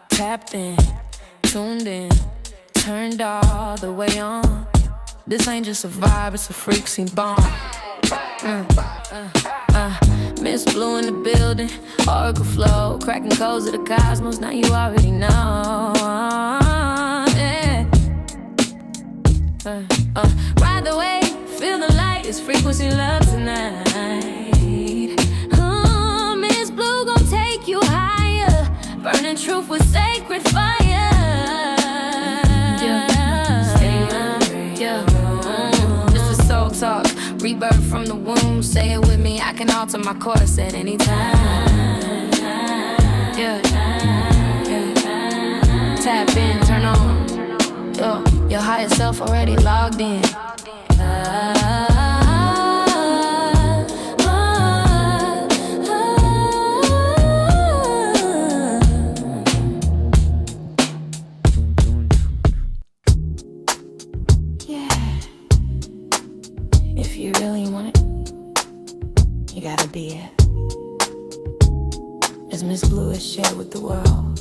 Tapped in, tuned in, turned all the way on. This ain't just a vibe, it's a freak scene bomb. Ms.Blue in the building, oracle flow, cracking codes of the cosmos. Now you already know. Yeah. Ride the wave, feel the light. It's frequency love tonight. Ms.Blue gon' take you higher, burning truth with sacred fire. This is soul talk, rebirth from the womb. Say it with me, I can alter my course at any time. Yeah. Tap in, turn on. Yo, your higher self already logged in. If you really want it, you gotta be it. As Ms.Blue has shared with the world,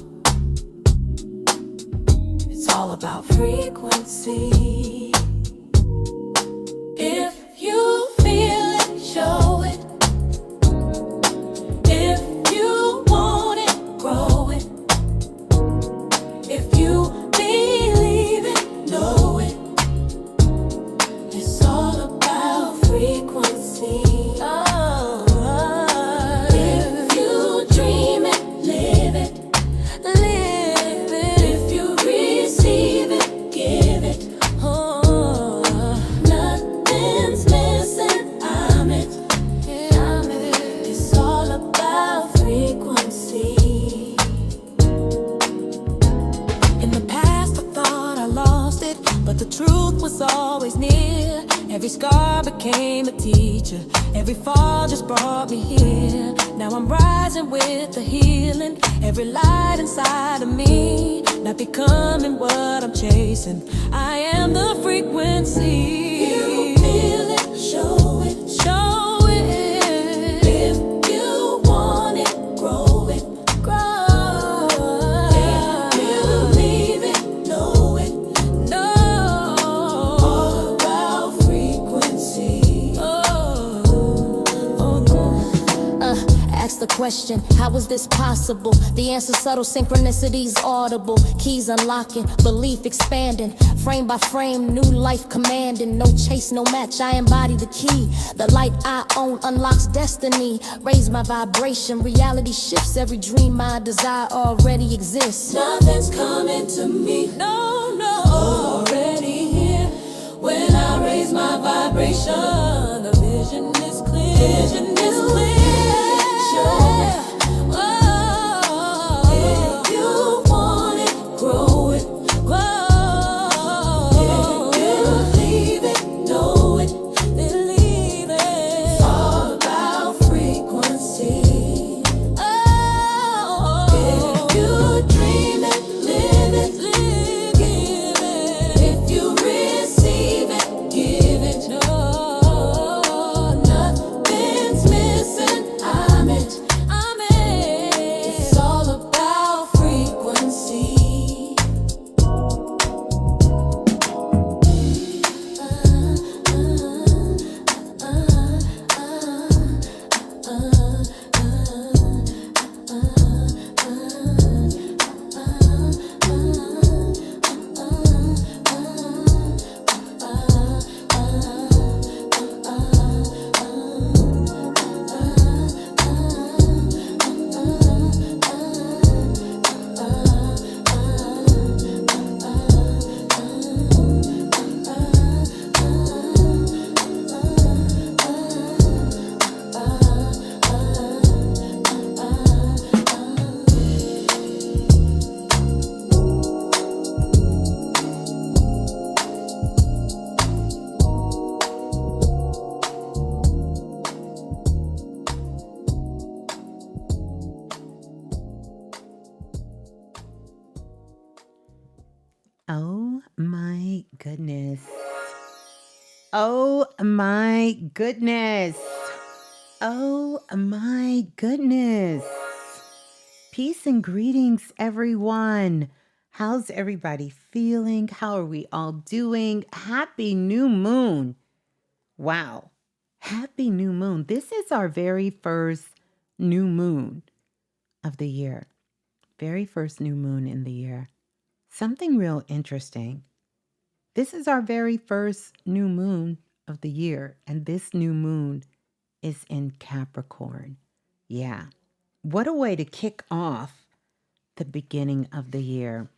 it's all about frequency. If you feel it, show it. If you want it, grow it. If you believe it, know it. It's all about frequency. If you dream it, live it. Live it. If you receive it, give it. Nothing's missing, I'm it. It's all about frequency. In the past I thought I lost it, but the truth was always near. Every scar became a teacher, every fall just brought me here. Now I'm rising with the healing, every light inside of me, not becoming what I'm chasing. I am the frequency. You feel it, show it. Show it. If you want it, grow it. Grow it. If you believe it, know it. Know. All about frequency. Ask the question, how is this possible? The answer subtle, synchronicities audible. Keys unlocking, belief expanding. Frame by frame, new life commanding. No chase, no match, I embody the key. The light I own unlocks destiny. Raise my vibration, reality shifts. Every dream I desire already exists. Nothing's coming to me, no, no. Already here. When I raise my vibration, the vision is clear. Vision is clear. If you want it, grow it. If you believe it, know it. Believe it. It's all about frequency. If you dream it, live it. Give it. If you receive it, give it. Nothing's missing, I'm it. It's all about frequency. Oh my goodness. Oh my goodness. Oh my goodness. Peace and greetings, everyone. How's everybody feeling? How are we all doing? Happy new moon. Wow. Happy new moon. This is our very first new moon of the year. Very first new moon in the year. Something real interesting. This is our very first new moon of the year, and this new moon is in Capricorn. Yeah. What a way to kick off the beginning of the year.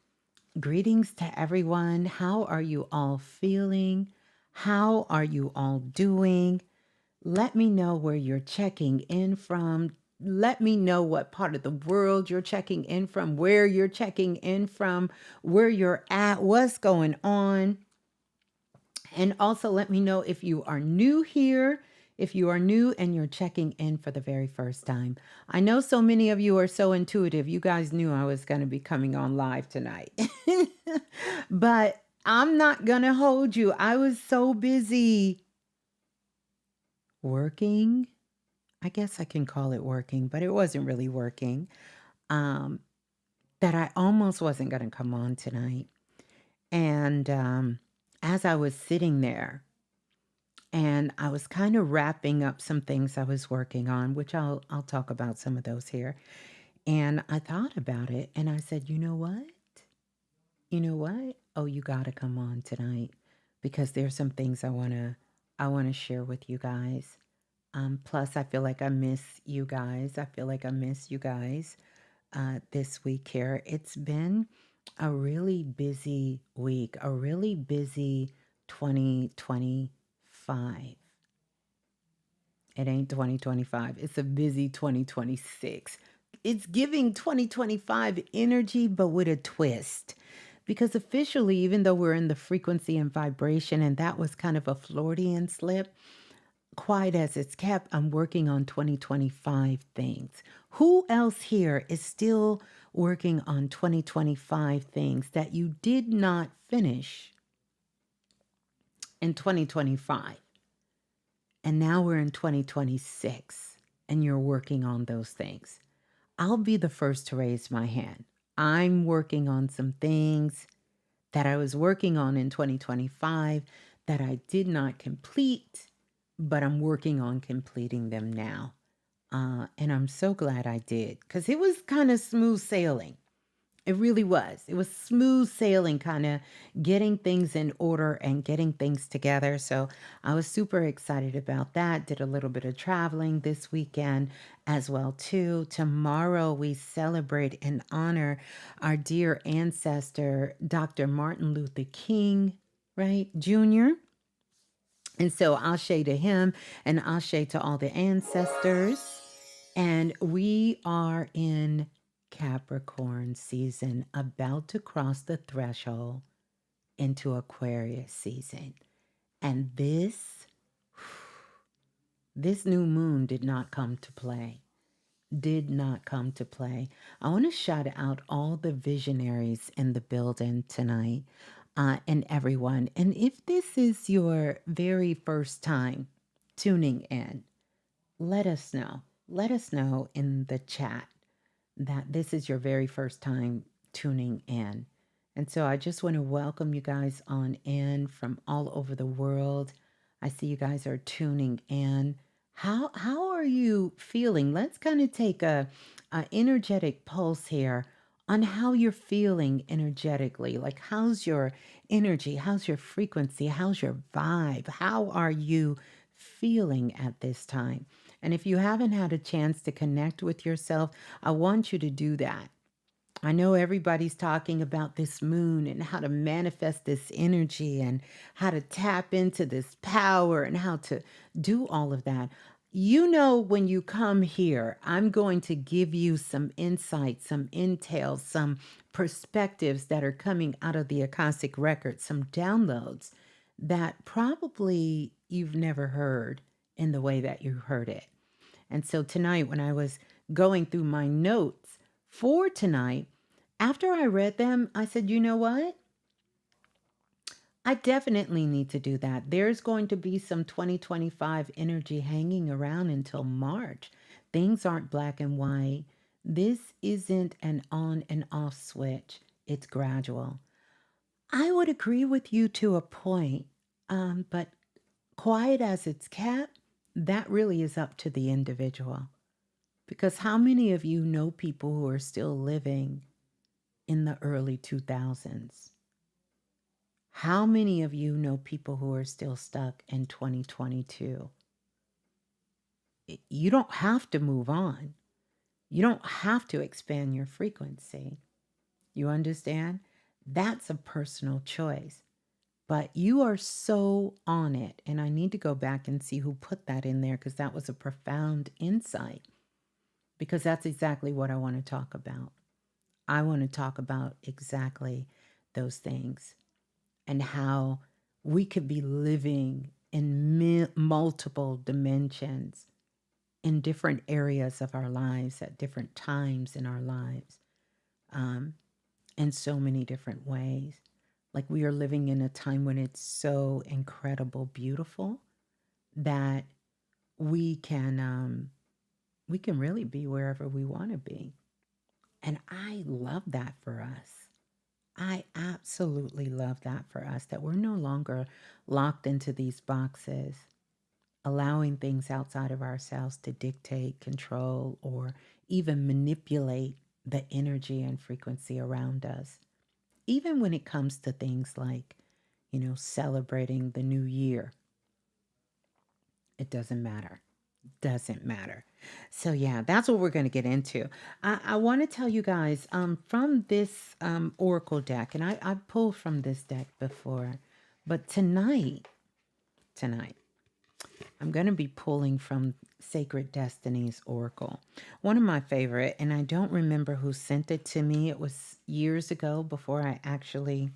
Greetings to everyone. How are you all feeling? How are you all doing? Let me know where you're checking in from. Let me know what part of the world you're checking in from, where you're checking in from, where you're at, what's going on. And also let me know if you are new here, if you are new and you're checking in for the very first time. I know so many of you are so intuitive. You guys knew I was going to be coming on live tonight. But I'm not going to hold you. I was so busy working. I guess I can call it working, but it wasn't really working. That I almost wasn't going to come on tonight. And as I was sitting there, and I was kind of wrapping up some things I was working on, which I'll talk about some of those here. And I thought about it and I said, you know what? You know what? Oh, you got to come on tonight because there's some things I want to share with you guys. Plus, I feel like I miss you guys. I feel like I miss you guys this week here. It's been a really busy week, a really busy 2025. It ain't 2025. It's a busy 2026. It's giving 2025 energy, but with a twist. Because officially, even though we're in the frequency and vibration, and that was kind of a Floridian slip, quiet as it's kept, I'm working on 2025 things. Who else here is still working on 2025 things that you did not finish in 2025? And now we're in 2026 and you're working on those things. I'll be the first to raise my hand. I'm working on some things that I was working on in 2025 that I did not complete, but I'm working on completing them now. And I'm so glad I did because it was kind of smooth sailing. It really was. It was smooth sailing, kind of getting things in order and getting things together. So I was super excited about that. Did a little bit of traveling this weekend as well too. Tomorrow we celebrate and honor our dear ancestor, Dr. Martin Luther King, right, Jr. And so I'll say to him and I'll say to all the ancestors. And we are in Capricorn season, about to cross the threshold into Aquarius season. And this new moon did not come to play. Did not come to play. I want to shout out all the visionaries in the building tonight and everyone. And if this is your very first time tuning in, let us know. Let us know in the chat that this is your very first time tuning in. And so I just want to welcome you guys on in from all over the world. I see you guys are tuning in. How are you feeling? Let's kind of take a energetic pulse here on how you're feeling energetically. Like how's your energy? How's your frequency? How's your vibe? How are you feeling at this time? And if you haven't had a chance to connect with yourself, I want you to do that. I know everybody's talking about this moon and how to manifest this energy and how to tap into this power and how to do all of that. You know, when you come here, I'm going to give you some insight, some intel, some perspectives that are coming out of the Akashic Record, some downloads that probably you've never heard in the way that you heard it. And so tonight, when I was going through my notes for tonight, after I read them, I said, you know what? I definitely need to do that. There's going to be some 2025 energy hanging around until March. Things aren't black and white. This isn't an on and off switch, it's gradual. I would agree with you to a point, but quiet as it's kept, that really is up to the individual. Because how many of you know people who are still living in the early 2000s? How many of you know people who are still stuck in 2022? You don't have to move on. You don't have to expand your frequency. You understand? That's a personal choice. But you are so on it. And I need to go back and see who put that in there because that was a profound insight. Because that's exactly what I want to talk about. I want to talk about exactly those things and how we could be living in multiple dimensions in different areas of our lives at different times in our lives, um, in so many different ways. Like we are living in a time when it's so incredible, beautiful that we can we can really be wherever we want to be, and I love that for us. I absolutely love that for us that we're no longer locked into these boxes, allowing things outside of ourselves to dictate, control, or even manipulate the energy and frequency around us. Even when it comes to things like, celebrating the new year, it doesn't matter. Doesn't matter. So yeah, that's what we're going to get into. I want to tell you guys from this oracle deck, and I've pulled from this deck before, but tonight, I'm going to be pulling from Sacred Destinies Oracle. One of my favorite, and I don't remember who sent it to me. It was years ago before I actually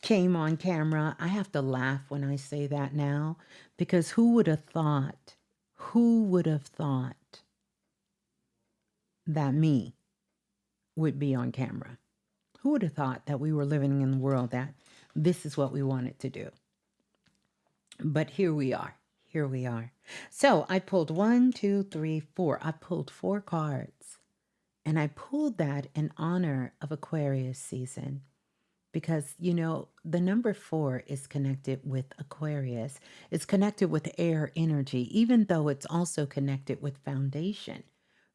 came on camera. I have to laugh when I say that now because who would have thought that me would be on camera? Who would have thought that we were living in the world that this is what we wanted to do? But here we are. Here we are. So I pulled one, two, three, four. I pulled four cards. And I pulled that in honor of Aquarius season because, the number four is connected with Aquarius. It's connected with air energy, even though it's also connected with foundation,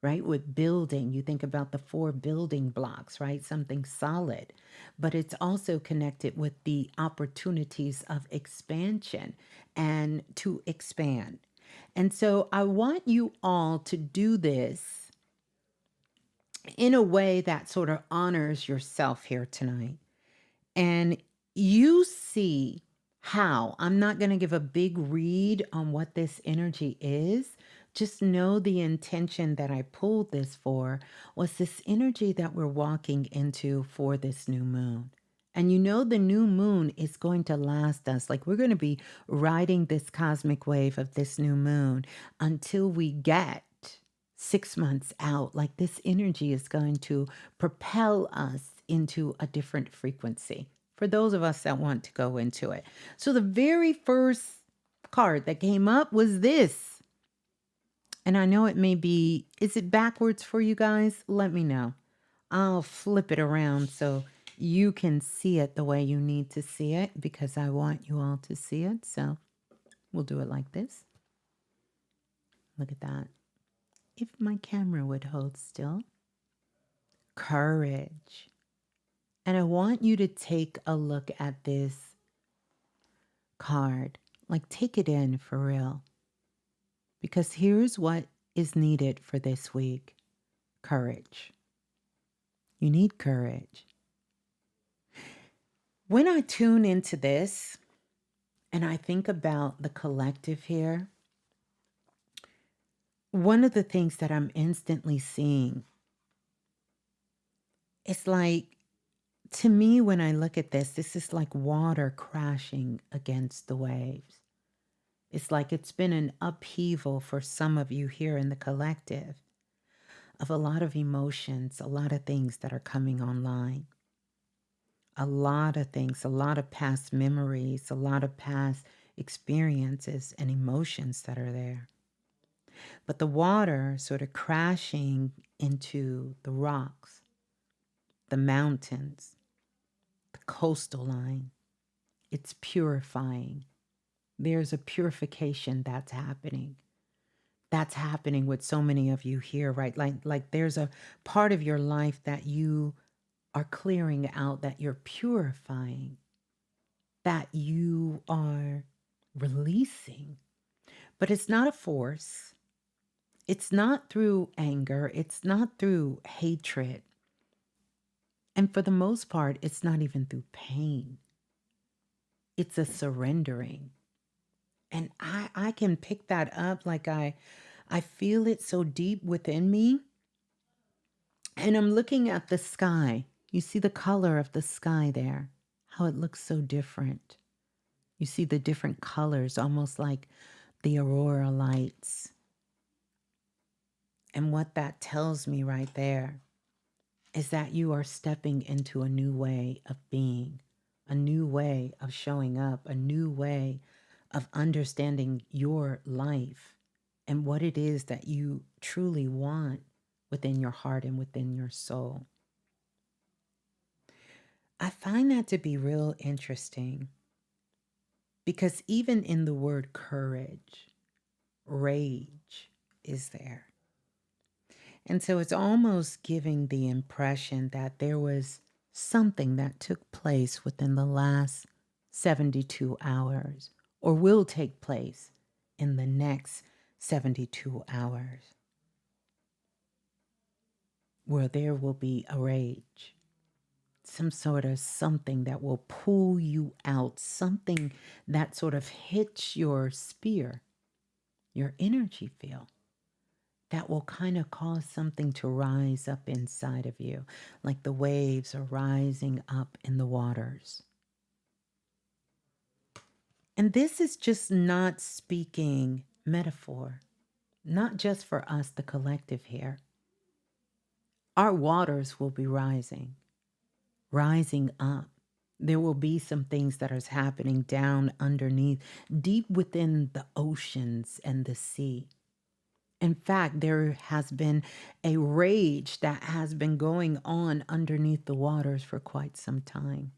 right? With building. You think about the four building blocks, right? Something solid. But it's also connected with the opportunities of expansion and to expand. And so I want you all to do this in a way that sort of honors yourself here tonight. And you see how I'm not going to give a big read on what this energy is. Just know the intention that I pulled this for was this energy that we're walking into for this new moon. And the new moon is going to last us. Like we're going to be riding this cosmic wave of this new moon until we get 6 months out. Like this energy is going to propel us into a different frequency for those of us that want to go into it. So the very first card that came up was this. And I know it may be, is it backwards for you guys? Let me know. I'll flip it around so you can see it the way you need to see it because I want you all to see it. So we'll do it like this. Look at that. If my camera would hold still. Courage. And I want you to take a look at this card. Like, take it in for real. Because here's what is needed for this week. Courage. You need courage. When I tune into this and I think about the collective here, one of the things that I'm instantly seeing, it's like, to me, when I look at this is like water crashing against the waves. It's like it's been an upheaval for some of you here in the collective of a lot of emotions, a lot of things that are coming online. A lot of things, a lot of past memories, a lot of past experiences and emotions that are there. but the water sort of crashing into the rocks, the mountains, the coastal line. It's purifying. There's a purification that's happening. That's happening with so many of you here, right? Like there's a part of your life that you are clearing out, that you're purifying, that you are releasing. But it's not a force. It's not through anger. It's not through hatred. And for the most part, it's not even through pain. It's a surrendering. And I can pick that up, like I feel it so deep within me. And I'm looking at the sky. You see the color of the sky there, how it looks so different. You see the different colors, almost like the aurora lights. And what that tells me right there is that you are stepping into a new way of being, a new way of showing up, a new way of understanding your life and what it is that you truly want within your heart and within your soul. I find that to be real interesting because even in the word courage, rage is there. And so it's almost giving the impression that there was something that took place within the last 72 hours or will take place in the next 72 hours where there will be a rage, some sort of something that will pull you out, something that sort of hits your spear, your energy field, that will kind of cause something to rise up inside of you, like the waves are rising up in the waters. And this is just not speaking metaphor, not just for us, the collective here. Our waters will be rising up. There will be some things that are happening down underneath, deep within the oceans and the sea. In fact, there has been a rage that has been going on underneath the waters for quite some time.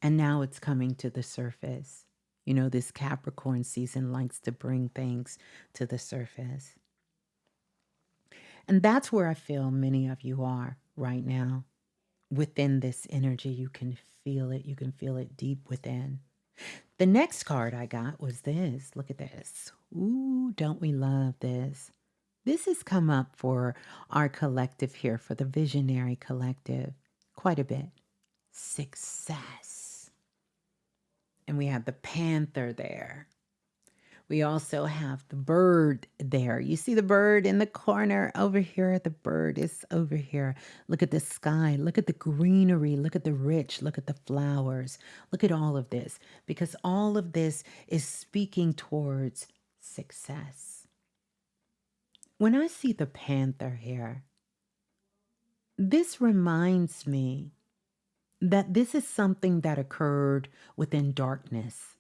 And now it's coming to the surface. You know, this Capricorn season likes to bring things to the surface. And that's where I feel many of you are right now. Within this energy, you can feel it. You can feel it deep within. The next card I got was this. Look at this. Ooh, don't we love this? This has come up for our collective here, for the visionary collective, quite a bit. Success. And we have the panther there. We also have the bird there. You see the bird in the corner over here? The bird is over here. Look at the sky. Look at the greenery. Look at the rich. Look at the flowers. Look at all of this, because all of this is speaking towards success. When I see the panther here, this reminds me that this is something that occurred within darkness.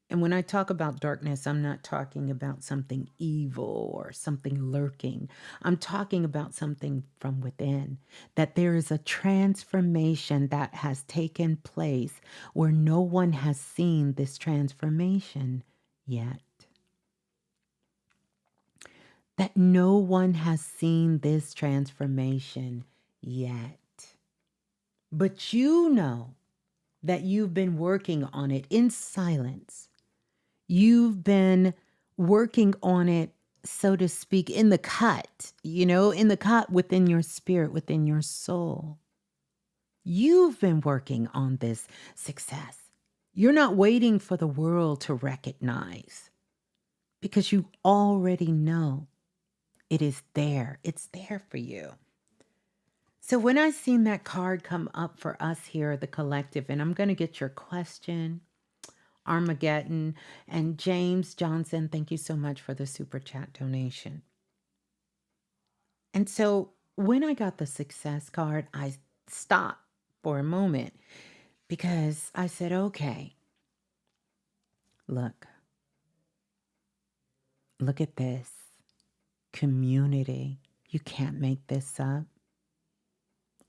And when I talk about darkness, I'm not talking about something evil or something lurking. I'm talking about something from within, that there is a transformation that has taken place where no one has seen this transformation yet. That no one has seen this transformation yet. But you know that you've been working on it in silence. You've been working on it, so to speak, in the cut, in the cut within your spirit, within your soul. You've been working on this success. You're not waiting for the world to recognize, because you already know it is there. It's there for you. So when I seen that card come up for us here, the collective, and I'm going to get your question, Armageddon, and James Johnson, thank you so much for the super chat donation. And so when I got the success card, I stopped for a moment because I said, okay, look, Look at this. Community. You can't make this up.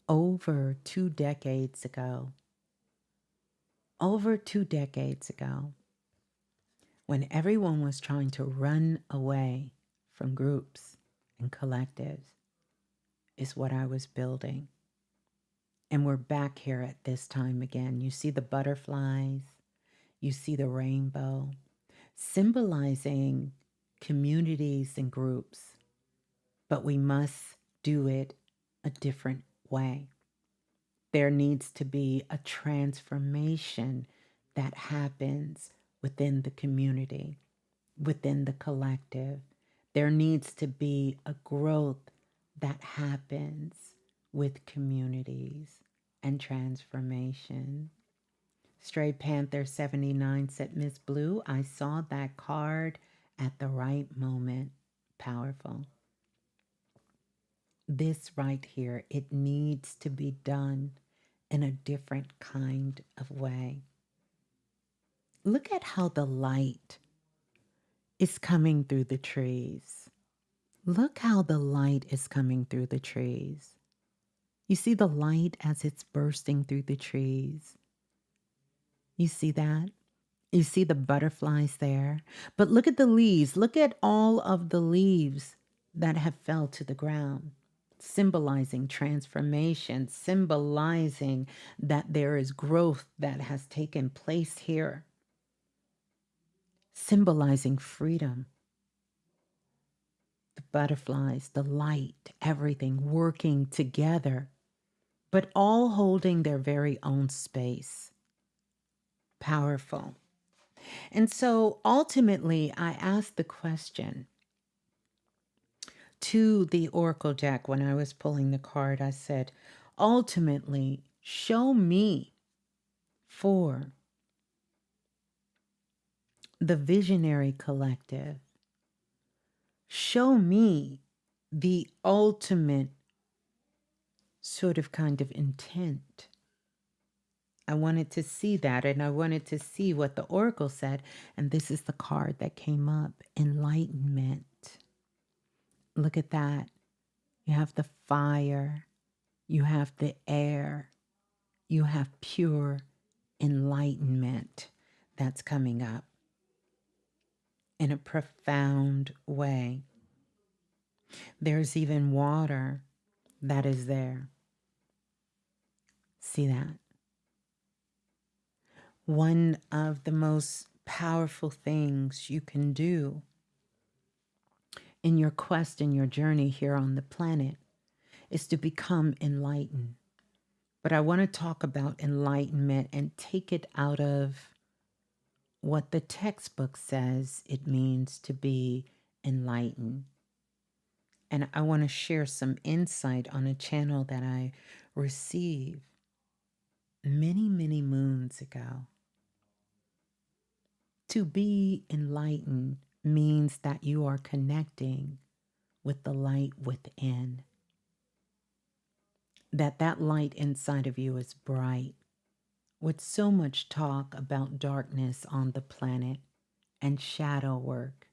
Over 2 decades ago, when everyone was trying to run away from groups and collectives, is what I was building. And we're back here at this time again. You see the butterflies, you see the rainbow, symbolizing communities and groups, but we must do it a different way. There needs to be a transformation that happens within the community, within the collective. There needs to be a growth that happens with communities and transformation. Stray Panther 79 said, Ms. Blue, I saw that card at the right moment. Powerful. This right here, it needs to be done in a different kind of way. Look at how the light is coming through the trees. Look how the light is coming through the trees. You see the light as it's bursting through the trees. You see that? You see the butterflies there. But look at the leaves. Look at all of the leaves that have fell to the ground, symbolizing transformation, symbolizing that there is growth that has taken place here, symbolizing freedom. The butterflies, the light, everything working together, but all holding their very own space. Powerful. And so ultimately, I asked the question to the Oracle deck when I was pulling the card. I said, ultimately, show me for the visionary collective. Show me the ultimate sort of kind of intent. I wanted to see that, and I wanted to see what the Oracle said. And this is the card that came up, enlightenment. Look at that. You have the fire, you have the air, you have pure enlightenment that's coming up in a profound way. There's even water that is there. See that? One of the most powerful things you can do in your quest, in your journey here on the planet, is to become enlightened. But I want to talk about enlightenment and take it out of what the textbook says it means to be enlightened. And I want to share some insight on a channel that I received many, many moons ago. To be enlightened means that you are connecting with the light within. That light inside of you is bright. With so much talk about darkness on the planet and shadow work,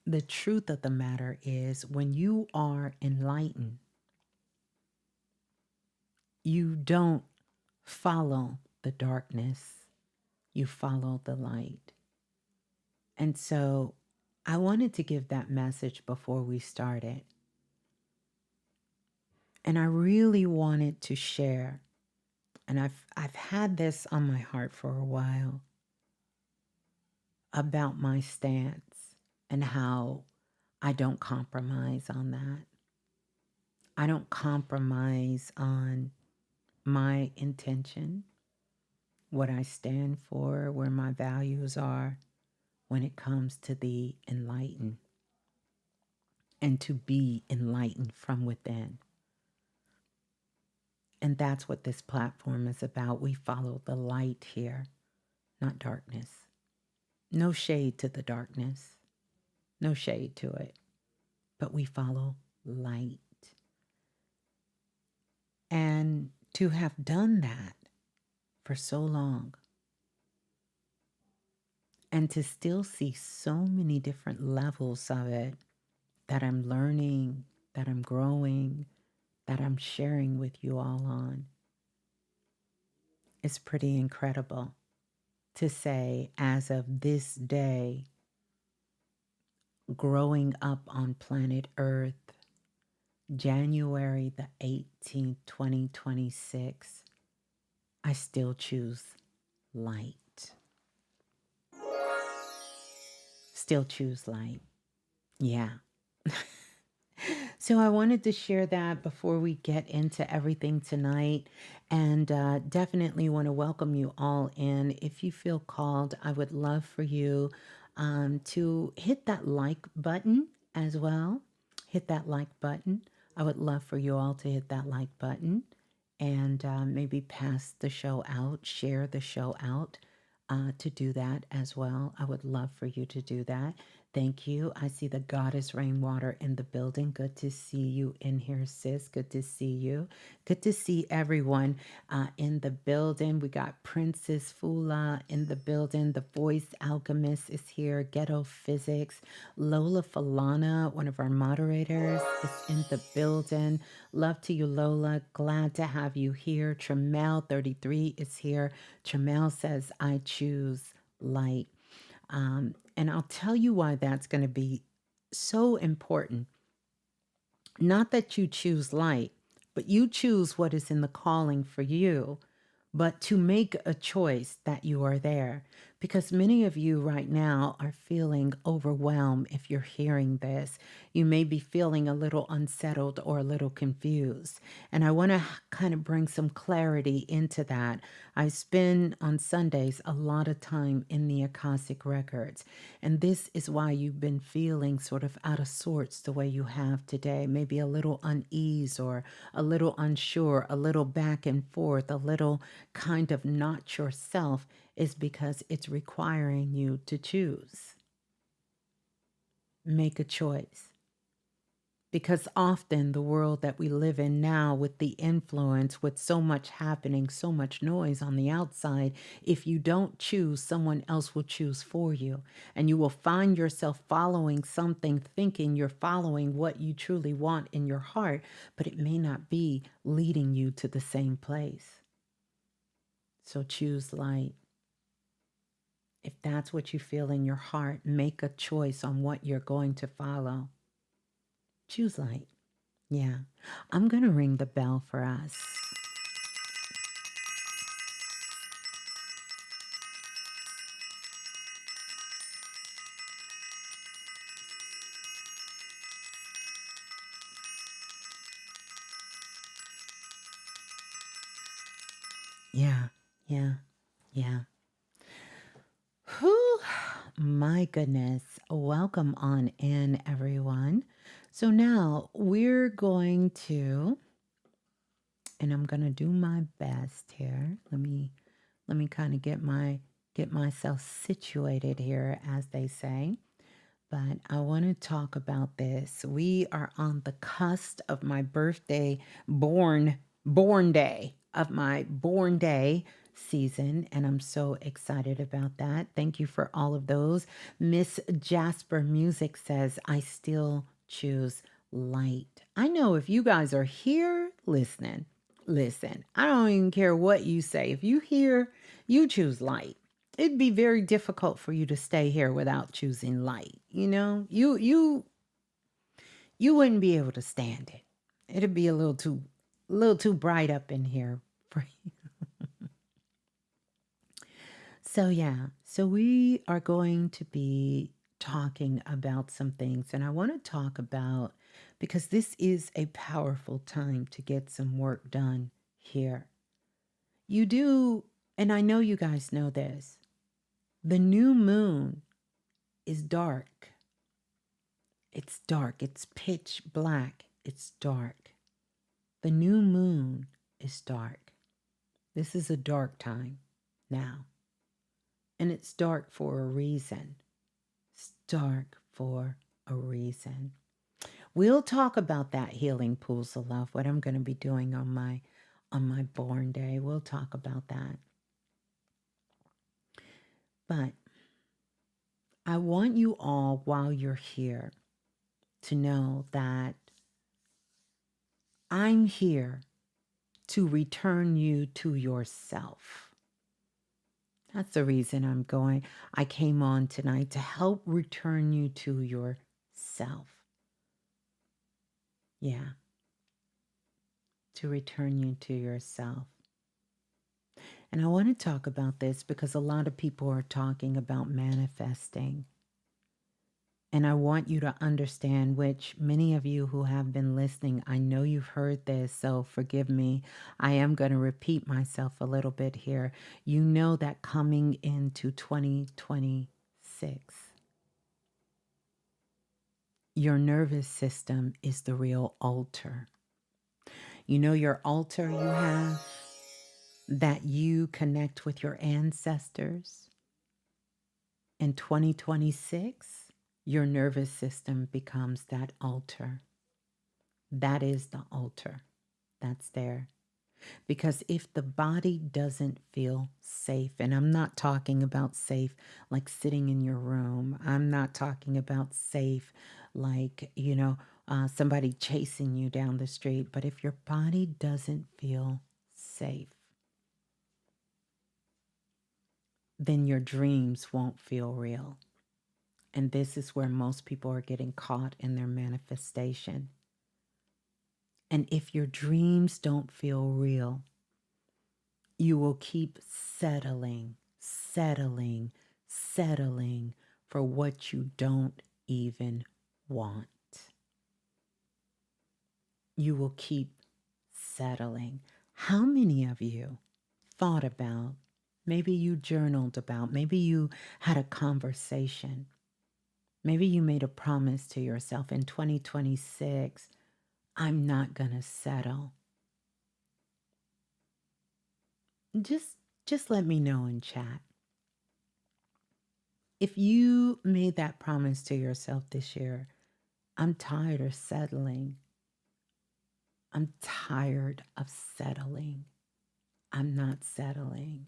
the truth of the matter is when you are enlightened, you don't follow the darkness, you follow the light. And so I wanted to give that message before we started. And I really wanted to share, and I've had this on my heart for a while, about my stance and how I don't compromise on that. I don't compromise on my intention, what I stand for, where my values are when it comes to the enlightened and to be enlightened from within. And that's what this platform is about. We follow the light here, not darkness. No shade to the darkness, no shade to it, but we follow light. And to have done that for so long and to still see so many different levels of it that I'm learning, that I'm growing, that I'm sharing with you all on. It's pretty incredible to say, as of this day, growing up on planet Earth, January the 18th, 2026, I still choose light. Still choose light. Yeah. So I wanted to share that before we get into everything tonight. And definitely want to welcome you all in. If you feel called, I would love for you to hit that like button as well. Hit that like button. I would love for you all to hit that like button and maybe pass the show out, share the show out to do that as well. I would love for you to do that. Thank you. I see the Goddess Rainwater in the building. Good to see you in here, sis. Good to see you. Good to see everyone in the building. We got Princess Fula in the building. The Voice Alchemist is here. Ghetto Physics. Lola Falana, one of our moderators, is in the building. Love to you, Lola. Glad to have you here. Tremel33 is here. Tremel says, I choose light. And I'll tell you why that's going to be so important. Not that you choose light, but you choose what is in the calling for you, but to make a choice that you are there. Because many of you right now are feeling overwhelmed if you're hearing this. You may be feeling a little unsettled or a little confused. And I want to kind of bring some clarity into that. I spend on Sundays a lot of time in the Akashic Records. And this is why you've been feeling sort of out of sorts the way you have today. Maybe a little unease or a little unsure, a little back and forth, a little kind of not yourself, is because it's requiring you to choose. Make a choice. Because often the world that we live in now, with the influence, with so much happening, so much noise on the outside, if you don't choose, someone else will choose for you. And you will find yourself following something, thinking you're following what you truly want in your heart, but it may not be leading you to the same place. So choose light. If that's what you feel in your heart, make a choice on what you're going to follow. Choose light. Yeah. I'm going to ring the bell for us. Yeah. Yeah. Yeah. Whew. My goodness. Welcome on in, everyone. So now we're going to, and I'm going to do my best here. Let me kind of get myself situated here, as they say. But I want to talk about this. We are on the cusp of my birthday, born day, of my born day season, and I'm so excited about that. Thank you for all of those. Miss Jasper Music says, I still choose light. I know if you guys are here listening, listen, I don't even care what you say. If you hear, you choose light. It'd be very difficult for you to stay here without choosing light. You know, you wouldn't be able to stand it. It'd be a little too bright up in here for you. So yeah, so we are going to be talking about some things, and I want to talk about, because this is a powerful time to get some work done here. You do, and I know you guys know this. The new moon is dark. It's dark. It's pitch black. It's dark. The new moon is dark. This is a dark time now. And it's dark for a reason. It's dark for a reason. We'll talk about that, healing pools of love, what I'm going to be doing on my born day. We'll talk about that. But I want you all, while you're here, to know that I'm here to return you to yourself. That's the reason I came on tonight, to help return you to yourself. Yeah, to return you to yourself. And I want to talk about this because a lot of people are talking about manifesting. And I want you to understand, which many of you who have been listening, I know you've heard this, so forgive me. I am going to repeat myself a little bit here. You know that coming into 2026, your nervous system is the real altar. You know your altar you have, that you connect with your ancestors. In 2026, your nervous system becomes that altar. That is the altar that's there. Because if the body doesn't feel safe, and I'm not talking about safe like sitting in your room, I'm not talking about safe like, somebody chasing you down the street, but if your body doesn't feel safe, then your dreams won't feel real. And this is where most people are getting caught in their manifestation. And if your dreams don't feel real, you will keep settling for what you don't even want. You will keep settling. How many of you thought about, maybe you journaled about, maybe you had a conversation, maybe you made a promise to yourself in 2026, I'm not going to settle. Just let me know in chat. If you made that promise to yourself this year, I'm tired of settling. I'm tired of settling. I'm not settling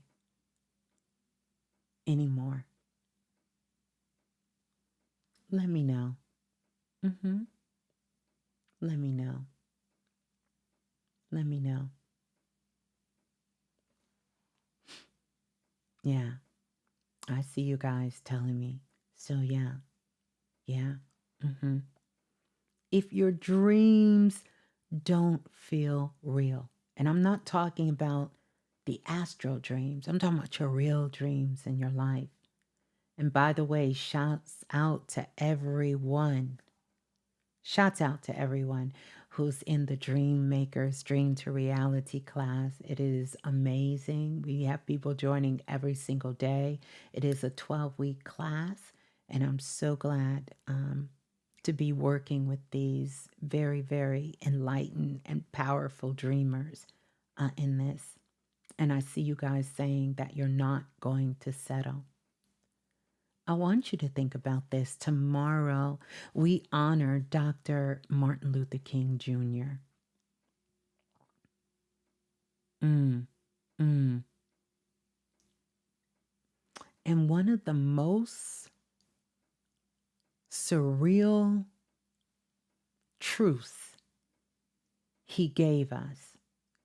anymore. Let me know. Let me know. Let me know. Yeah, I see you guys telling me. So yeah. If your dreams don't feel real, and I'm not talking about the astral dreams, I'm talking about your real dreams in your life. And by the way, shouts out to everyone. Shouts out to everyone who's in the Dream Makers Dream to Reality class. It is amazing. We have people joining every single day. It is a 12-week class, and I'm so glad to be working with these very, very enlightened and powerful dreamers in this. And I see you guys saying that you're not going to settle. I want you to think about this. Tomorrow, we honor Dr. Martin Luther King Jr. Mm, mm. And one of the most surreal truths he gave us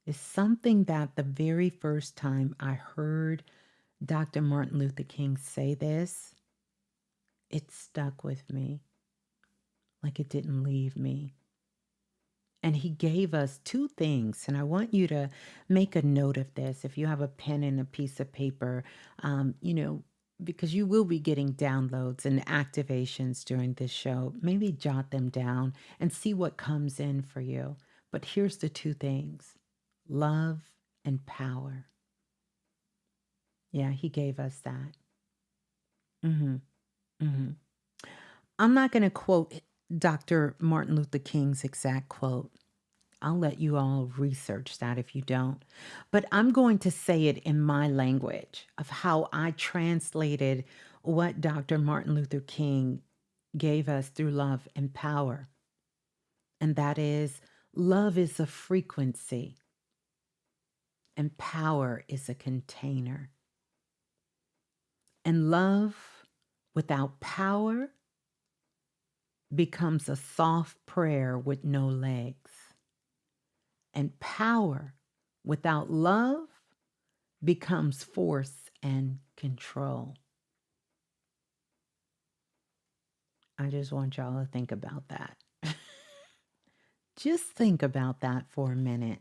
is something that the very first time I heard Dr. Martin Luther King say this, it stuck with me like it didn't leave me. And he gave us two things, and I want you to make a note of this. If you have a pen and a piece of paper, because you will be getting downloads and activations during this show, maybe jot them down and see what comes in for you. But here's the two things: love and power. Yeah, he gave us that. Mm-hmm. Mm-hmm. I'm not going to quote Dr. Martin Luther King's exact quote. I'll let you all research that if you don't. But I'm going to say it in my language of how I translated what Dr. Martin Luther King gave us through love and power. And that is, love is a frequency and power is a container. And love without power becomes a soft prayer with no legs. And power without love becomes force and control. I just want y'all to think about that. Just think about that for a minute.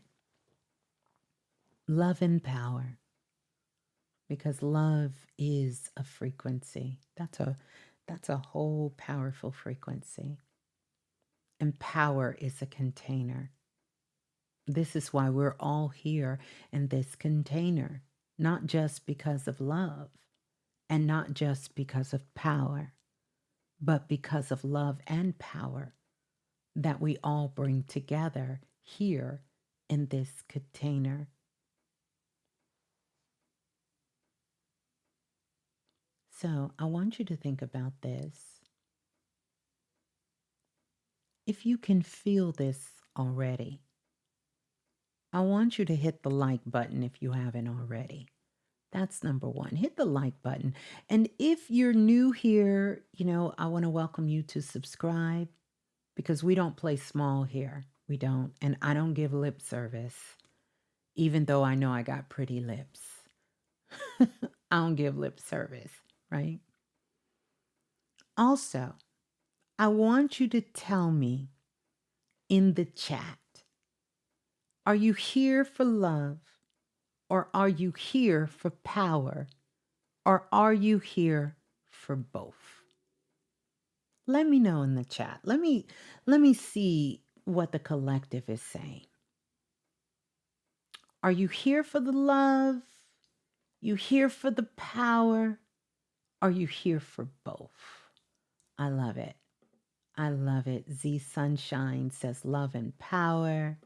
Love and power. Because love is a frequency. That's a whole powerful frequency. And power is a container. This is why we're all here in this container, not just because of love and not just because of power, but because of love and power that we all bring together here in this container. So I want you to think about this. If you can feel this already, I want you to hit the like button if you haven't already. That's number one. Hit the like button. And if you're new here, I want to welcome you to subscribe because we don't play small here. We don't. And I don't give lip service, even though I know I got pretty lips. I don't give lip service, right? Also, I want you to tell me in the chat, are you here for love or are you here for power or are you here for both? Let me know in the chat. Let me see what the collective is saying. Are you here for the love? You here for the power? Are you here for both? I love it. I love it. Z Sunshine says love and power.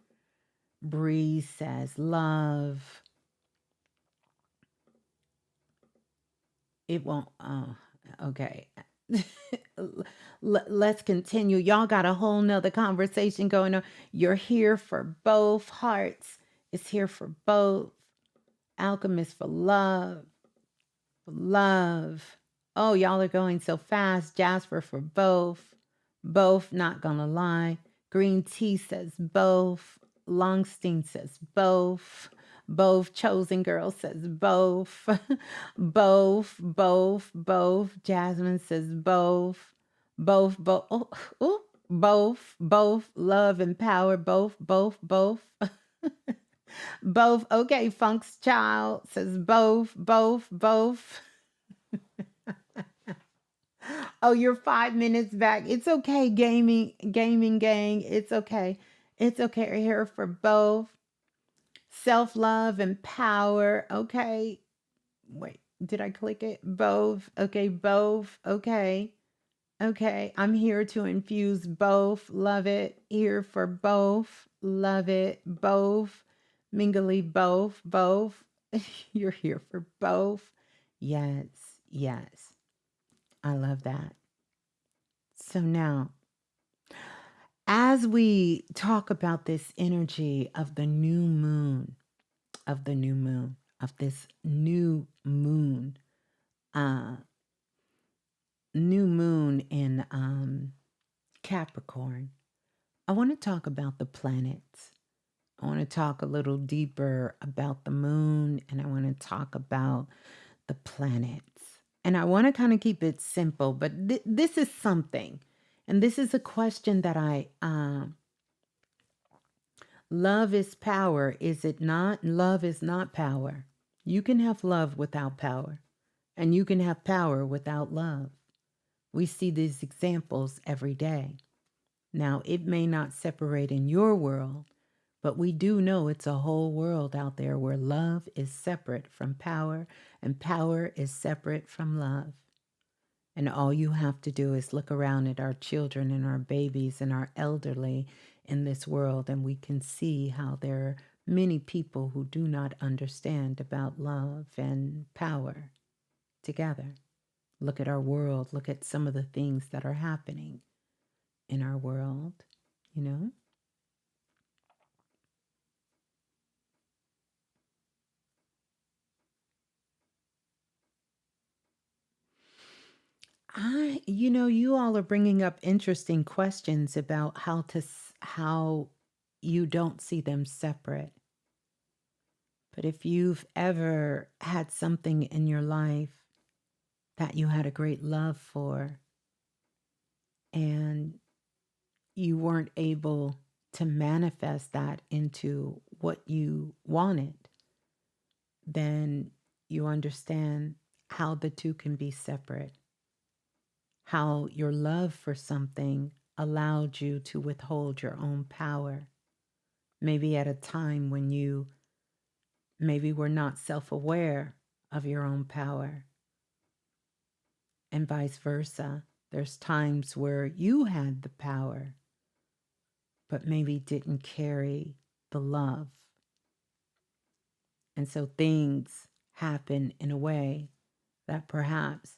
Breeze says love. It won't. Oh, okay. Let's continue. Y'all got a whole nother conversation going on. You're here for both. Hearts is here for both. Alchemist for love. For love. Oh, y'all are going so fast. Jasper for both. Both, not gonna lie. Green Tea says both. Longstein says both. Both. Chosen Girl says both. both. Jasmine says both. Both. Both. Love and power. Both. Both. Okay, Funk's Child says both. Oh, you're 5 minutes back. It's okay, gaming gang. It's okay. It's okay. We're here for both. Self-love and power. Okay. Wait, did I click it? Both. Okay, both. Okay. Okay. I'm here to infuse both. Love it. Here for both. Love it. Both. Mingly both. You're here for both. Yes. I love that. So now, as we talk about this energy of the new moon, of this new moon in Capricorn, I want to talk about the planets. I want to talk a little deeper about the moon, and I want to talk about the planets. And I want to kind of keep it simple, but this is something. And this is a question that I love is power, is it not? Love is not power. You can have love without power, and you can have power without love. We see these examples every day. Now, it may not separate in your world, but we do know it's a whole world out there where love is separate from power and power is separate from love. And all you have to do is look around at our children and our babies and our elderly in this world, and we can see how there are many people who do not understand about love and power together. Look at our world. Look at some of the things that are happening in our world, you know? You all are bringing up interesting questions about how you don't see them separate. But if you've ever had something in your life that you had a great love for and you weren't able to manifest that into what you wanted, then you understand how the two can be separate. How your love for something allowed you to withhold your own power. Maybe at a time when you maybe were not self aware of your own power, and vice versa. There's times where you had the power, but maybe didn't carry the love. And so things happen in a way that perhaps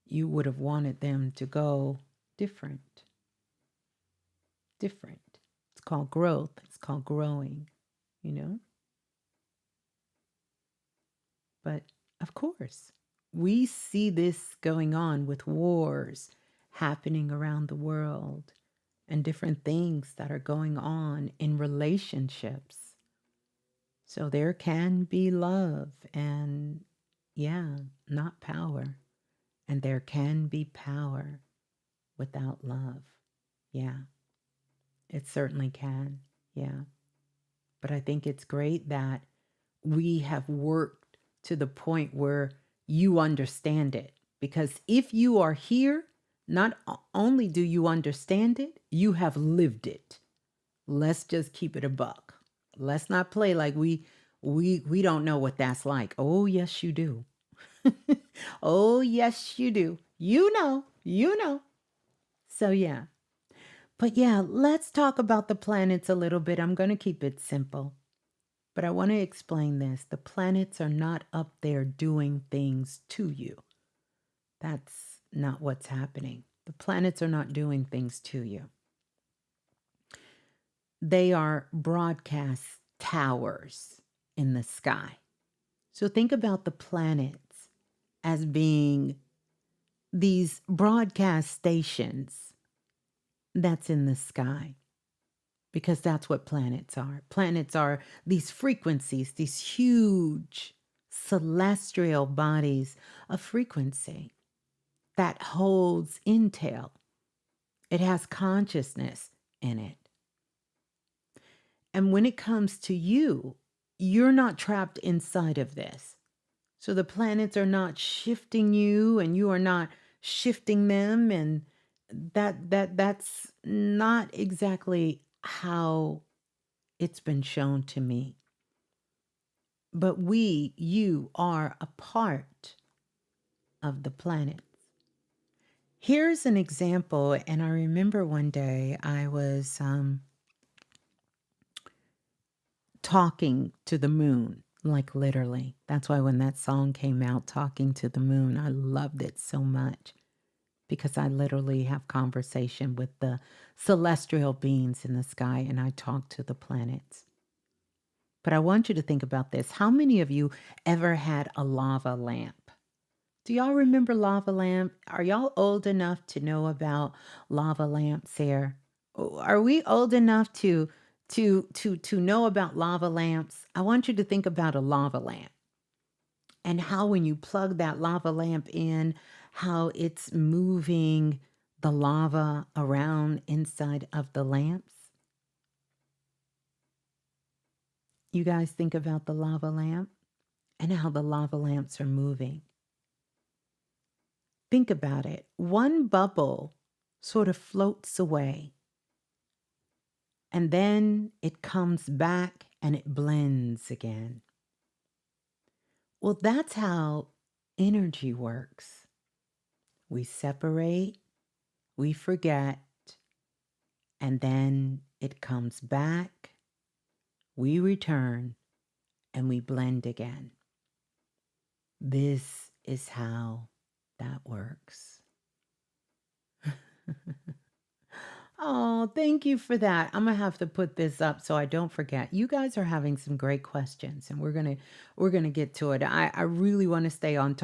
you would have wanted them to go different. Different. It's called growth. It's called growing, you know? But of course, we see this going on with wars happening around the world and different things that are going on in relationships. So there can be love and, yeah, not power. And there can be power without love. Yeah, it certainly can. Yeah. But I think it's great that we have worked to the point where you understand it. Because if you are here, not only do you understand it, you have lived it. Let's just keep it a buck. Let's not play like we don't know what that's like. Oh, yes, you do. Oh, yes, you do. You know, you know. So, yeah. But yeah, let's talk about the planets a little bit. I'm going to keep it simple. But I want to explain this. The planets are not up there doing things to you. That's not what's happening. The planets are not doing things to you. They are broadcast towers in the sky. So think about the planets as being these broadcast stations that's in the sky, because that's what planets are. Planets are these frequencies, these huge celestial bodies of frequency that holds intel. It has consciousness in it. And when it comes to you, you're not trapped inside of this. So the planets are not shifting you and you are not shifting them, and that's not exactly how it's been shown to me. But you are a part of the planets. Here's an example, and I remember one day I was talking to the moon, like literally. That's why when that song came out, Talking to the Moon, I loved it so much, because I literally have conversation with the celestial beings in the sky and I talk to the planets. But I want you to think about this. How many of you ever had a lava lamp? Do y'all remember lava lamp? Are y'all old enough to know about lava lamps here? Are we old enough to know about lava lamps? I want you to think about a lava lamp and how when you plug that lava lamp in, how it's moving the lava around inside of the lamps. You guys think about the lava lamp and how the lava lamps are moving. Think about it. One bubble sort of floats away, and then it comes back and it blends again. Well, that's how energy works. We separate, we forget, and then it comes back, we return, and we blend again. This is how that works. Oh, thank you for that. I'm gonna have to put this up so I don't forget. You guys are having some great questions, and we're gonna get to it. I really want to stay on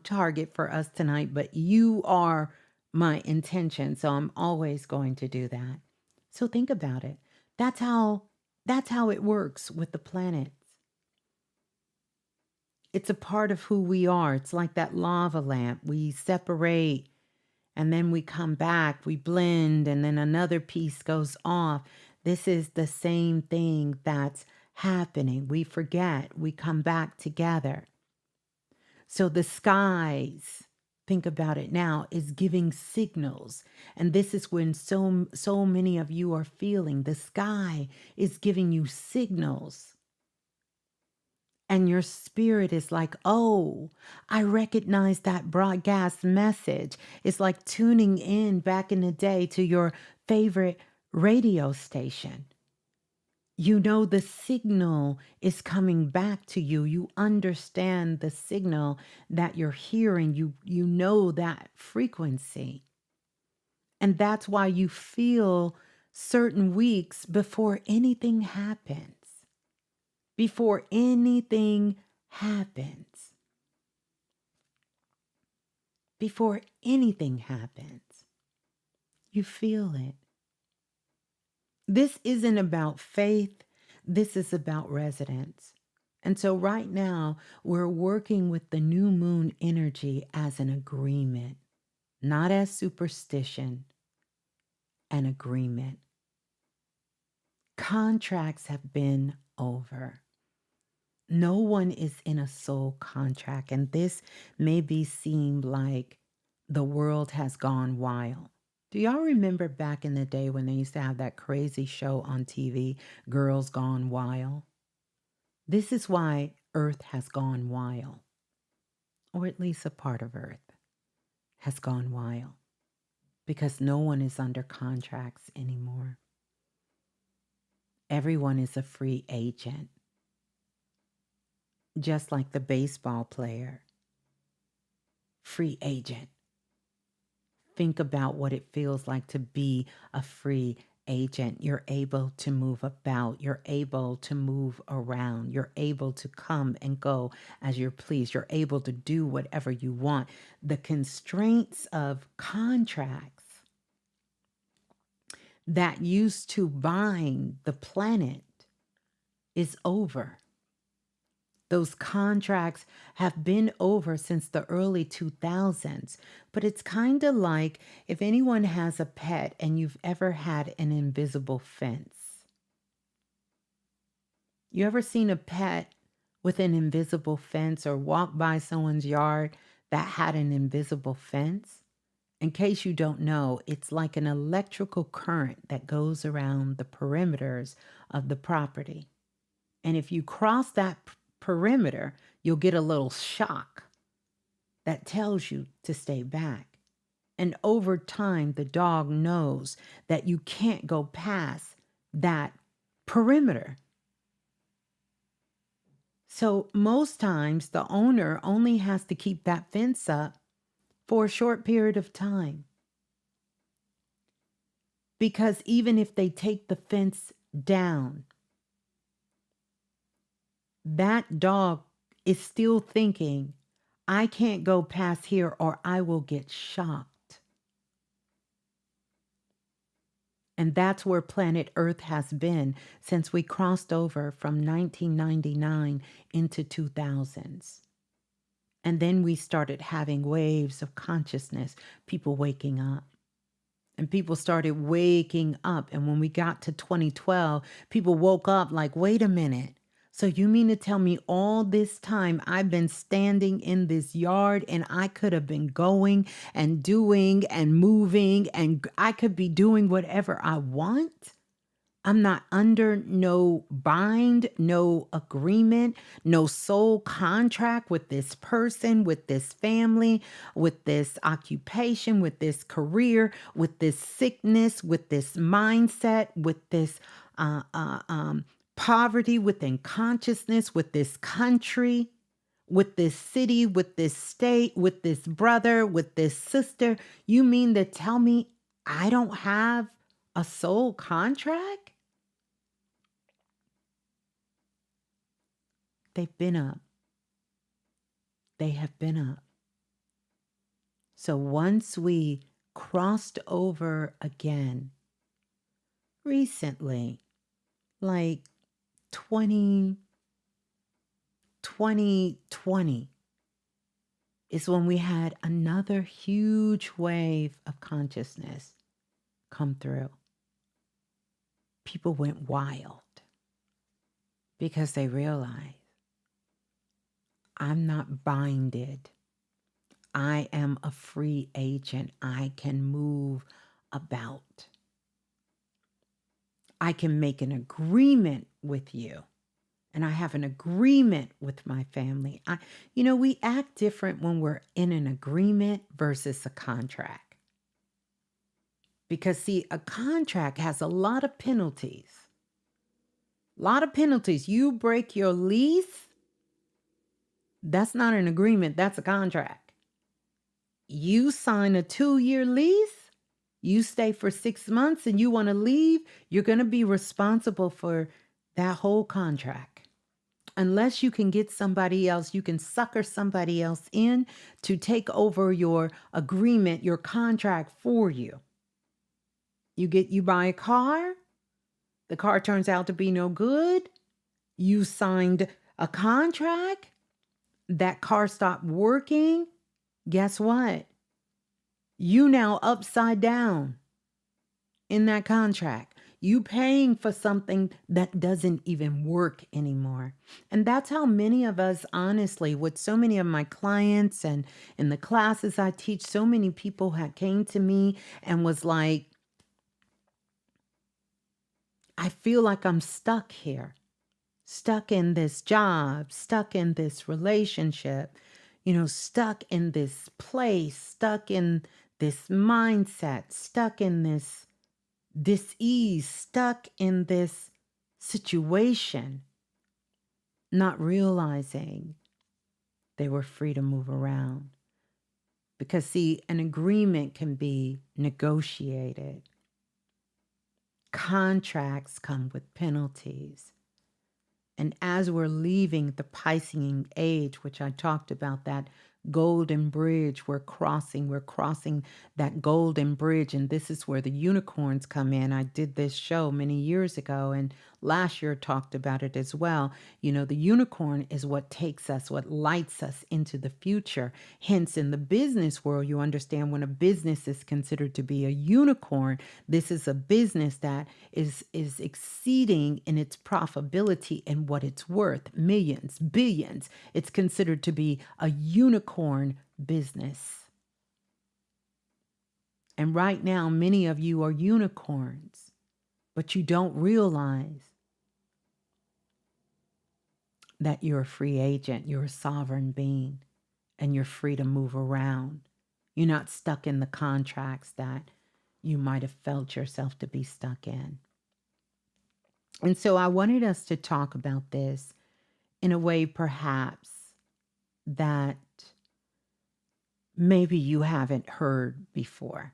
target for us tonight, but you are my intention, so I'm always going to do that. So think about it. That's how that's how it works with the planets. It's a part of who we are. It's like that lava lamp. We separate and then we come back, we blend, and then another piece goes off. This is the same thing that's happening. We forget, we come back together. So the skies, think about it now, is giving signals. And this is when so many of you are feeling the sky is giving you signals. And your spirit is like, oh, I recognize that broadcast message. It's like tuning in back in the day to your favorite radio station. You know the signal is coming back to you. You understand the signal that you're hearing. You know that frequency. And that's why you feel certain weeks before anything happens. Before anything happens. Before anything happens. You feel it. This isn't about faith. This is about resonance. And so right now, we're working with the new moon energy as an agreement, not as superstition, an agreement. Contracts have been over. No one is in a soul contract, and this maybe seem like the world has gone wild. Do y'all remember back in the day when they used to have that crazy show on TV, Girls Gone Wild? This is why Earth has gone wild, or at least a part of Earth has gone wild, because no one is under contracts anymore. Everyone is a free agent, just like the baseball player. Free agent. Think about what it feels like to be a free agent. You're able to move about. You're able to move around. You're able to come and go as you're pleased. You're able to do whatever you want. The constraints of contracts that used to bind the planet is over. Those contracts have been over since the early 2000s, but it's kind of like if anyone has a pet and you've ever had an invisible fence. You ever seen a pet with an invisible fence or walk by someone's yard that had an invisible fence? In case you don't know, it's like an electrical current that goes around the perimeters of the property. And if you cross that perimeter, you'll get a little shock that tells you to stay back. And over time, the dog knows that you can't go past that perimeter. So most times, the owner only has to keep that fence up for a short period of time. Because even if they take the fence down, that dog is still thinking, I can't go past here or I will get shocked. And that's where planet Earth has been since we crossed over from 1999 into 2000s. And then we started having waves of consciousness, people waking up. And people started waking up. And when we got to 2012, people woke up like, wait a minute. So you mean to tell me all this time I've been standing in this yard and I could have been going and doing and moving and I could be doing whatever I want? I'm not under no bind, no agreement, no soul contract with this person, with this family, with this occupation, with this career, with this sickness, with this mindset, with this poverty within consciousness, with this country, with this city, with this state, with this brother, with this sister. You mean to tell me I don't have A soul contract? They've been up. They have been up. So once we crossed over again recently, like 2020 is when we had another huge wave of consciousness come through. People went wild because they realized I'm not binded. I am a free agent. I can move about. I can make an agreement with you. And I have an agreement with my family. We act different when we're in an agreement versus a contract. Because, see, a contract has a lot of penalties. A lot of penalties. You break your lease, that's not an agreement, that's a contract. You sign a 2-year lease, you stay for 6 months and you want to leave, you're going to be responsible for that whole contract. Unless you can get somebody else, you can sucker somebody else in to take over your agreement, your contract for you. You buy a car, the car turns out to be no good. You signed a contract, that car stopped working. Guess what? You now upside down in that contract. You paying for something that doesn't even work anymore. And that's how many of us, honestly, with so many of my clients and in the classes I teach, so many people had came to me and was like, I feel like I'm stuck here, stuck in this job, stuck in this relationship, stuck in this place, stuck in this mindset, stuck in this dis-ease, stuck in this situation, not realizing they were free to move around. Because, see, an agreement can be negotiated. Contracts come with penalties. And as we're leaving the Piscean age, which I talked about, that golden bridge we're crossing that golden bridge. And this is where the unicorns come in. I did this show many years ago and last year talked about it as well. The unicorn is what takes us, what lights us into the future. Hence, in the business world, you understand when a business is considered to be a unicorn, this is a business that is exceeding in its profitability and what it's worth, millions, billions. It's considered to be a unicorn business. And right now, many of you are unicorns, but you don't realize that you're a free agent, you're a sovereign being, and you're free to move around. You're not stuck in the contracts that you might have felt yourself to be stuck in. And so I wanted us to talk about this in a way perhaps that maybe you haven't heard before.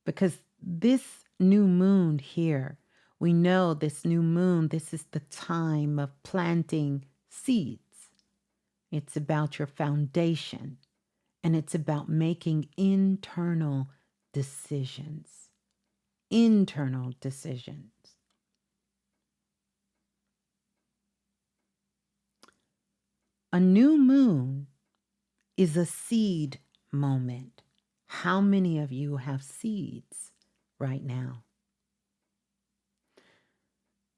Because this new moon here, we know this new moon, this is the time of planting seeds. It's about your foundation, and it's about making internal decisions. Internal decisions. A new moon is a seed moment. How many of you have seeds right now?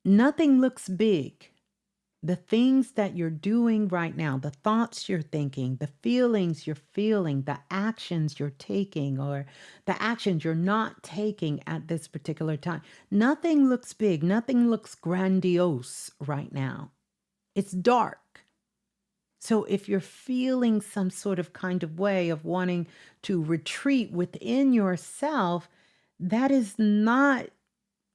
Nothing looks big. The things that you're doing right now, the thoughts you're thinking, the feelings you're feeling, the actions you're taking, or the actions you're not taking at this particular time, nothing looks big. Nothing looks grandiose right now. It's dark. So if you're feeling some sort of kind of way of wanting to retreat within yourself, that is not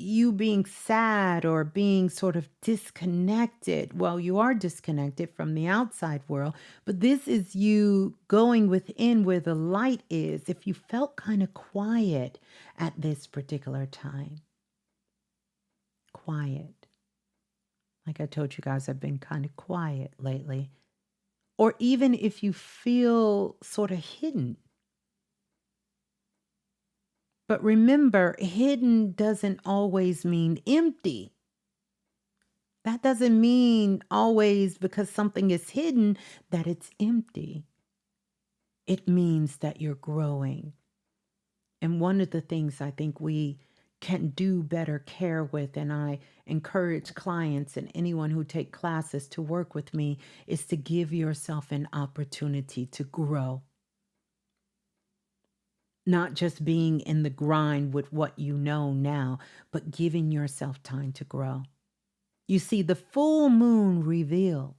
you being sad or being sort of disconnected. Well, you are disconnected from the outside world, but this is you going within where the light is. If you felt kind of quiet at this particular time, quiet. Like I told you guys, I've been kind of quiet lately. Or even if you feel sort of hidden. But remember, hidden doesn't always mean empty. That doesn't mean always because something is hidden that it's empty. It means that you're growing. And one of the things I think we can do better care with, and I encourage clients and anyone who take classes to work with me, is to give yourself an opportunity to grow. Not just being in the grind with what you know now, but giving yourself time to grow. You see, the full moon reveals.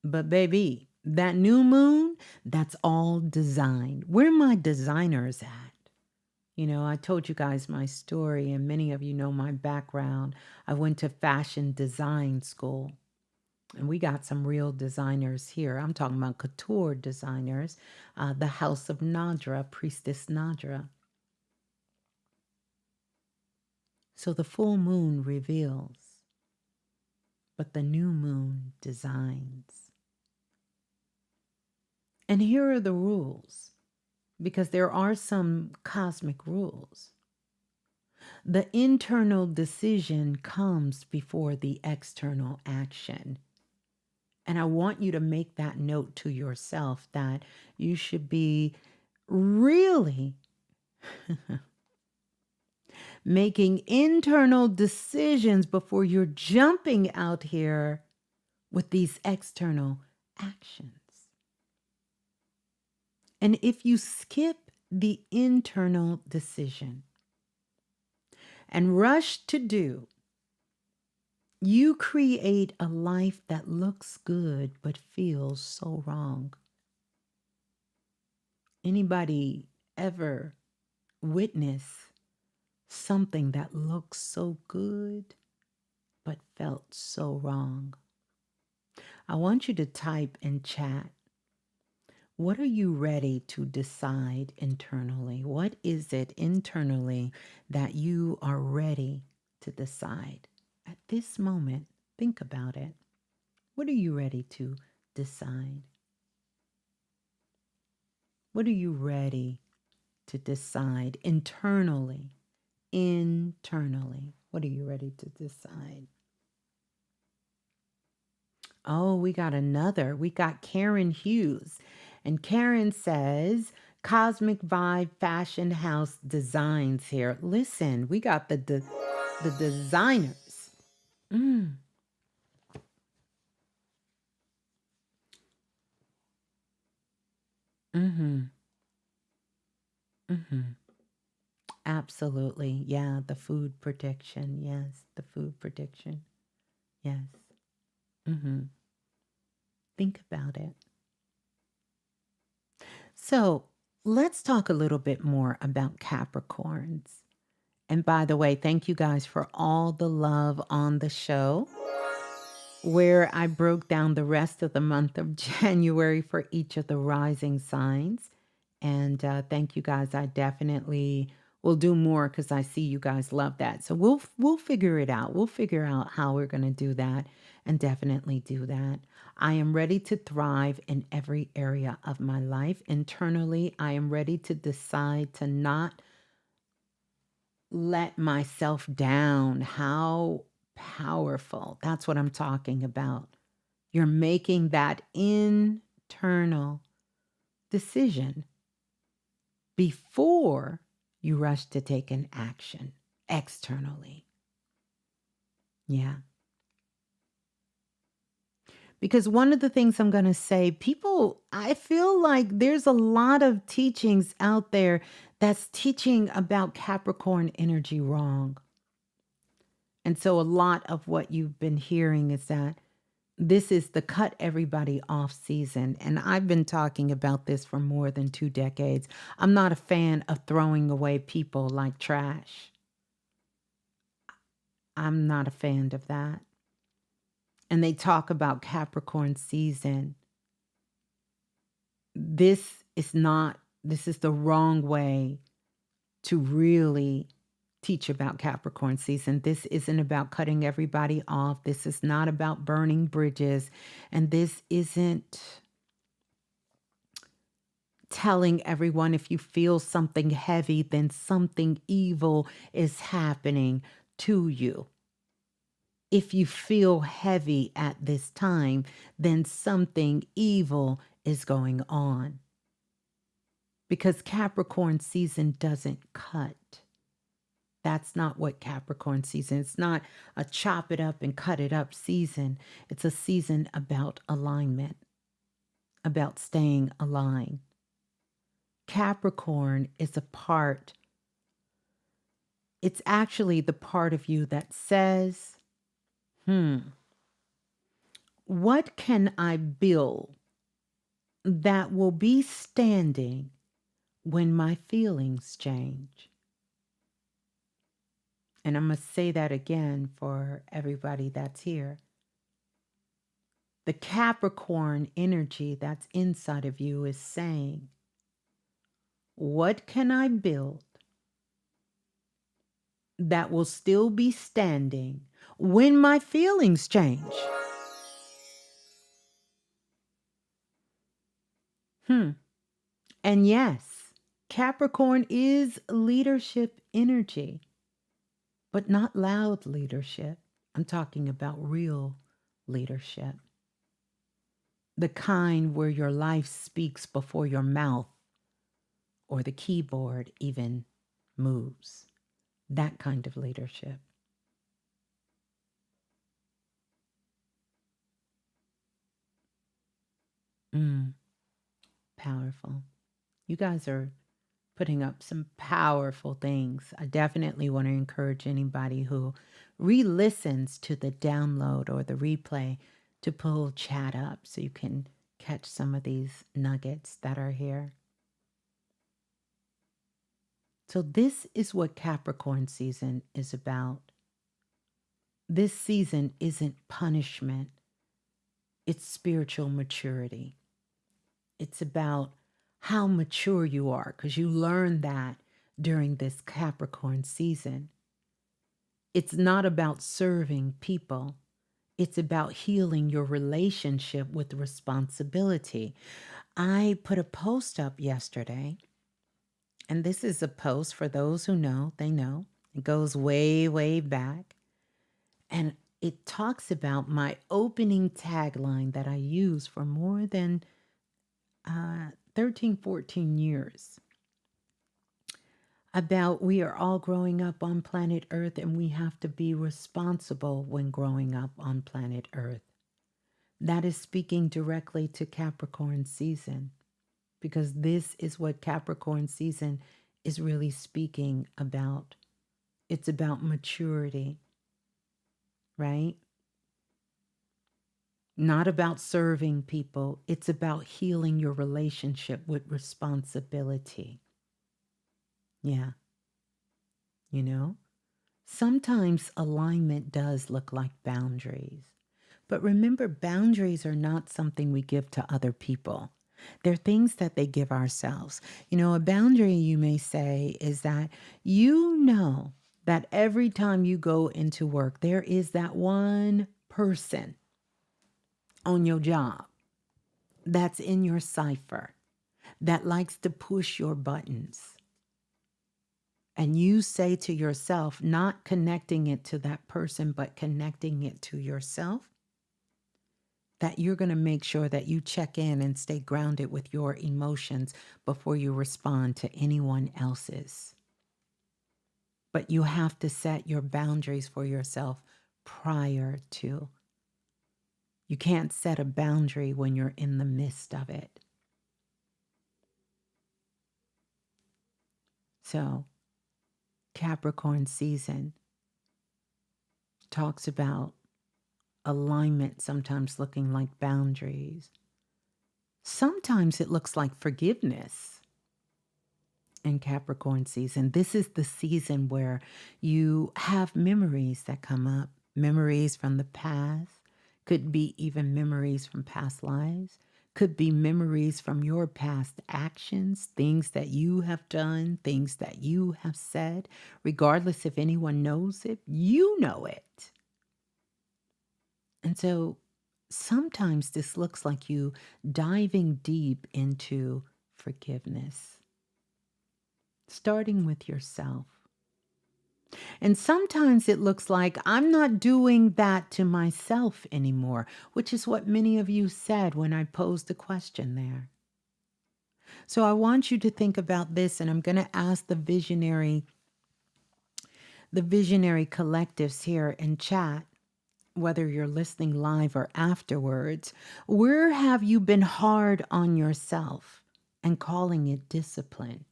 But baby, that new moon, that's all design. Where my designers at? You know, I told you guys my story, and many of you know my background. I went to fashion design school, and we got some real designers here. I'm talking about couture designers, the House of Nadra, Priestess Nadra. So the full moon reveals, but the new moon designs. And here are the rules, because there are some cosmic rules. The internal decision comes before the external action. And I want you to make that note to yourself that you should be really making internal decisions before you're jumping out here with these external actions. And if you skip the internal decision and rush to do, you create a life that looks good but feels so wrong. Anybody ever witness something that looks so good but felt so wrong? I want you to type in chat, what are you ready to decide internally? What is it internally that you are ready to decide? At this moment, think about it. What are you ready to decide? What are you ready to decide internally? Internally, what are you ready to decide? Oh, we got another. We got Karen Hughes. And Karen says, Cosmic Vibe Fashion House Designs here. Listen, we got the designers. Mm. Mm-hmm. Mm-hmm. Absolutely. Yeah, the food prediction. Yes, the food prediction. Yes. Mm-hmm. Think about it. So let's talk a little bit more about Capricorns. And by the way, thank you guys for all the love on the show, where I broke down the rest of the month of January for each of the rising signs. And thank you guys. I definitely will do more because I see you guys love that. So we'll figure it out. We'll figure out how we're going to do that, and definitely do that. I am ready to thrive in every area of my life. Internally, I am ready to decide to not let myself down. How powerful. That's what I'm talking about. You're making that internal decision before you rush to take an action externally. Yeah. Because one of the things I'm going to say, people, I feel like there's a lot of teachings out there that's teaching about Capricorn energy wrong. And so a lot of what you've been hearing is that this is the cut everybody off season. And I've been talking about this for more than 2 decades. I'm not a fan of throwing away people like trash. I'm not a fan of that. And they talk about Capricorn season. This is not, this is the wrong way to really teach about Capricorn season. This isn't about cutting everybody off. This is not about burning bridges. And this isn't telling everyone if you feel something heavy, then something evil is happening to you. If you feel heavy at this time, then something evil is going on. Because Capricorn season doesn't cut. That's not what Capricorn season. It's not a chop it up and cut it up season. It's a season about alignment, about staying aligned. Capricorn is a part, it's actually the part of you that says, what can I build that will be standing when my feelings change? And I'm going to say that again for everybody that's here. The Capricorn energy that's inside of you is saying, what can I build that will still be standing when my feelings change? And yes, Capricorn is leadership energy, but not loud leadership. I'm talking about real leadership. The kind where your life speaks before your mouth or the keyboard even moves. That kind of leadership. Powerful. You guys are putting up some powerful things. I definitely want to encourage anybody who re-listens to the download or the replay to pull chat up so you can catch some of these nuggets that are here. So this is what Capricorn season is about. This season isn't punishment. It's spiritual maturity. It's about how mature you are, because you learn that during this Capricorn season. It's not about serving people. It's about healing your relationship with responsibility. I put a post up yesterday, and this is a post for those who know, they know. It goes way, way back. And it talks about my opening tagline that I use for more than 13, 14 years. About we are all growing up on planet Earth and we have to be responsible when growing up on planet Earth. That is speaking directly to Capricorn season, because this is what Capricorn season is really speaking about. It's about maturity, right? Not about serving people. It's about healing your relationship with responsibility. Yeah. You know, sometimes alignment does look like boundaries. But remember, boundaries are not something we give to other people. They're things that they give ourselves. You know, a boundary, you may say, is that you know that every time you go into work, there is that one person on your job that's in your cipher that likes to push your buttons. And you say to yourself, not connecting it to that person, but connecting it to yourself, that you're going to make sure that you check in and stay grounded with your emotions before you respond to anyone else's. But you have to set your boundaries for yourself prior to. You can't set a boundary when you're in the midst of it. So, Capricorn season talks about alignment sometimes looking like boundaries. Sometimes it looks like forgiveness. in Capricorn season. This is the season where you have memories that come up, memories from the past, could be even memories from past lives, could be memories from your past actions, things that you have done, things that you have said, regardless if anyone knows it, you know it. And so sometimes this looks like you diving deep into forgiveness, starting with yourself. And sometimes it looks like I'm not doing that to myself anymore, which is what many of you said when I posed the question there. So I want you to think about this, and I'm going to ask the visionary collectives here in chat, whether you're listening live or afterwards, where have you been hard on yourself and calling it discipline?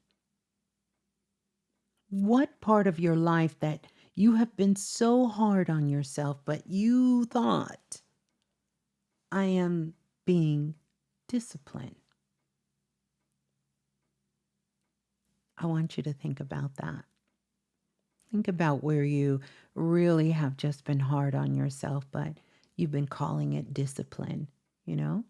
What part of your life that you have been so hard on yourself, but you thought, I am being disciplined? I want you to think about that. Think about where you really have just been hard on yourself, but you've been calling it discipline, you know?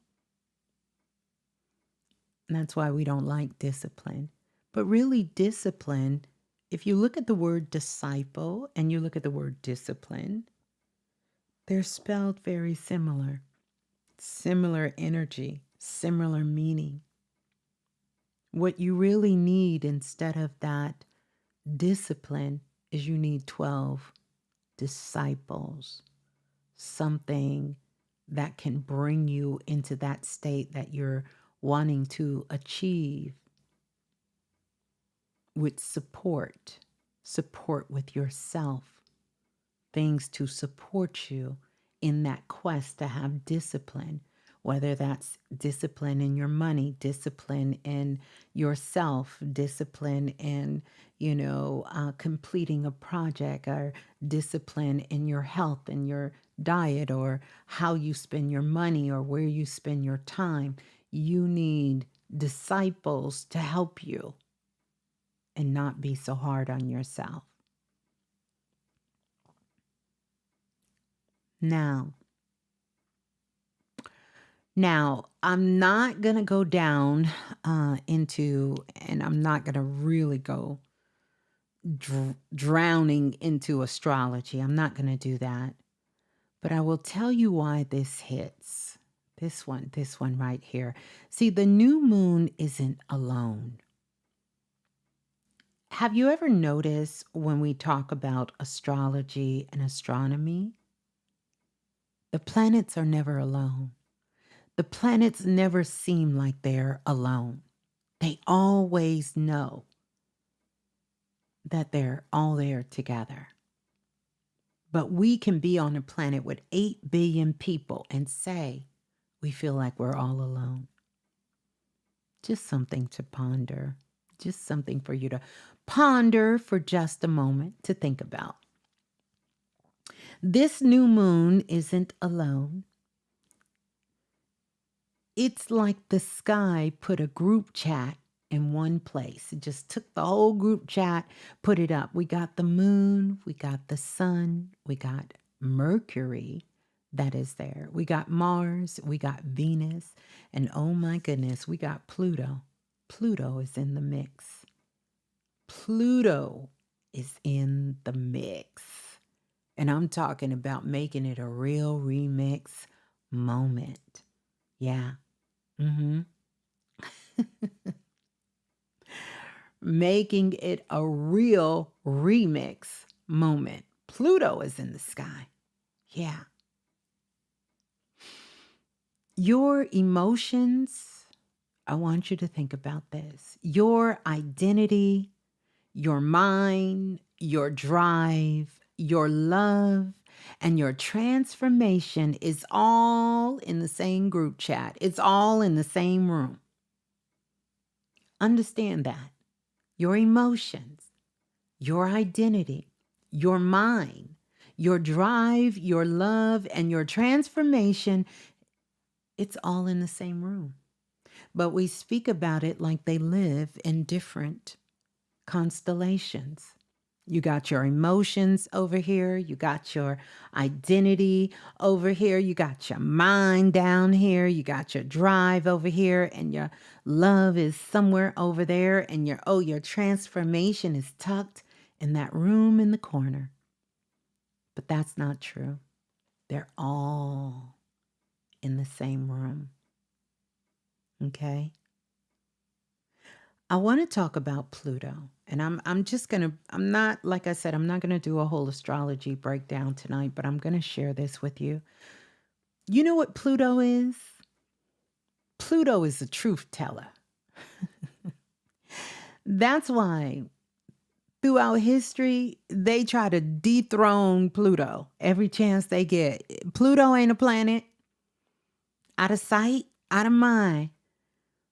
And that's why we don't like discipline. But really, discipline, if you look at the word disciple and you look at the word discipline, they're spelled very similar. Similar energy, similar meaning. What you really need instead of that discipline is you need 12 disciples, something that can bring you into that state that you're wanting to achieve with support with yourself, things to support you in that quest to have discipline, whether that's discipline in your money, discipline in yourself, discipline in, completing a project, or discipline in your health and your diet, or how you spend your money or where you spend your time. You need disciples to help you and not be so hard on yourself. Now, I'm not going to go down into, and I'm not going to really go drowning into astrology. I'm not going to do that. But I will tell you why this hits. This one right here. See, the new moon isn't alone. Have you ever noticed when we talk about astrology and astronomy, the planets are never alone. The planets never seem like they're alone. They always know that they're all there together. But we can be on a planet with 8 billion people and say we feel like we're all alone. Just something to ponder. Just something for you to ponder for just a moment, to think about. This new moon isn't alone. It's like the sky put a group chat in one place. It just took the whole group chat, put it up. We got the moon, we got the sun, we got Mercury that is there. We got Mars, we got Venus, and oh my goodness, we got Pluto. Pluto is in the mix. Pluto is in the mix. And I'm talking about making it a real remix moment. Yeah. Making it a real remix moment. Pluto is in the sky. Yeah. Your emotions, I want you to think about this. Your identity, your mind, your drive, your love, and your transformation is all in the same group chat. It's all in the same room. Understand that. Your emotions, your identity, your mind, your drive, your love, and your transformation, it's all in the same room. But we speak about it like they live in different constellations. You got your emotions over here. You got your identity over here. You got your mind down here. You got your drive over here. And your love is somewhere over there. And your transformation is tucked in that room in the corner. But that's not true. They're all in the same room. Okay? I want to talk about Pluto. And I'm not, like I said, I'm not going to do a whole astrology breakdown tonight, but I'm going to share this with you. You know what Pluto is? Pluto is a truth teller. That's why throughout history, they try to dethrone Pluto every chance they get. Pluto ain't a planet. Out of sight, out of mind.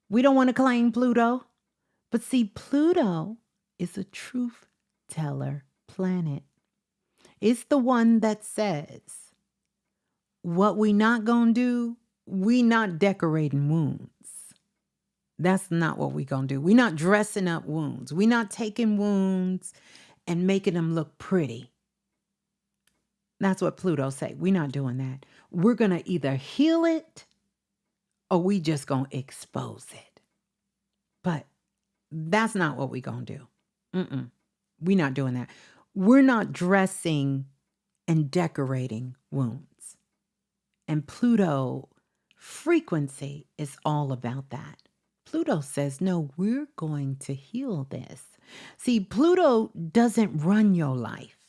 We don't want to claim Pluto. But see, Pluto is a truth teller planet. It's the one that says, what we not gonna do, we not decorating wounds. That's not what we gonna do. We not dressing up wounds. We not taking wounds and making them look pretty. That's what Pluto say. We not doing that. We're gonna either heal it or we just gonna expose it. But that's not what we gonna do. We not doing that. We're not dressing and decorating wounds. And Pluto frequency is all about that. Pluto says, no, we're going to heal this. See, Pluto doesn't run your life.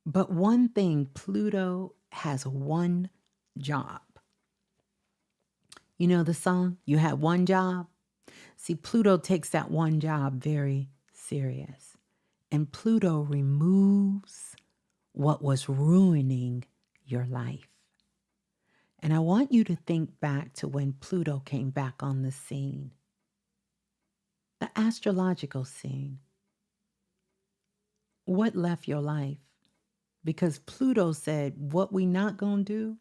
But one thing, Pluto has one job. You know the song, You Had One Job? See, Pluto takes that one job very serious. And Pluto removes what was ruining your life. And I want you to think back to when Pluto came back on the scene, the astrological scene. What left your life? Because Pluto said, what we not gonna do,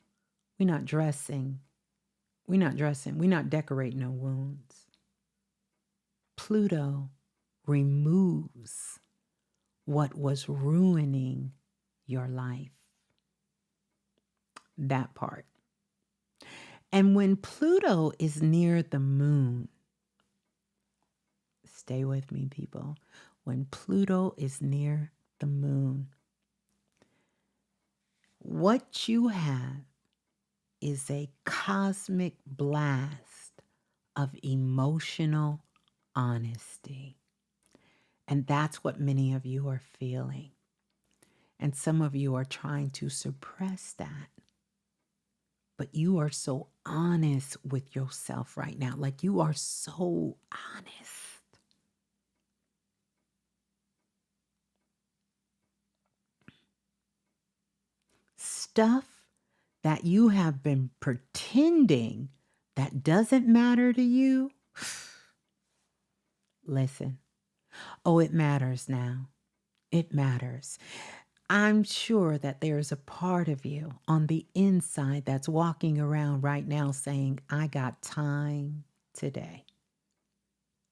we not dressing. We not dressing. We not decorating no wounds. Pluto removes what was ruining your life. That part. And when Pluto is near the moon, stay with me, people. When Pluto is near the moon, what you have is a cosmic blast of emotional honesty. And that's what many of you are feeling. And some of you are trying to suppress that. But you are so honest with yourself right now. Like you are so honest. Stuff that you have been pretending that doesn't matter to you. Listen. Oh, it matters now. It matters. I'm sure that there's a part of you on the inside that's walking around right now saying, I got time today.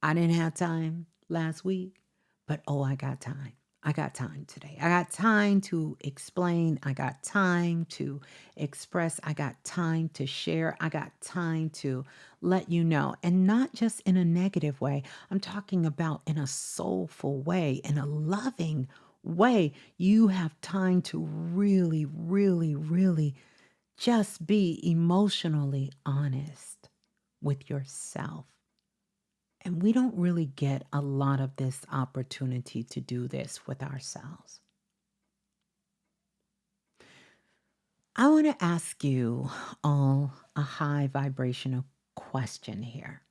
I didn't have time last week, but oh, I got time. I got time today. I got time to explain. I got time to express. I got time to share. I got time to let you know. And not just in a negative way. I'm talking about in a soulful way, in a loving way. You have time to really, really, really just be emotionally honest with yourself. And we don't really get a lot of this opportunity to do this with ourselves. I want to ask you all a high vibrational question here.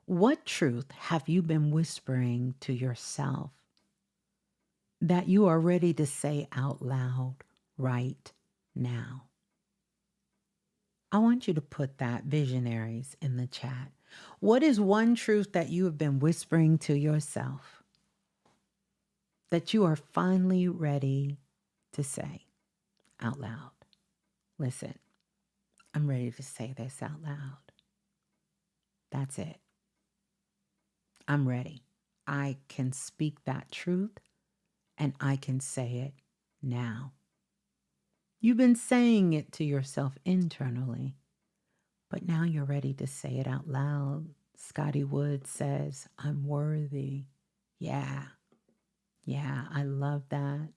What truth have you been whispering to yourself that you are ready to say out loud right now? I want you to put that, visionaries, in the chat. What is one truth that you have been whispering to yourself that you are finally ready to say out loud? Listen, I'm ready to say this out loud. That's it. I'm ready. I can speak that truth and I can say it now. You've been saying it to yourself internally, but now you're ready to say it out loud. Scotty Wood says, I'm worthy. Yeah, yeah, I love that.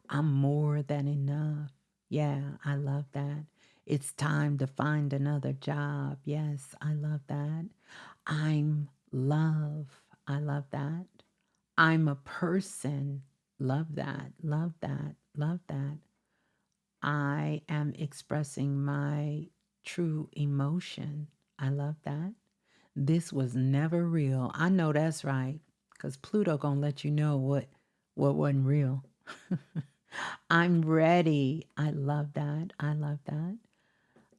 I'm more than enough. Yeah, I love that. It's time to find another job. Yes, I love that. I'm love. I love that. I'm a person. Love that. Love that. Love that. I am expressing my true emotion. I love that. This was never real. I know that's right, because Pluto gonna let you know what wasn't real. I'm ready. I love that. I love that.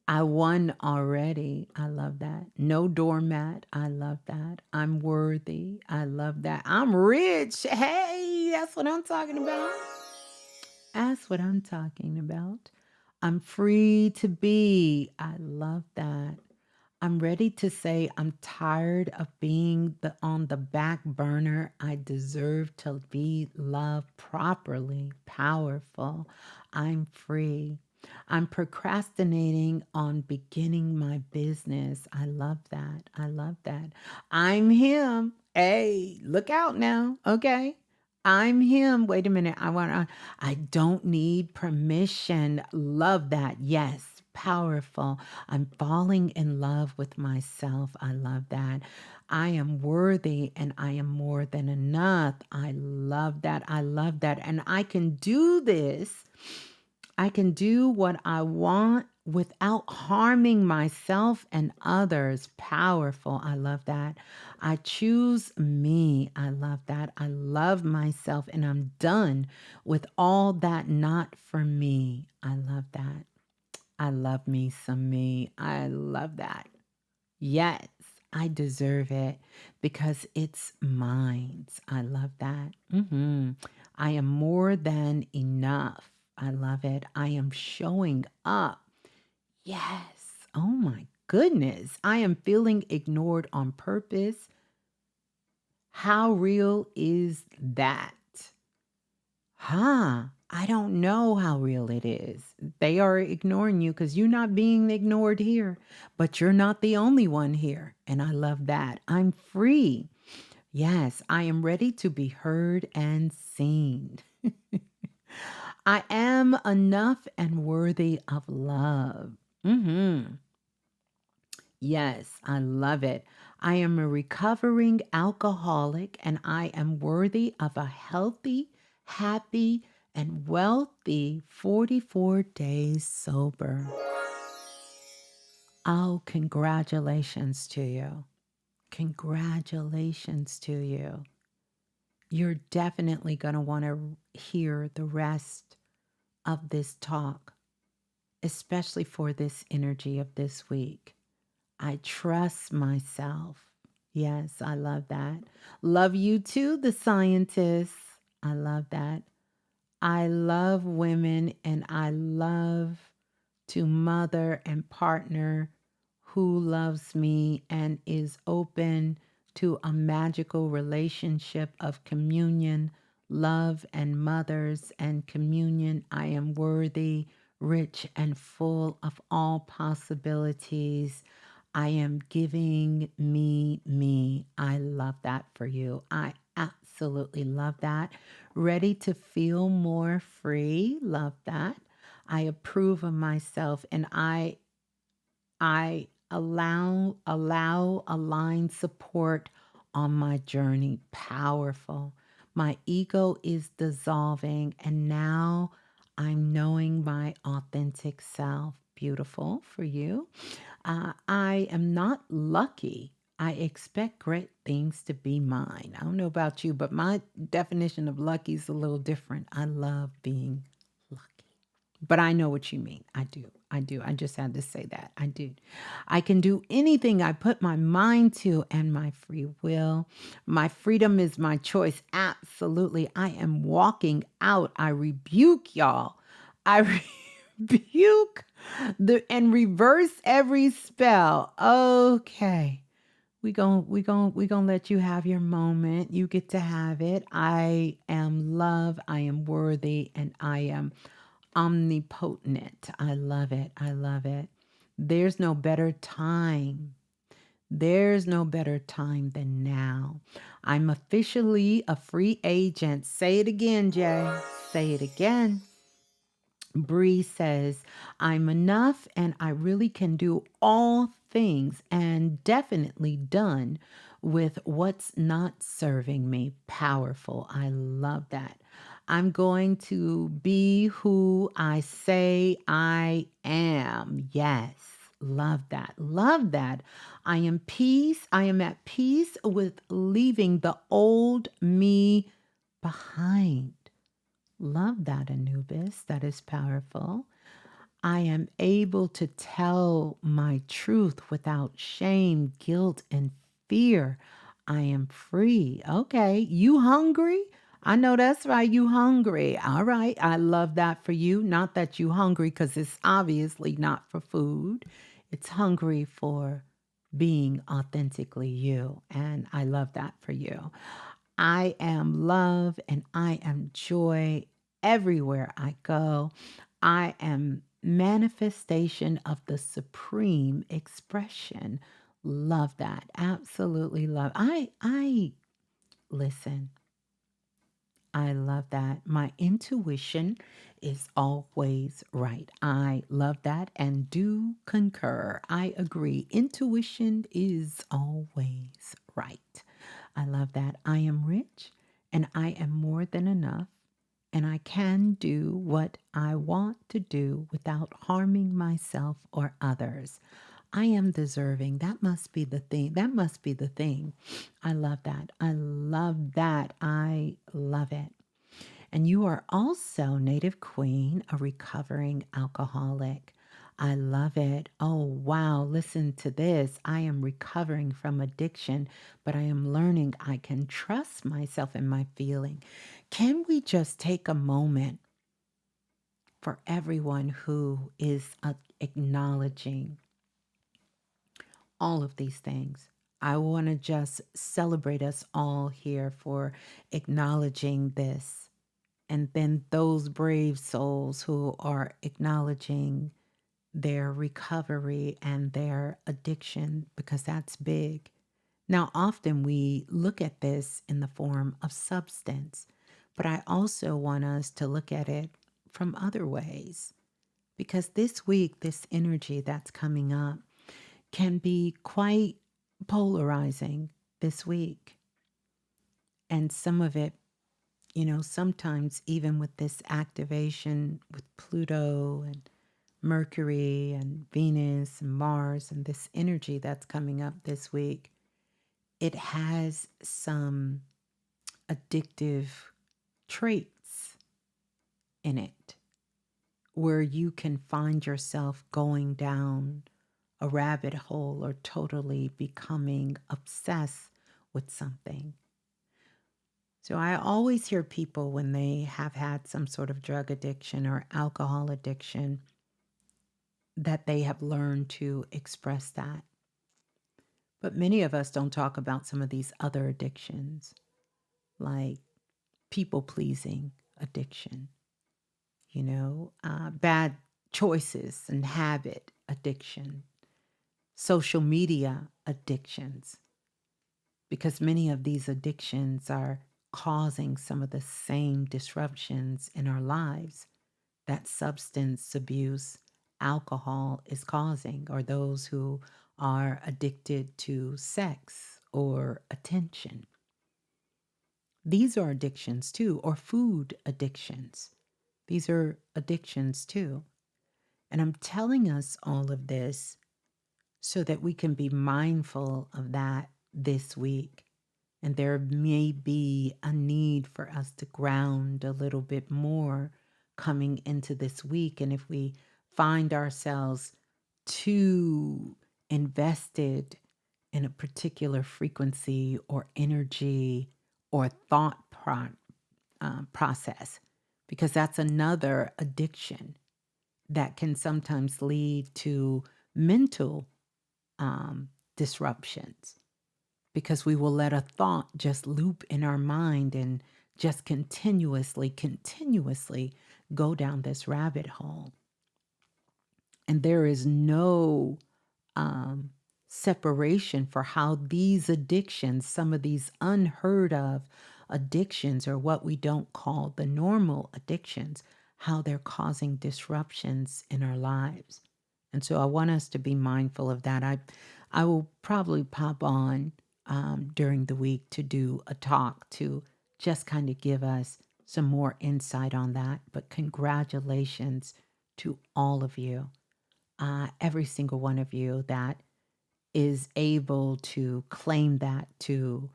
I won already. I love that. No doormat. I love that. I'm worthy. I love that. I'm rich. Hey, that's what I'm talking about. That's what I'm talking about. I'm free to be. I love that. I'm ready to say I'm tired of being on the back burner. I deserve to be loved properly, powerful. I'm free. I'm procrastinating on beginning my business. I love that. I love that. I'm him. Hey, look out now. Okay. I'm him. Wait a minute. I don't need permission. Love that. Yes. Powerful. I'm falling in love with myself. I love that. I am worthy and I am more than enough. I love that. I love that. And I can do this. I can do what I want without harming myself and others. Powerful. I love that. I choose me. I love that. I love myself and I'm done with all that not for me. I love that. I love me some me. I love that. Yes, I deserve it because it's mine. I love that. I am more than enough. I love it. I am showing up. Yes. Oh my goodness. I am feeling ignored on purpose. How real is that? I don't know how real it is. They are ignoring you because you're not being ignored here, but you're not the only one here. And I love that. I'm free. Yes, I am ready to be heard and seen. I am enough and worthy of love. Yes, I love it. I am a recovering alcoholic and I am worthy of a healthy, happy, and wealthy 44 days sober. Oh, congratulations to you. Congratulations to you. You're definitely going to want to hear the rest of this talk, especially for this energy of this week. I trust myself. Yes, I love that. Love you too, the scientists. I love that. I love women and I love to mother and partner who loves me and is open to a magical relationship of communion, love, and mothers and communion. I am worthy, rich, and full of all possibilities. I am giving me, me. I love that for you. I absolutely love that. Ready to feel more free. Love that. I approve of myself and I allow aligned support on my journey. Powerful. My ego is dissolving and now I'm knowing my authentic self. Beautiful for you. I am not lucky. I expect great things to be mine. I don't know about you, but my definition of lucky is a little different. I love being lucky. But I know what you mean. I do. I do. I just had to say that. I do. I can do anything I put my mind to and my free will. My freedom is my choice. Absolutely. I am walking out. I rebuke y'all. I rebuke and reverse every spell. Okay. we gonna let you have your moment. You get to have it. I am love, I am worthy, and I am omnipotent. I love it. I love it. There's no better time. There's no better time than now. I'm officially a free agent. Say it again, Jay. Say it again. Bree says, I'm enough and I really can do all things and definitely done with what's not serving me. Powerful. I love that. I'm going to be who I say I am. Yes. Love that. Love that. I am peace. I am at peace with leaving the old me behind. Love that, Anubis. That is powerful. I am able to tell my truth without shame, guilt, and fear. I am free. Okay. You hungry? I know that's right. You hungry. All right. I love that for you. Not that you hungry because it's obviously not for food. It's hungry for being authentically you. And I love that for you. I am love and I am joy everywhere I go. I am manifestation of the supreme expression. Love that. Absolutely love. I listen. I love that. My intuition is always right. I love that and do concur. I agree. Intuition is always right. I love that. I am rich and I am more than enough, and I can do what I want to do without harming myself or others. I am deserving. That must be the thing. That must be the thing. I love that. I love that. I love it. And you are also, Native Queen, a recovering alcoholic. I love it. Oh, wow. Listen to this. I am recovering from addiction, but I am learning I can trust myself and my feeling. Can we just take a moment for everyone who is acknowledging all of these things? I want to just celebrate us all here for acknowledging this. And then those brave souls who are acknowledging their recovery and their addiction, because that's big. Now, often we look at this in the form of substance, but I also want us to look at it from other ways, because this week, this energy that's coming up can be quite polarizing this week. And some of it, sometimes even with this activation with Pluto and Mercury and Venus and Mars and this energy that's coming up this week, it has some addictive traits in it where you can find yourself going down a rabbit hole or totally becoming obsessed with something. So I always hear people when they have had some sort of drug addiction or alcohol addiction that they have learned to express that. But many of us don't talk about some of these other addictions, like people pleasing addiction, bad choices and habit addiction, social media addictions, because many of these addictions are causing some of the same disruptions in our lives that substance abuse, alcohol is causing, or those who are addicted to sex or attention. These are addictions too, or food addictions. These are addictions too. And I'm telling us all of this so that we can be mindful of that this week. And there may be a need for us to ground a little bit more coming into this week. And if we find ourselves too invested in a particular frequency or energy or thought process, because that's another addiction that can sometimes lead to mental disruptions. because we will let a thought just loop in our mind and just continuously go down this rabbit hole. And there is no separation for how these addictions, some of these unheard of addictions, or what we don't call the normal addictions, how they're causing disruptions in our lives. And so I want us to be mindful of that. I will probably pop on during the week to do a talk to just kind of give us some more insight on that. But congratulations to all of you, every single one of you that is able to claim that, to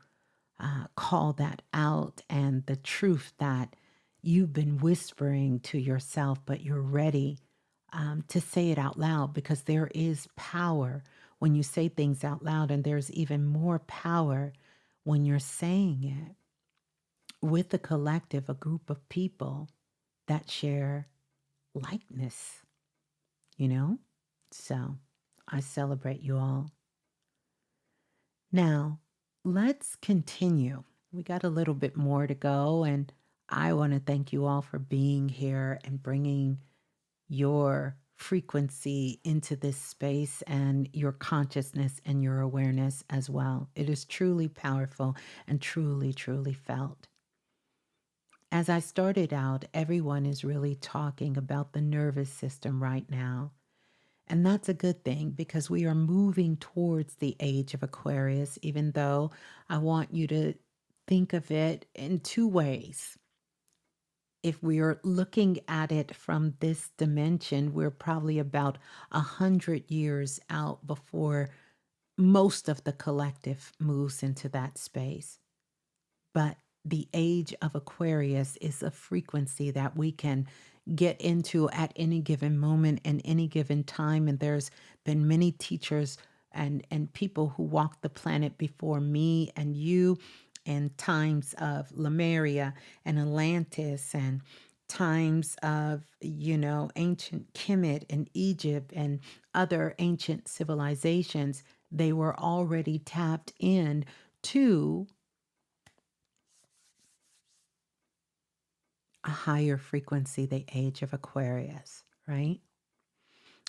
call that out, and the truth that you've been whispering to yourself, but you're ready to say it out loud, because there is power when you say things out loud, and there's even more power when you're saying it with a collective, a group of people that share likeness, you know? So I celebrate you all. Now, let's continue. We got a little bit more to go, and I want to thank you all for being here and bringing your frequency into this space and your consciousness and your awareness as well. It is truly powerful and truly, truly felt. As I started out, everyone is really talking about the nervous system right now. And that's a good thing, because we are moving towards the age of Aquarius, even though I want you to think of it in two ways. If we are looking at it from this dimension, we're probably about 100 years out before most of the collective moves into that space. But the age of Aquarius is a frequency that we can get into at any given moment and any given time. And there's been many teachers and people who walked the planet before me and you, and times of Lemuria and Atlantis, and times of, ancient Kemet and Egypt and other ancient civilizations. They were already tapped in to a higher frequency, the age of Aquarius, right?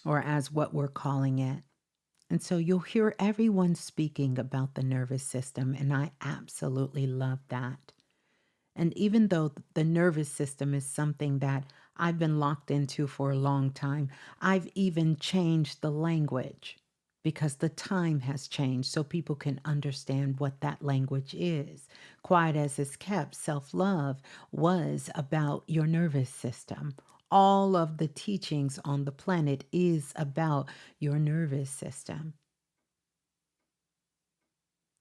Or as what we're calling it. And so you'll hear everyone speaking about the nervous system, and I absolutely love that. And even though the nervous system is something that I've been locked into for a long time, I've even changed the language because the time has changed so people can understand what that language is. Quiet as it's kept, self-love was about your nervous system. All of the teachings on the planet is about your nervous system.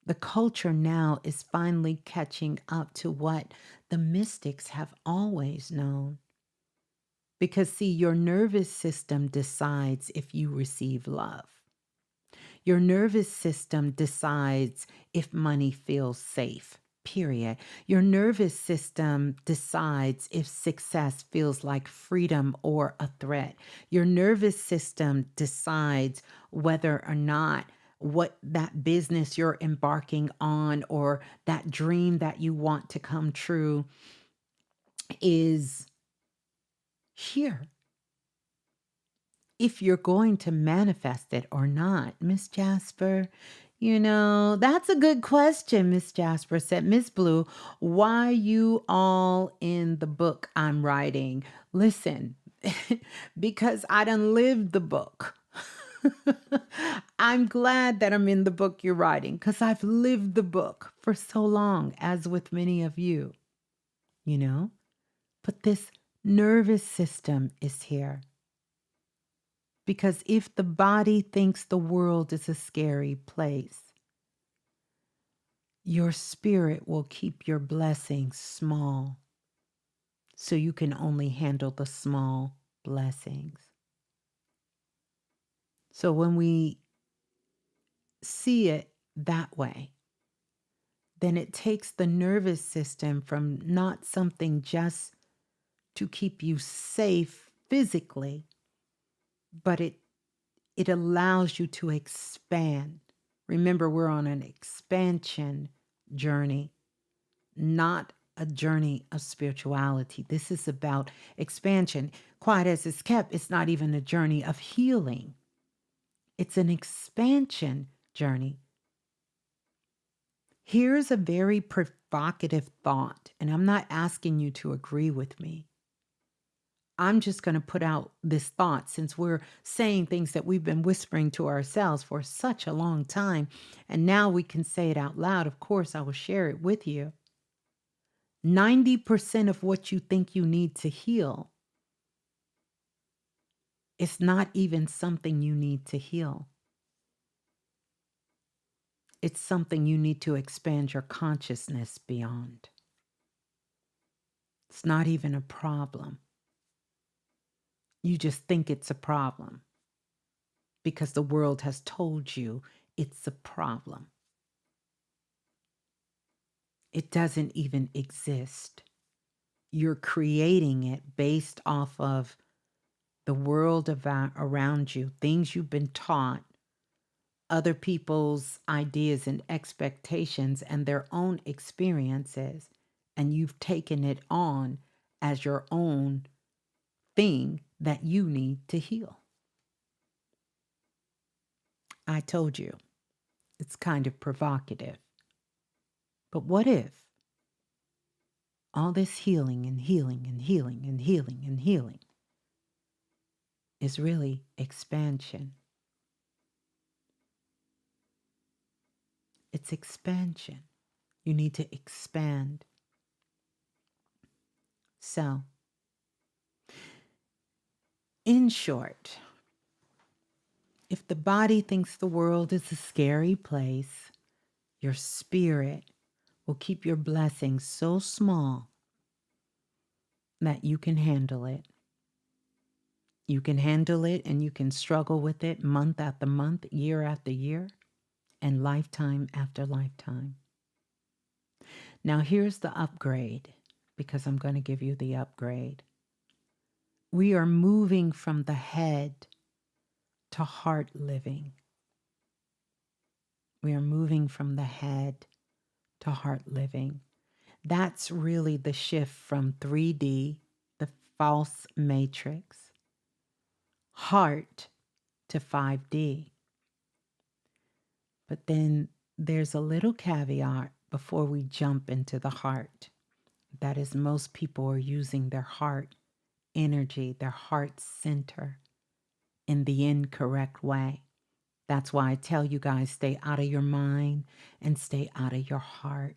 The culture now is finally catching up to what the mystics have always known. Because, see, your nervous system decides if you receive love. Your nervous system decides if money feels safe, period. Your nervous system decides if success feels like freedom or a threat. Your nervous system decides whether or not what that business you're embarking on or that dream that you want to come true is here. If you're going to manifest it or not. Miss Jasper, that's a good question, Miss Jasper said. Ms.Blue, why you all in the book I'm writing? Listen, because I done lived the book. I'm glad that I'm in the book you're writing, because I've lived the book for so long, as with many of you, But this nervous system is here. Because if the body thinks the world is a scary place, your spirit will keep your blessings small, so you can only handle the small blessings. So when we see it that way, then it takes the nervous system from not something just to keep you safe physically, but it allows you to expand. Remember, we're on an expansion journey, not a journey of spirituality. This is about expansion. Quiet as it's kept, it's not even a journey of healing, it's an expansion journey. Here's a very provocative thought, and I'm not asking you to agree with me. I'm just going to put out this thought since we're saying things that we've been whispering to ourselves for such a long time, and now we can say it out loud. Of course, I will share it with you. 90% of what you think you need to heal, it's not even something you need to heal. It's something you need to expand your consciousness beyond. It's not even a problem. You just think it's a problem because the world has told you it's a problem. It doesn't even exist. You're creating it based off of the world around you, things you've been taught, other people's ideas and expectations and their own experiences, and you've taken it on as your own thing that you need to heal. I told you, it's kind of provocative. But what if all this healing and healing and healing and healing and healing is really expansion? It's expansion. You need to expand. So, in short, if the body thinks the world is a scary place, your spirit will keep your blessings so small that you can handle it. You can handle it and you can struggle with it month after month, year after year, and lifetime after lifetime. Now, here's the upgrade, because I'm going to give you the upgrade. We are moving from the head to heart living. We are moving from the head to heart living. That's really the shift from 3D, the false matrix, heart to 5D. But then there's a little caveat before we jump into the heart. That is, most people are using their heart energy, their heart center, in the incorrect way. That's why I tell you guys, stay out of your mind and stay out of your heart.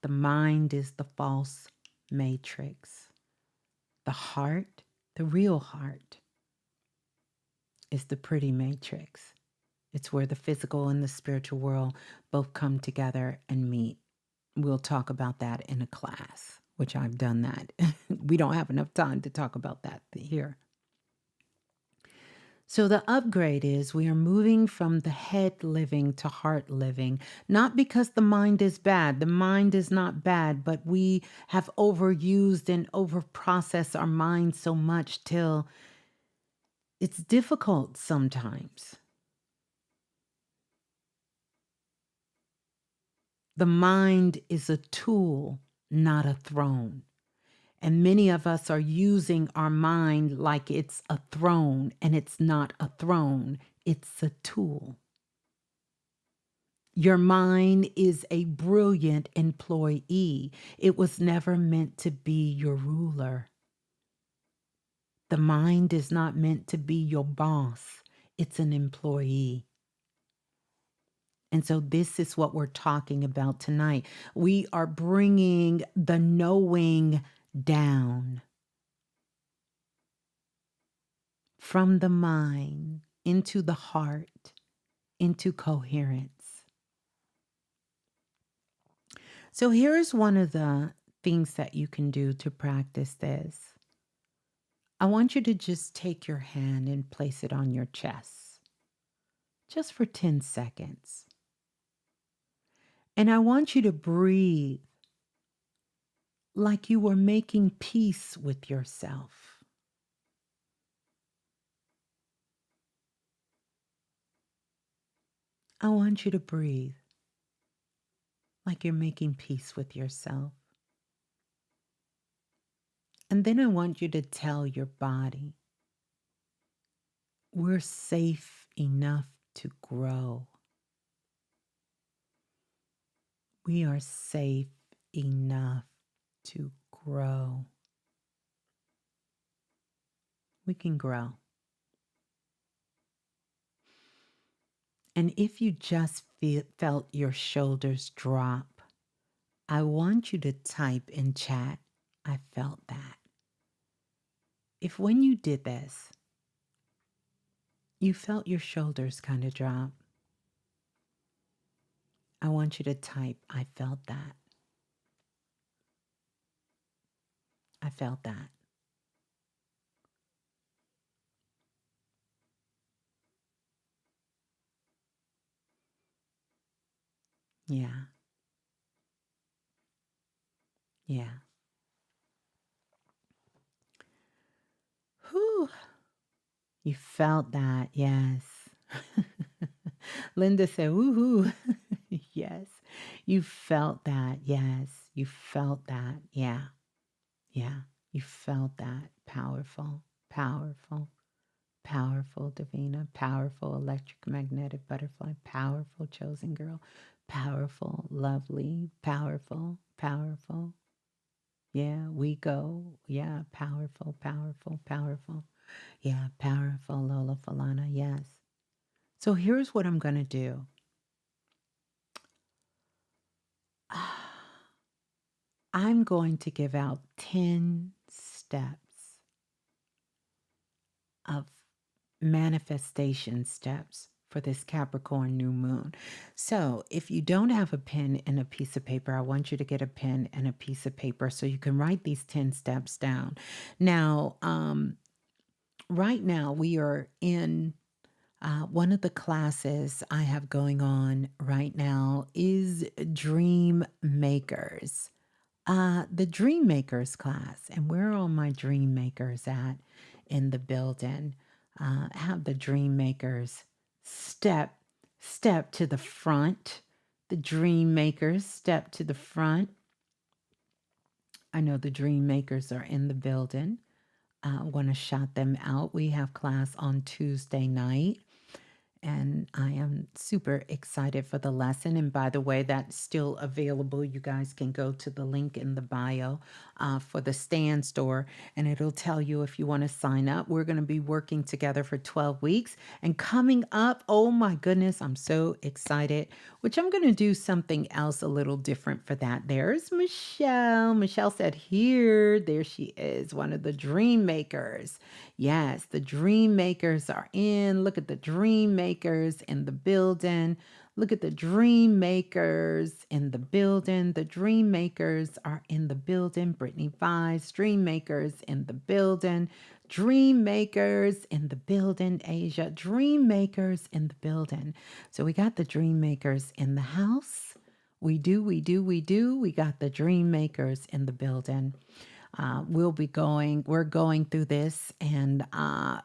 The mind is the false matrix. The heart, the real heart, is the pretty matrix. It's where the physical and the spiritual world both come together and meet. We'll talk about that in a class, which I've done that. We don't have enough time to talk about that here. So the upgrade is we are moving from the head living to heart living, not because the mind is bad. The mind is not bad, but we have overused and overprocessed our mind so much till it's difficult sometimes. The mind is a tool, not a throne. And many of us are using our mind like it's a throne, and it's not a throne, it's a tool. Your mind is a brilliant employee. It was never meant to be your ruler. The mind is not meant to be your boss. It's an employee. And so this is what we're talking about tonight. We are bringing the knowing down from the mind into the heart, into coherence. So here's one of the things that you can do to practice this. I want you to just take your hand and place it on your chest, just for 10 seconds. And I want you to breathe like you were making peace with yourself. I want you to breathe like you're making peace with yourself. And then I want you to tell your body, we're safe enough to grow. We are safe enough to grow. We can grow. And if you just felt your shoulders drop, I want you to type in chat, I felt that. If when you did this, you felt your shoulders kind of drop, I want you to type, I felt that. I felt that. Yeah. Yeah. Whew. You felt that. Yes. Linda said, woohoo. Yes. You felt that. Yes. You felt that. Yeah. Yeah. You felt that. Powerful. Powerful. Powerful, Davina. Powerful, electric magnetic butterfly. Powerful, chosen girl. Powerful, lovely. Powerful, powerful. Yeah, we go. Yeah, powerful, powerful, powerful. Yeah, powerful, Lola Falana. Yes. So here's what I'm going to do. I'm going to give out 10 steps of manifestation steps for this Capricorn new moon. So if you don't have a pen and a piece of paper, I want you to get a pen and a piece of paper so you can write these 10 steps down. Now, right now we are in one of the classes I have going on right now is Dream Makers. The Dream Makers class, and where are all my Dream Makers at in the building? Have the Dream Makers step to the front. The Dream Makers step to the front. I know the Dream Makers are in the building. I want to shout them out. We have class on Tuesday night. And I am super excited for the lesson. And by the way, that's still available. You guys can go to the link in the bio for the Stand Store, and it'll tell you if you want to sign up. We're going to be working together for 12 weeks. And coming up, oh my goodness, I'm so excited, which I'm going to do something else a little different for that. There's Michelle. Michelle said, here, there she is, one of the dream makers. Yes, the dream makers are in. Look at the dream makers in the building. Look at the dream makers in the building. The dream makers are in the building. Brittany Vise, dream makers in the building. Dream makers in the building. Asia, dream makers in the building. So we got the dream makers in the house. We do. We got the dream makers in the building. We're going through this and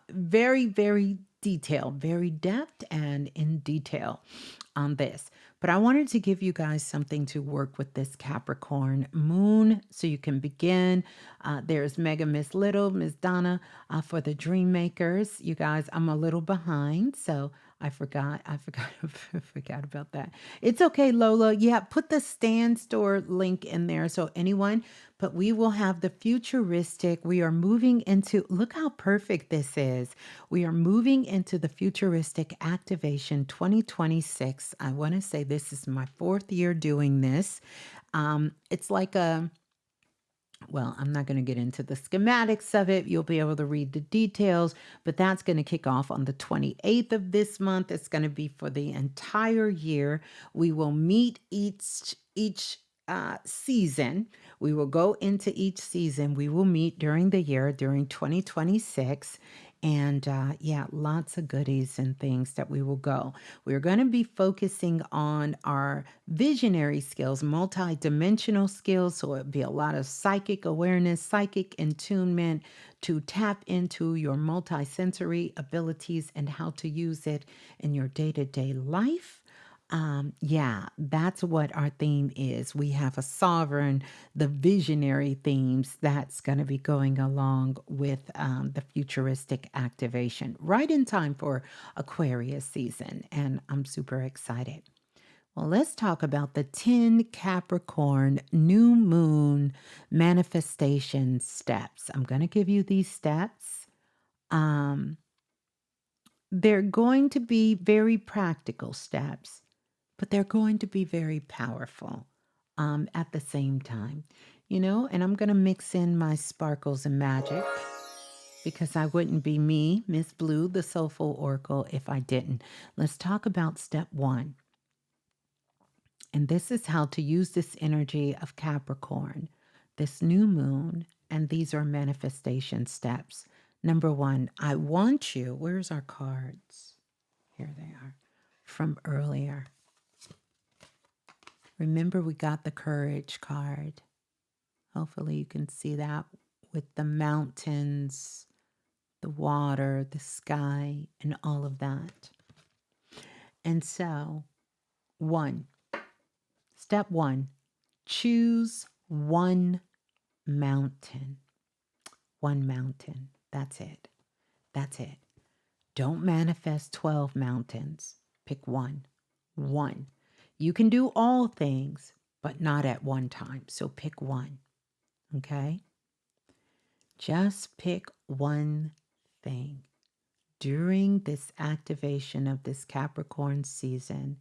very, very detailed, very depth and in detail on this. But I wanted to give you guys something to work with this Capricorn moon so you can begin. There's Mega, Miss Little, Miss Donna for the Dream Makers. You guys, I'm a little behind, so I forgot forgot about that. It's okay, Lola. Yeah, put the Stand Store link in there so anyone, but we will have the futuristic. We are moving into, look how perfect this is. We are moving into the futuristic activation 2026. I want to say this is my 4th year doing this. It's like well, I'm not going to get into the schematics of it. You'll be able to read the details, but that's going to kick off on the 28th of this month. It's going to be for the entire year. We will meet each season. We will go into each season. We will meet during the year, during 2026. And yeah, lots of goodies and things that we will go. We're going to be focusing on our visionary skills, multi-dimensional skills. So it'll be a lot of psychic awareness, psychic attunement to tap into your multi-sensory abilities and how to use it in your day-to-day life. Yeah, that's what our theme is. We have a sovereign, the visionary themes that's going to be going along with the futuristic activation right in time for Aquarius season. And I'm super excited. Well, let's talk about the 10 Capricorn new moon manifestation steps. I'm going to give you these steps. Um, they're going to be very practical steps, but they're going to be very powerful at the same time, and I'm going to mix in my sparkles and magic because I wouldn't be me, Miss Blue, the soulful oracle, if I didn't. Let's talk about step one. And this is how to use this energy of Capricorn, this new moon, and these are manifestation steps. Number one, I want you, where's our cards? Here they are from earlier. Remember, we got the courage card. Hopefully, you can see that with the mountains, the water, the sky, and all of that. And so, step one, choose one mountain. One mountain. That's it. That's it. Don't manifest 12 mountains. Pick one. One. You can do all things, but not at one time. So pick one. Okay? Just pick one thing. During this activation of this Capricorn season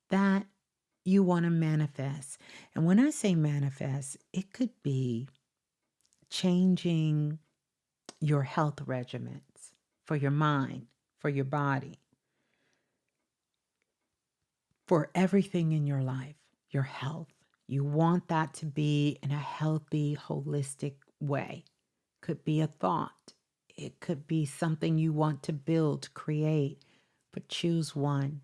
that you want to manifest. And when I say manifest, it could be changing your health regimens for your mind, for your body, for everything in your life, your health. You want that to be in a healthy, holistic way. Could be a thought. It could be something you want to build, create, but choose one.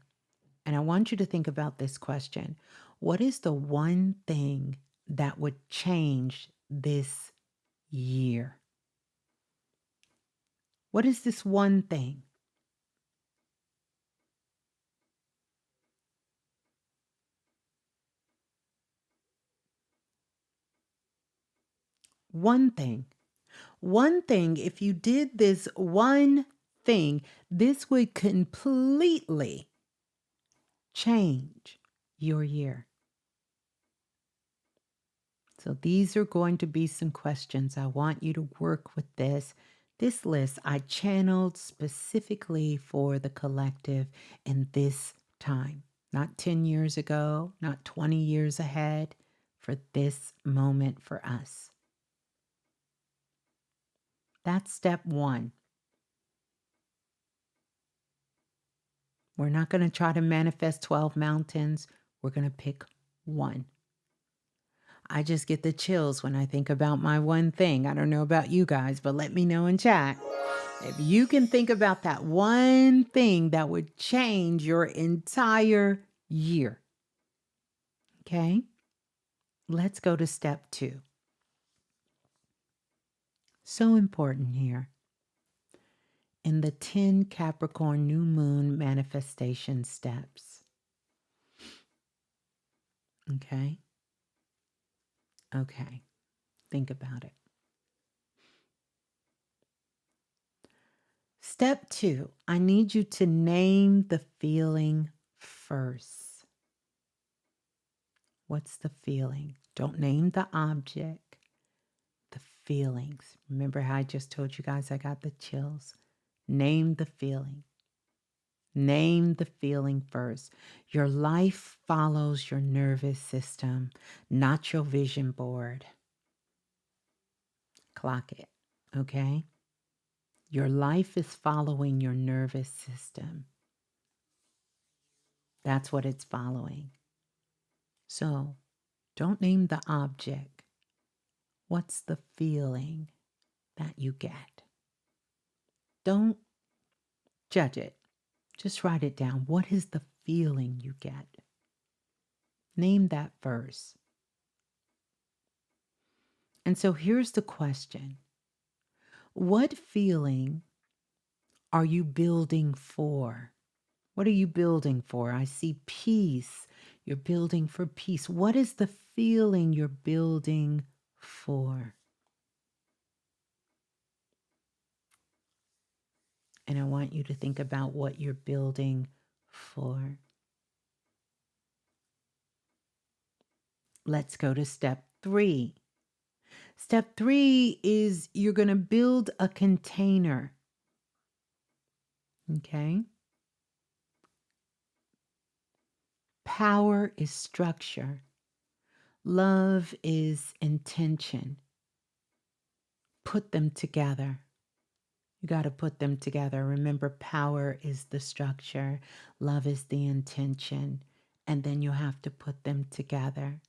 And I want you to think about this question. What is the one thing that would change this year? What is this one thing? One thing. One thing, if you did this one thing, this would completely change your year. So these are going to be some questions. I want you to work with this. This list I channeled specifically for the collective in this time, not 10 years ago, not 20 years ahead, for this moment for us. That's step one. We're not going to try to manifest 12 mountains. We're going to pick one. I just get the chills when I think about my one thing. I don't know about you guys, but let me know in chat. If you can think about that one thing that would change your entire year. Okay? Let's go to step two. So important here. In the 10 Capricorn new moon manifestation steps. Okay? Okay. Think about it. Step two, I need you to name the feeling first. What's the feeling? Don't name the object, the feelings. Remember how I just told you guys I got the chills? Name the feeling. Name the feeling first. Your life follows your nervous system, not your vision board. Clock it, okay? Your life is following your nervous system. That's what it's following. So don't name the object. What's the feeling that you get? Don't judge it. Just write it down. What is the feeling you get? Name that first. And so here's the question. What feeling are you building for? What are you building for? I see peace. You're building for peace. What is the feeling you're building for? And I want you to think about what you're building for. Let's go to step 3. Step 3 is you're going to build a container. Okay? Power is structure. Love is intention. Put them together. You got to put them together. Remember, power is the structure. Love is the intention. And then you have to put them together.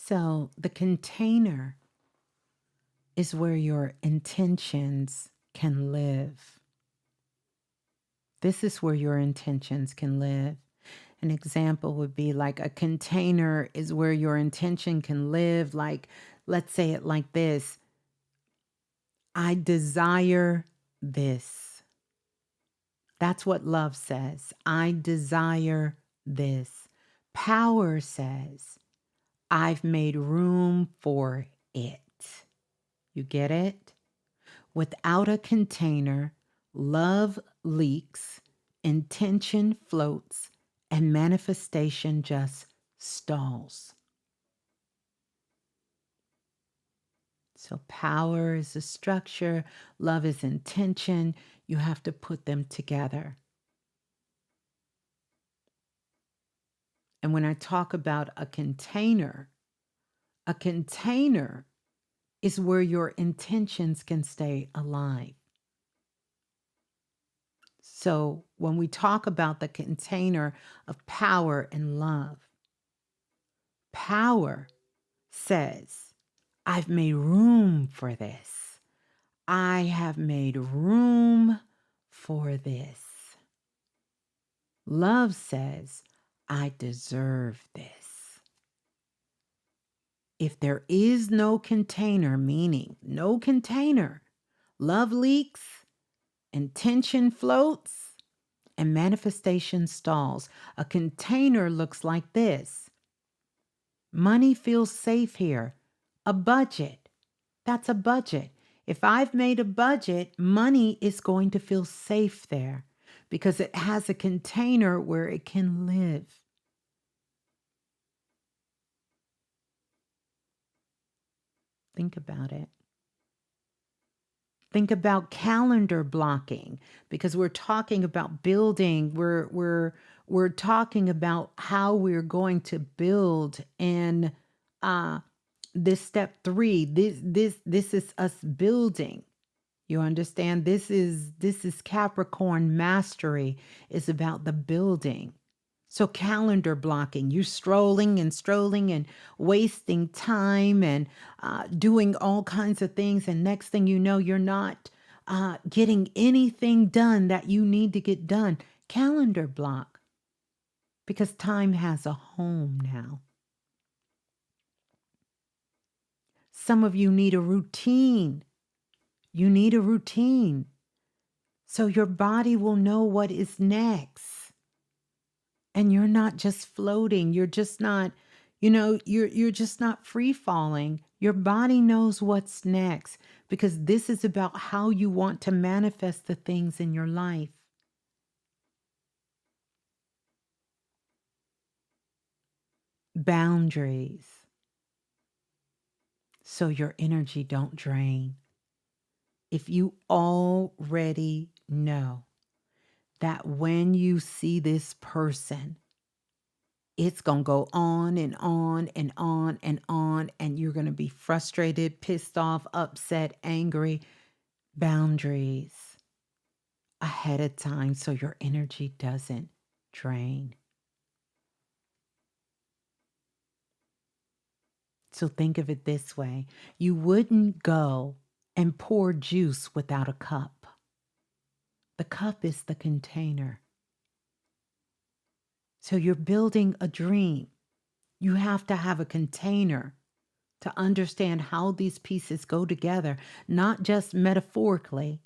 So the container is where your intentions can live. This is where your intentions can live. An example would be like a container is where your intention can live. Like, let's say it like this. I desire this. That's what love says. I desire this. Power says, I've made room for it. You get it? Without a container, love leaks, intention floats, and manifestation just stalls. So power is a structure, love is intention. You have to put them together. And when I talk about a container is where your intentions can stay alive. So when we talk about the container of power and love, power says, I've made room for this. I have made room for this. Love says, I deserve this. If there is no container, meaning no container, love leaks, intention floats, and manifestation stalls. A container looks like this. Money feels safe here. A budget. That's a budget. If I've made a budget, money is going to feel safe there because it has a container where it can live. Think about it. Think about calendar blocking because we're talking about building. We're talking about how we're going to build in this step 3. This is us building. You understand? This is Capricorn mastery. Is about the building. So calendar blocking, you're strolling and wasting time and doing all kinds of things. And next thing you know, you're not getting anything done that you need to get done. Calendar block, because time has a home now. Some of you need a routine. You need a routine so your body will know what is next. And you're not just floating. You're just not, you're just not free falling. Your body knows what's next because this is about how you want to manifest the things in your life. Boundaries. So your energy don't drain. If you already know that when you see this person, it's going to go on and on and on and on, and you're going to be frustrated, pissed off, upset, angry. Boundaries ahead of time so your energy doesn't drain. So think of it this way. You wouldn't go and pour juice without a cup. The cup is the container. So you're building a dream. You have to have a container to understand how these pieces go together, not just metaphorically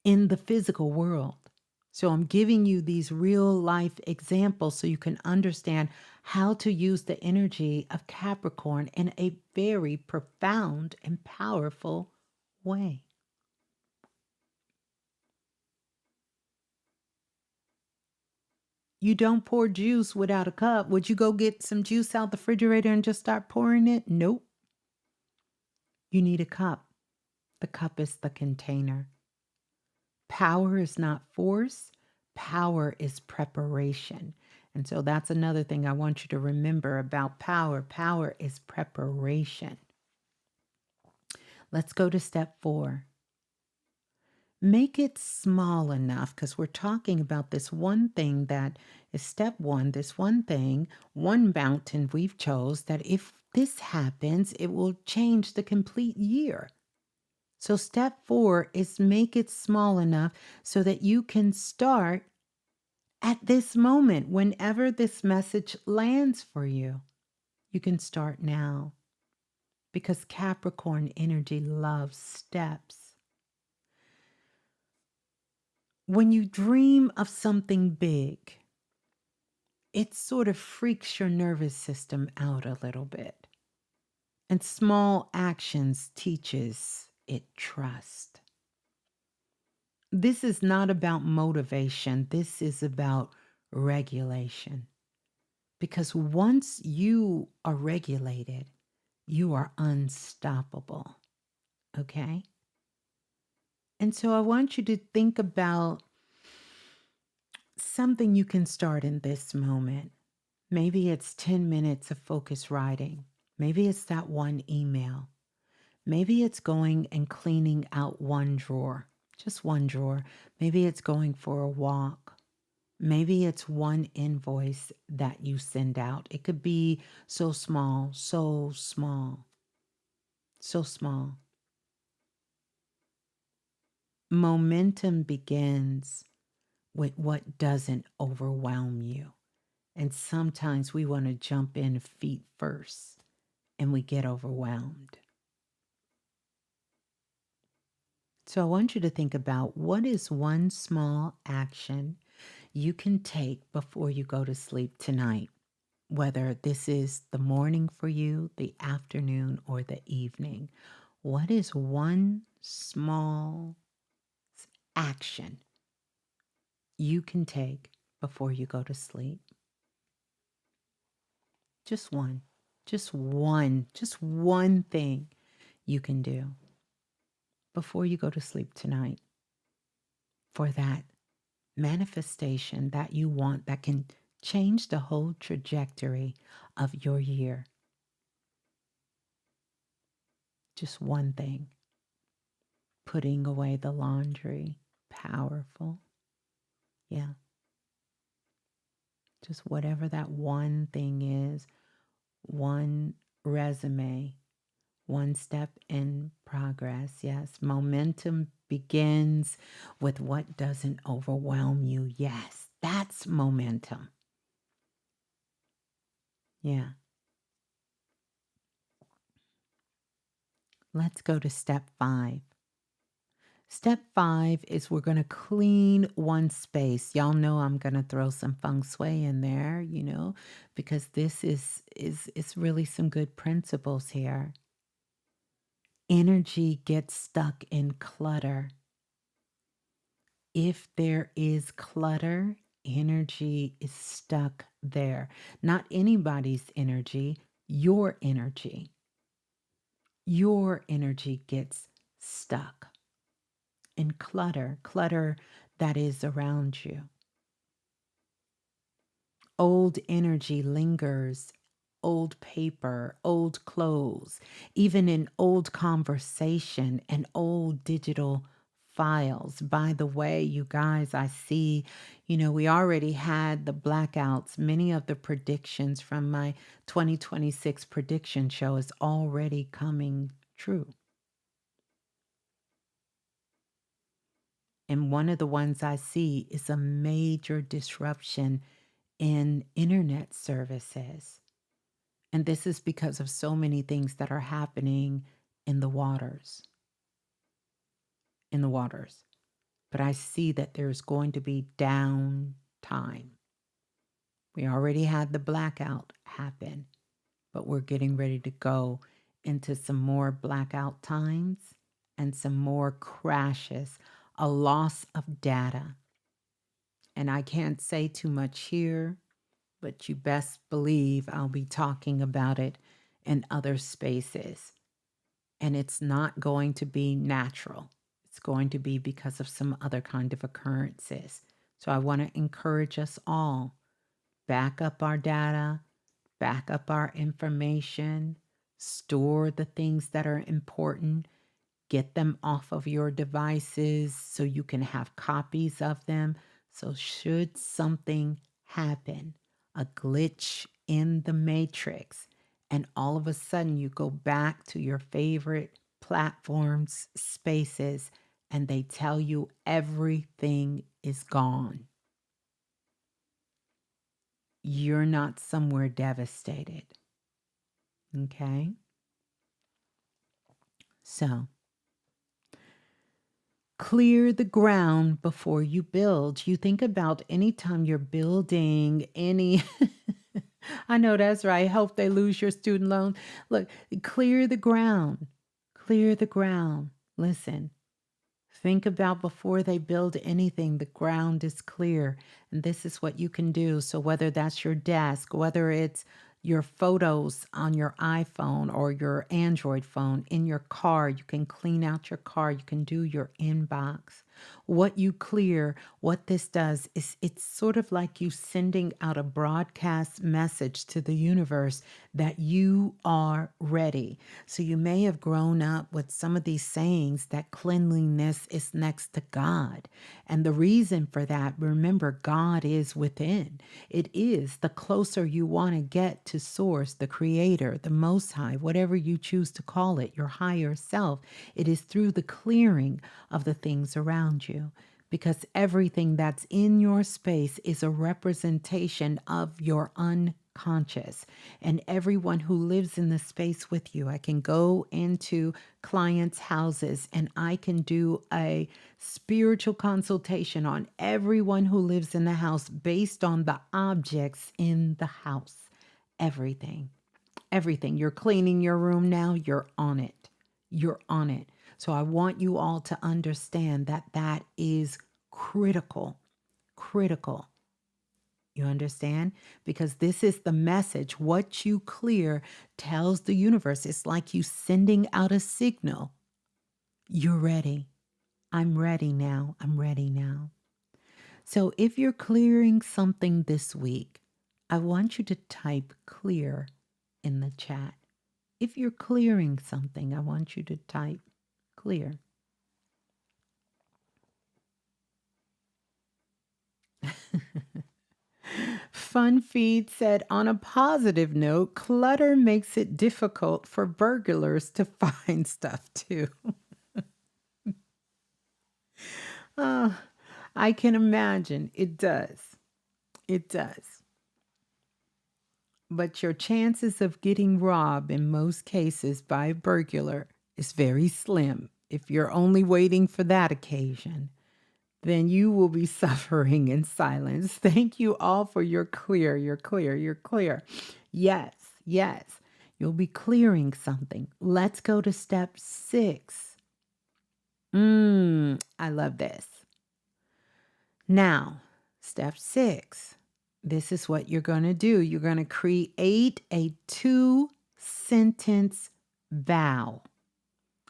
in the physical world. So I'm giving you these real life examples so you can understand how to use the energy of Capricorn in a very profound and powerful way. You don't pour juice without a cup. Would you go get some juice out the refrigerator and just start pouring it? Nope. You need a cup. The cup is the container. Power is not force, power is preparation. And so that's another thing I want you to remember about power. Power is preparation. Let's go to step 4. Make it small enough, because we're talking about this one thing that is step 1, this one thing, one mountain we've chose that if this happens, it will change the complete year. So step 4 is make it small enough so that you can start at this moment, whenever this message lands for you. You can start now because Capricorn energy loves steps. When you dream of something big, it sort of freaks your nervous system out a little bit. And small actions teaches it trust. This is not about motivation. This is about regulation. Because once you are regulated, you are unstoppable. Okay? And so I want you to think about something you can start in this moment. Maybe it's 10 minutes of focused writing. Maybe it's that one email. Maybe it's going and cleaning out one drawer, just one drawer. Maybe it's going for a walk. Maybe it's one invoice that you send out. It could be so small, so small, so small. Momentum begins with what doesn't overwhelm you. And sometimes we want to jump in feet first and we get overwhelmed. So I want you to think about what is one small action you can take before you go to sleep tonight, whether this is the morning for you, the afternoon, or the evening. What is one small action you can take before you go to sleep? Just one, just one thing you can do before you go to sleep tonight for that manifestation that you want that can change the whole trajectory of your year. Just one thing. Putting away the laundry. Powerful. Yeah. Just whatever that one thing is. One resume. One step in progress. Yes. Momentum begins with what doesn't overwhelm you. Yes. That's momentum. Yeah. Let's go to step 5. Step 5 is we're going to clean one space. Y'all know I'm going to throw some feng shui in there, because this is really some good principles here. Energy gets stuck in clutter. If there is clutter, energy is stuck there. Not anybody's energy, your energy. Your energy gets stuck in clutter that is around you. Old energy lingers, old paper, old clothes, even in old conversation and old digital files. By the way, you guys, I see, we already had the blackouts. Many of the predictions from my 2026 prediction show is already coming true. And one of the ones I see is a major disruption in internet services. And this is because of so many things that are happening in the waters. In the waters. But I see that there's going to be downtime. We already had the blackout happen, but we're getting ready to go into some more blackout times and some more crashes, a loss of data. And I can't say too much here, but you best believe I'll be talking about it in other spaces. And it's not going to be natural. It's going to be because of some other kind of occurrences. So I want to encourage us all, back up our data, back up our information, store the things that are important, get them off of your devices so you can have copies of them. So should something happen, a glitch in the matrix, and all of a sudden you go back to your favorite platforms, spaces, and they tell you everything is gone, you're not somewhere devastated. Okay? So, clear the ground before you build. You think about anytime you're building any, I know that's right. Hope they lose your student loan. Look, clear the ground. Clear the ground. Listen, think about before they build anything, the ground is clear. And this is what you can do. So, whether that's your desk, whether it's your photos on your iPhone or your Android phone, in your car, you can clean out your car, you can do your inbox. What you clear, what this does is it's sort of like you sending out a broadcast message to the universe that you are ready. So you may have grown up with some of these sayings that cleanliness is next to God. And the reason for that, remember, God is within. It is the closer you want to get to source, the creator, the most high, whatever you choose to call it, your higher self. It is through the clearing of the things around you, because everything that's in your space is a representation of your unconscious. And everyone who lives in the space with you, I can go into clients' houses and I can do a spiritual consultation on everyone who lives in the house based on the objects in the house. Everything. Everything. You're cleaning your room now, you're on it. You're on it. So I want you all to understand that that is critical. Critical. You understand? Because this is the message. What you clear tells the universe. It's like you sending out a signal. You're ready. I'm ready now. I'm ready now. So if you're clearing something this week, I want you to type clear in the chat. If you're clearing something, I want you to type clear. Fun Feed said, on a positive note, clutter makes it difficult for burglars to find stuff too. Oh, I can imagine. It does. It does. But your chances of getting robbed in most cases by a burglar is very slim. If you're only waiting for that occasion, then you will be suffering in silence. Thank you all for your clear. You're clear. You're clear. Yes, yes. You'll be clearing something. Let's go to step 6. I love this. Now, step 6. This is what you're going to do. You're going to create a 2-sentence vow.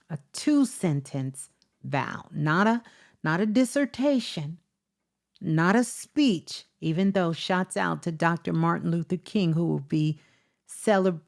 A 2-sentence vow, not a dissertation, not a speech, even though shouts out to Dr. Martin Luther King, who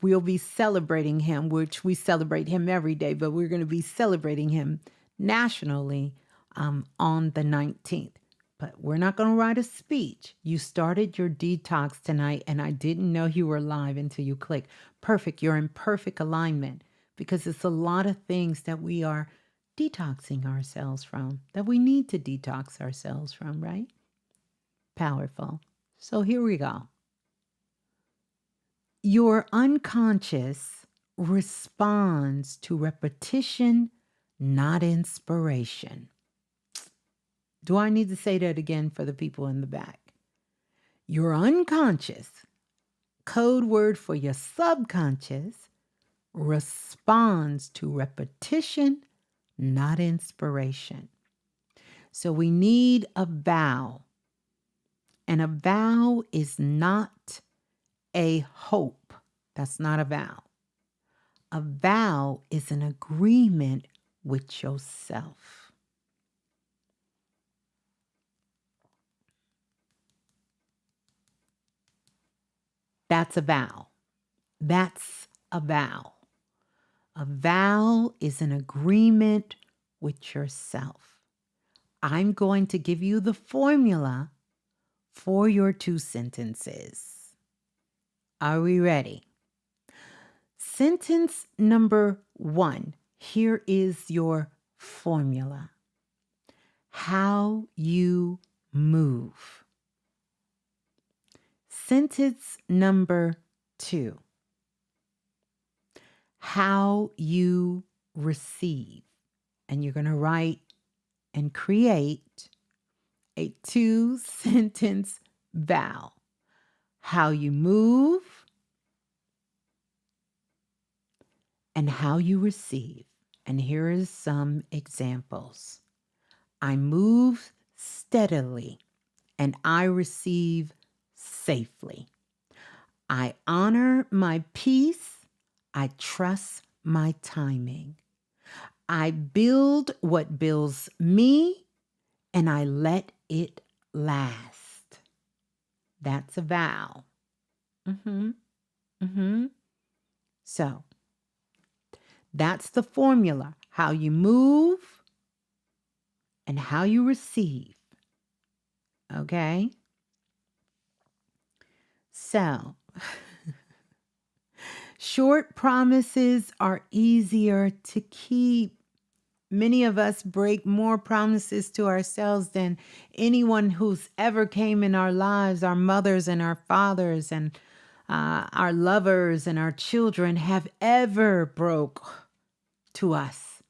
we'll be celebrating him, which we celebrate him every day, but we're going to be celebrating him nationally on the 19th. But we're not going to write a speech. You started your detox tonight, and I didn't know you were live until you clicked. Perfect. You're in perfect alignment because it's a lot of things that we are detoxing ourselves from, that we need to detox ourselves from, right? Powerful. So here we go. Your unconscious responds to repetition, not inspiration. Do I need to say that again for the people in the back? Your unconscious, code word for your subconscious, responds to repetition, not inspiration. So we need a vow. And a vow is not a hope. That's not a vow. A vow is an agreement with yourself. That's a vow. That's a vow. A vow is an agreement with yourself. I'm going to give you the formula for your 2 sentences. Are we ready? Sentence number 1. Here is your formula. How you move. Sentence number 2. How you receive. And you're going to write and create a 2-sentence vow. How you move and how you receive. And here is some examples. I move steadily and I receive safely. I honor my peace. I trust my timing. I build what builds me and I let it last. That's a vow. So that's the formula. How you move and how you receive. Okay? So, short promises are easier to keep. Many of us break more promises to ourselves than anyone who's ever came in our lives. Our mothers and our fathers and our lovers and our children have ever broke to us.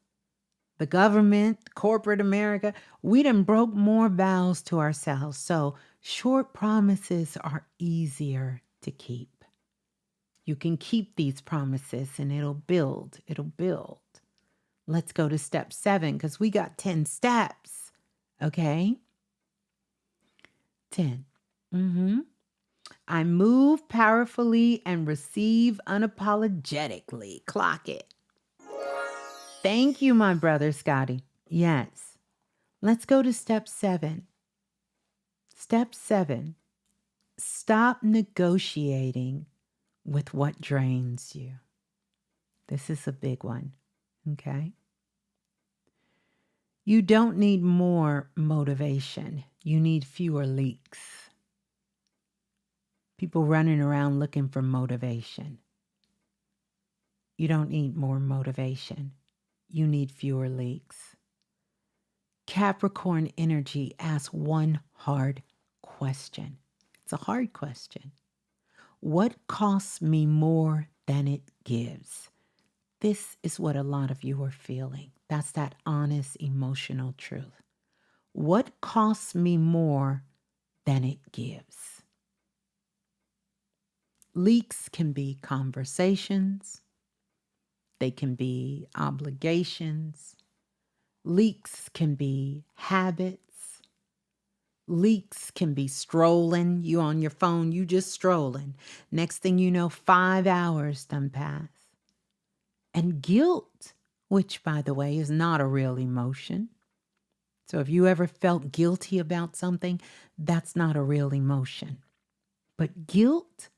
The government, corporate America, we done broke more vows to ourselves. So short promises are easier to keep. You can keep these promises and it'll build. It'll build. Let's go to step 7 because we got 10 steps. Okay? 10. I move powerfully and receive unapologetically. Clock it. Thank you, my brother Scotty. Yes. Let's go to step 7. Step 7. Stop negotiating with what drains you. This is a big one. Okay? You don't need more motivation. You need fewer leaks. People running around looking for motivation. You don't need more motivation. You need fewer leaks. Capricorn energy asks one hard question. It's a hard question. What costs me more than it gives? This is what a lot of you are feeling. That's that honest, emotional truth. What costs me more than it gives? Leaks can be conversations. They can be obligations. Leaks can be habits. Leaks can be strolling. You on your phone, you just strolling. Next thing you know, 5 hours done pass. And guilt, which by the way is not a real emotion. So if you ever felt guilty about something, that's not a real emotion. But guilt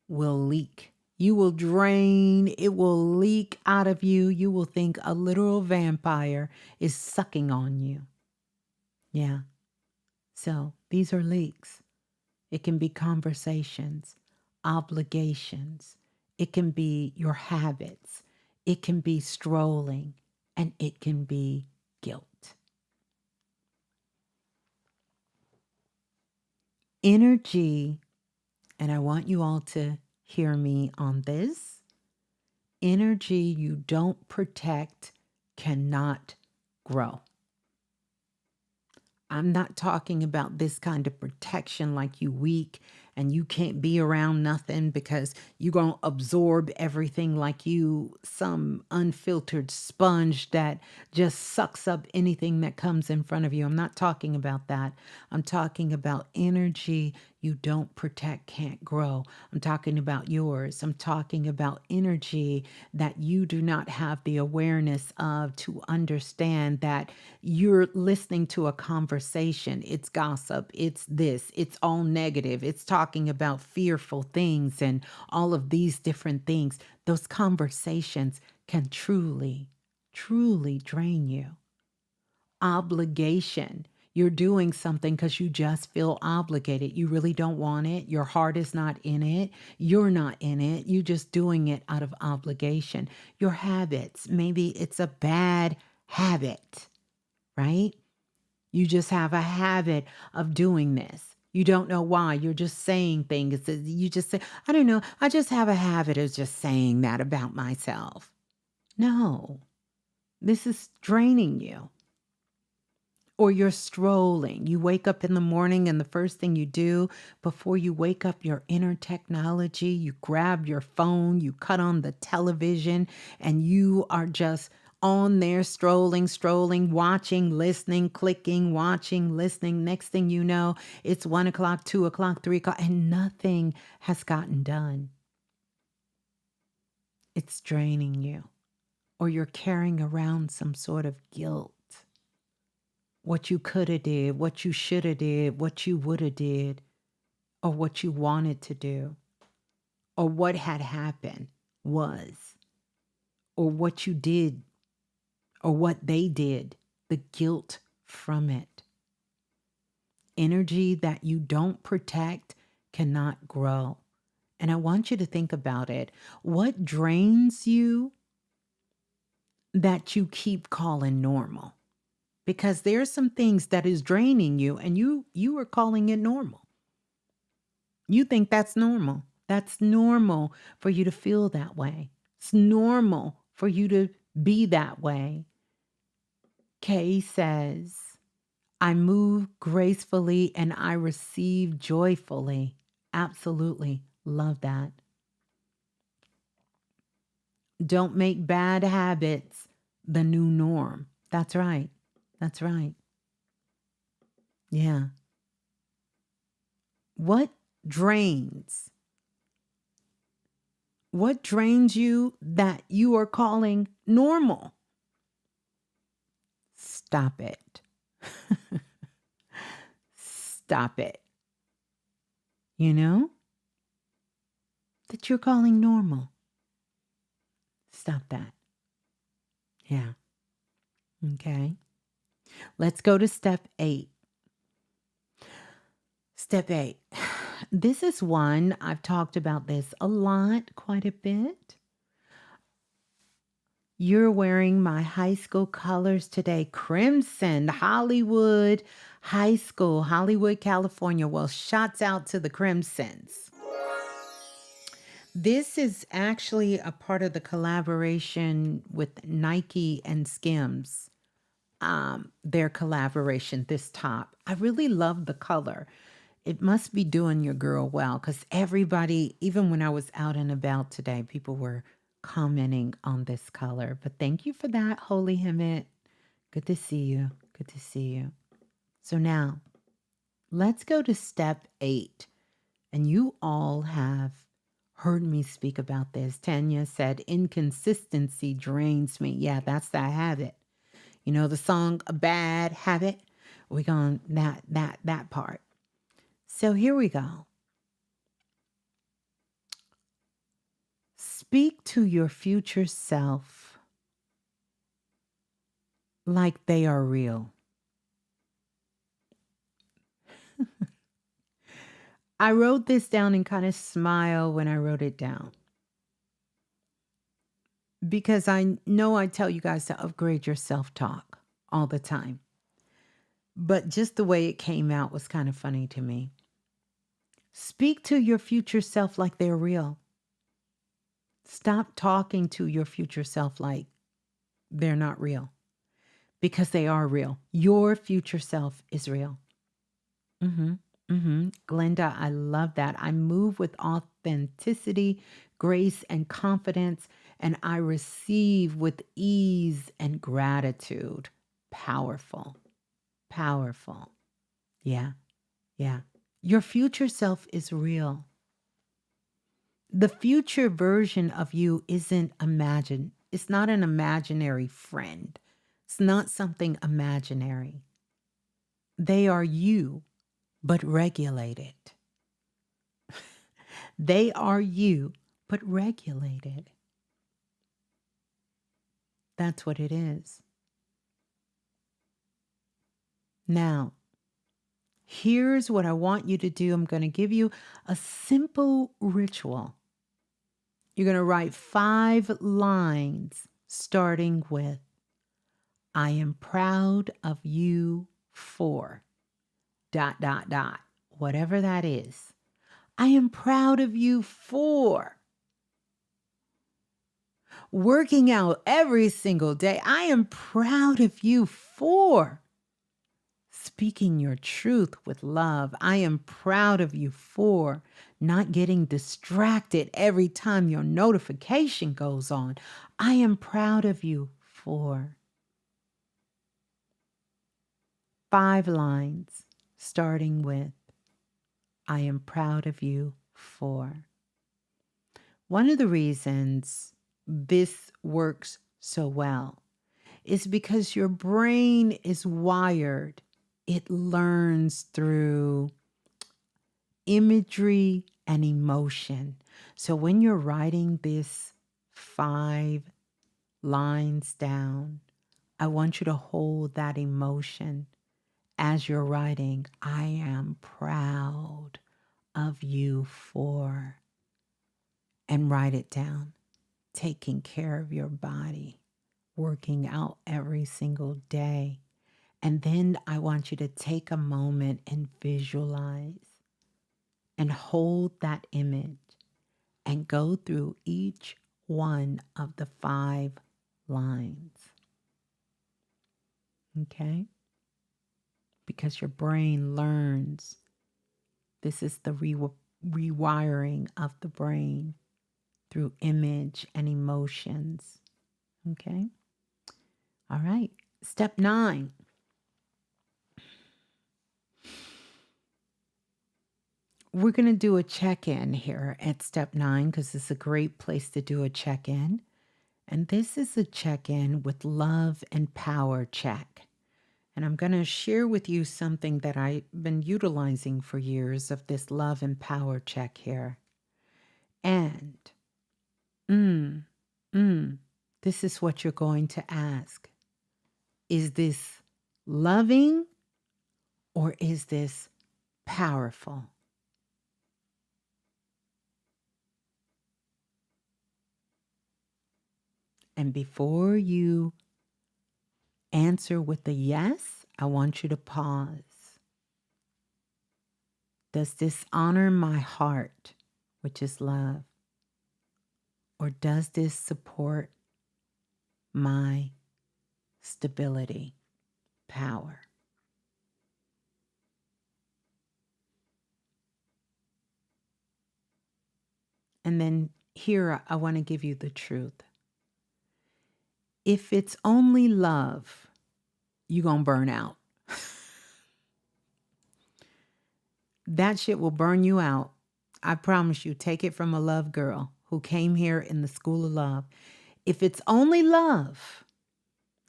will leak. You will drain. It will leak out of you. You will think a literal vampire is sucking on you. Yeah. So these are leaks. It can be conversations, obligations. It can be your habits. It can be strolling, and it can be guilt. Energy, and I want you all to hear me on this. Energy you don't protect cannot grow. I'm not talking about this kind of protection like you weak and you can't be around nothing because you're going to absorb everything like you some unfiltered sponge that just sucks up anything that comes in front of you. I'm not talking about that. I'm talking about energy you don't protect can't grow. I'm talking about yours. I'm talking about energy that you do not have the awareness of to understand that you're listening to a conversation. It's gossip. It's this. It's all negative. It's talking about fearful things and all of these different things. Those conversations can truly, truly drain you. Obligation. You're doing something because you just feel obligated. You really don't want it. Your heart is not in it. You're not in it. You're just doing it out of obligation. Your habits. Maybe it's a bad habit, right? You just have a habit of doing this. You don't know why. You're just saying things. You just say, I don't know. I just have a habit of just saying that about myself. No, this is draining you. Or you're strolling. You wake up in the morning and the first thing you do before you wake up your inner technology, you grab your phone, you cut on the television, and you are just on there strolling, watching, listening, clicking, watching, listening. Next thing you know, it's 1 o'clock, 2 o'clock, 3 o'clock, and nothing has gotten done. It's draining you. Or you're carrying around some sort of guilt. What you could have did, what you should have did, what you would have did, or what you wanted to do, or what had happened was, or what you did, or what they did, the guilt from it. Energy that you don't protect cannot grow. And I want you to think about it. What drains you that you keep calling normal? Because there's some things that is draining you and you are calling it normal. You think that's normal. That's normal for you to feel that way. It's normal for you to be that way. Kay says, I move gracefully and I receive joyfully. Absolutely. Love that. Don't make bad habits the new norm. That's right. That's right. Yeah. What drains? What drains you that you are calling normal? Stop it. Stop it. You know? That you're calling normal. Stop that. Yeah. Okay. Let's go to step 8. Step 8. This is one, I've talked about this a lot, quite a bit. You're wearing my high school colors today. Crimson, Hollywood High School, Hollywood, California. Well, shouts out to the Crimsons. This is actually a part of the collaboration with Nike and Skims. Their collaboration, this top. I really love the color. It must be doing your girl well because everybody, even when I was out and about today, people were commenting on this color. But thank you for that, Holy Hemet. Good to see you. Good to see you. So now, let's go to step 8. And you all have heard me speak about this. Tanya said, inconsistency drains me. Yeah, that's that habit. You know the song A Bad Habit? We're going that part. So here we go. Speak to your future self like they are real. I wrote this down and kind of smile when I wrote it down because I know I tell you guys to upgrade your self-talk all the time. But just the way it came out was kind of funny to me. Speak to your future self like they're real. Stop talking to your future self like they're not real because they are real. Your future self is real. Glenda, I love that. I move with authenticity, grace, and confidence, and I receive with ease and gratitude. Powerful. Powerful. Yeah. Yeah. Your future self is real. The future version of you isn't imagined. It's not an imaginary friend. It's not something imaginary. They are you, but regulated. They are you, but regulated. That's what it is. Now, here's what I want you to do. I'm going to give you a simple ritual. You're going to write 5 lines starting with, I am proud of you for ... whatever that is. I am proud of you for working out every single day. I am proud of you for speaking your truth with love. I am proud of you for not getting distracted every time your notification goes on. I am proud of you for 5 lines starting with, I am proud of you for. One of the reasons this works so well is because your brain is wired. It learns through imagery and emotion. So when you're writing this 5 lines down, I want you to hold that emotion as you're writing, I am proud of you for, and write it down. Taking care of your body, working out every single day. And then I want you to take a moment and visualize and hold that image and go through each one of the 5 lines. Okay? Because your brain learns. This is the rewiring of the brain through image and emotions. Okay? All right. Step 9. We're going to do a check-in here at step 9 because it's a great place to do a check-in. And this is a check-in with love and power check. And I'm going to share with you something that I've been utilizing for years of this love and power check here. And this is what you're going to ask. Is this loving or is this powerful? And before you answer with a yes, I want you to pause. Does this honor my heart, which is love? Or does this support my stability, power? And then here, I want to give you the truth. If it's only love, you're going to burn out. That shit will burn you out. I promise you, take it from a love girl who came here in the school of love. If it's only love,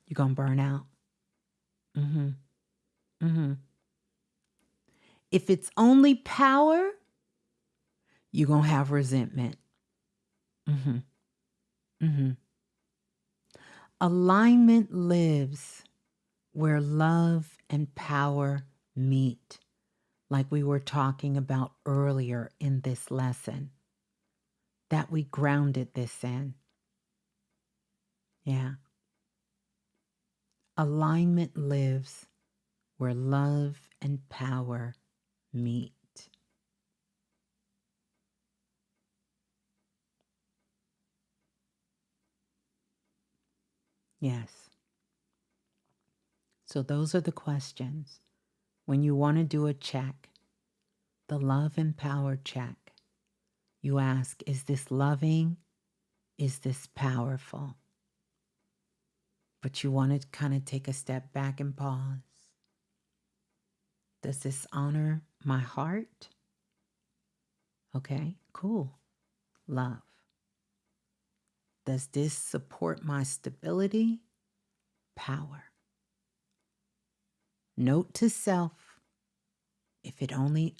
you're going to burn out. If it's only power, you're going to have resentment. Alignment lives where love and power meet. like we were talking about earlier in this lesson, that we grounded this in. Yeah. Alignment lives where love and power meet. Yes. So those are the questions. When you want to do a check, the love and power check, you ask, is this loving? Is this powerful? But you want to kind of take a step back and pause. Does this honor my heart? Okay, cool. Love. Does this support my stability? Power. Note to self, if it's only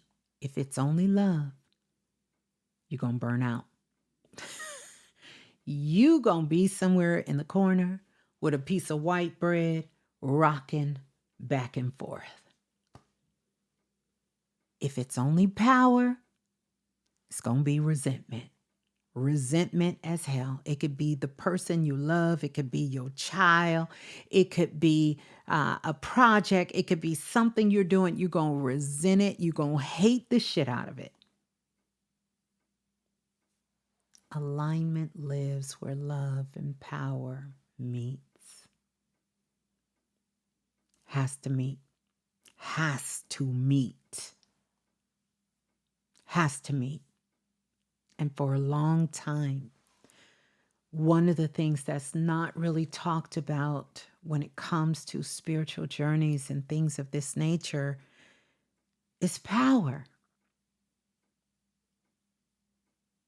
love, you're going to burn out. You going to be somewhere in the corner with a piece of white bread rocking back and forth. If it's only power, it's going to be resentment. Resentment as hell. It could be the person you love. It could be your child. It could be a project. It could be something you're doing. You're going to resent it. You're going to hate the shit out of it. Alignment lives where love and power meets. Has to meet. Has to meet. Has to meet. And for a long time, one of the things that's not really talked about when it comes to spiritual journeys and things of this nature is power.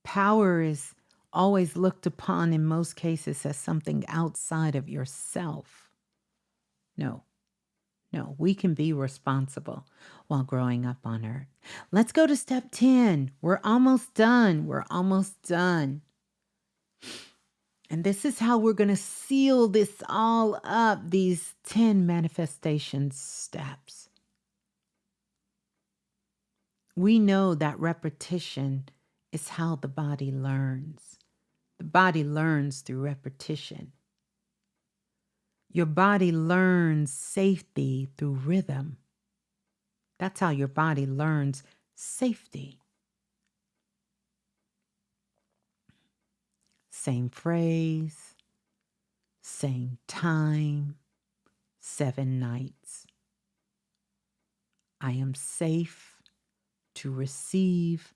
Power is always looked upon in most cases as something outside of yourself. No, we can be responsible while growing up on earth. Let's go to step 10. We're almost done. And this is how we're going to seal this all up, these 10 manifestation steps. We know that repetition is how the body learns. The body learns through repetition. Your body learns safety through rhythm. That's how your body learns safety. Same phrase, same time, 7 nights. I am safe to receive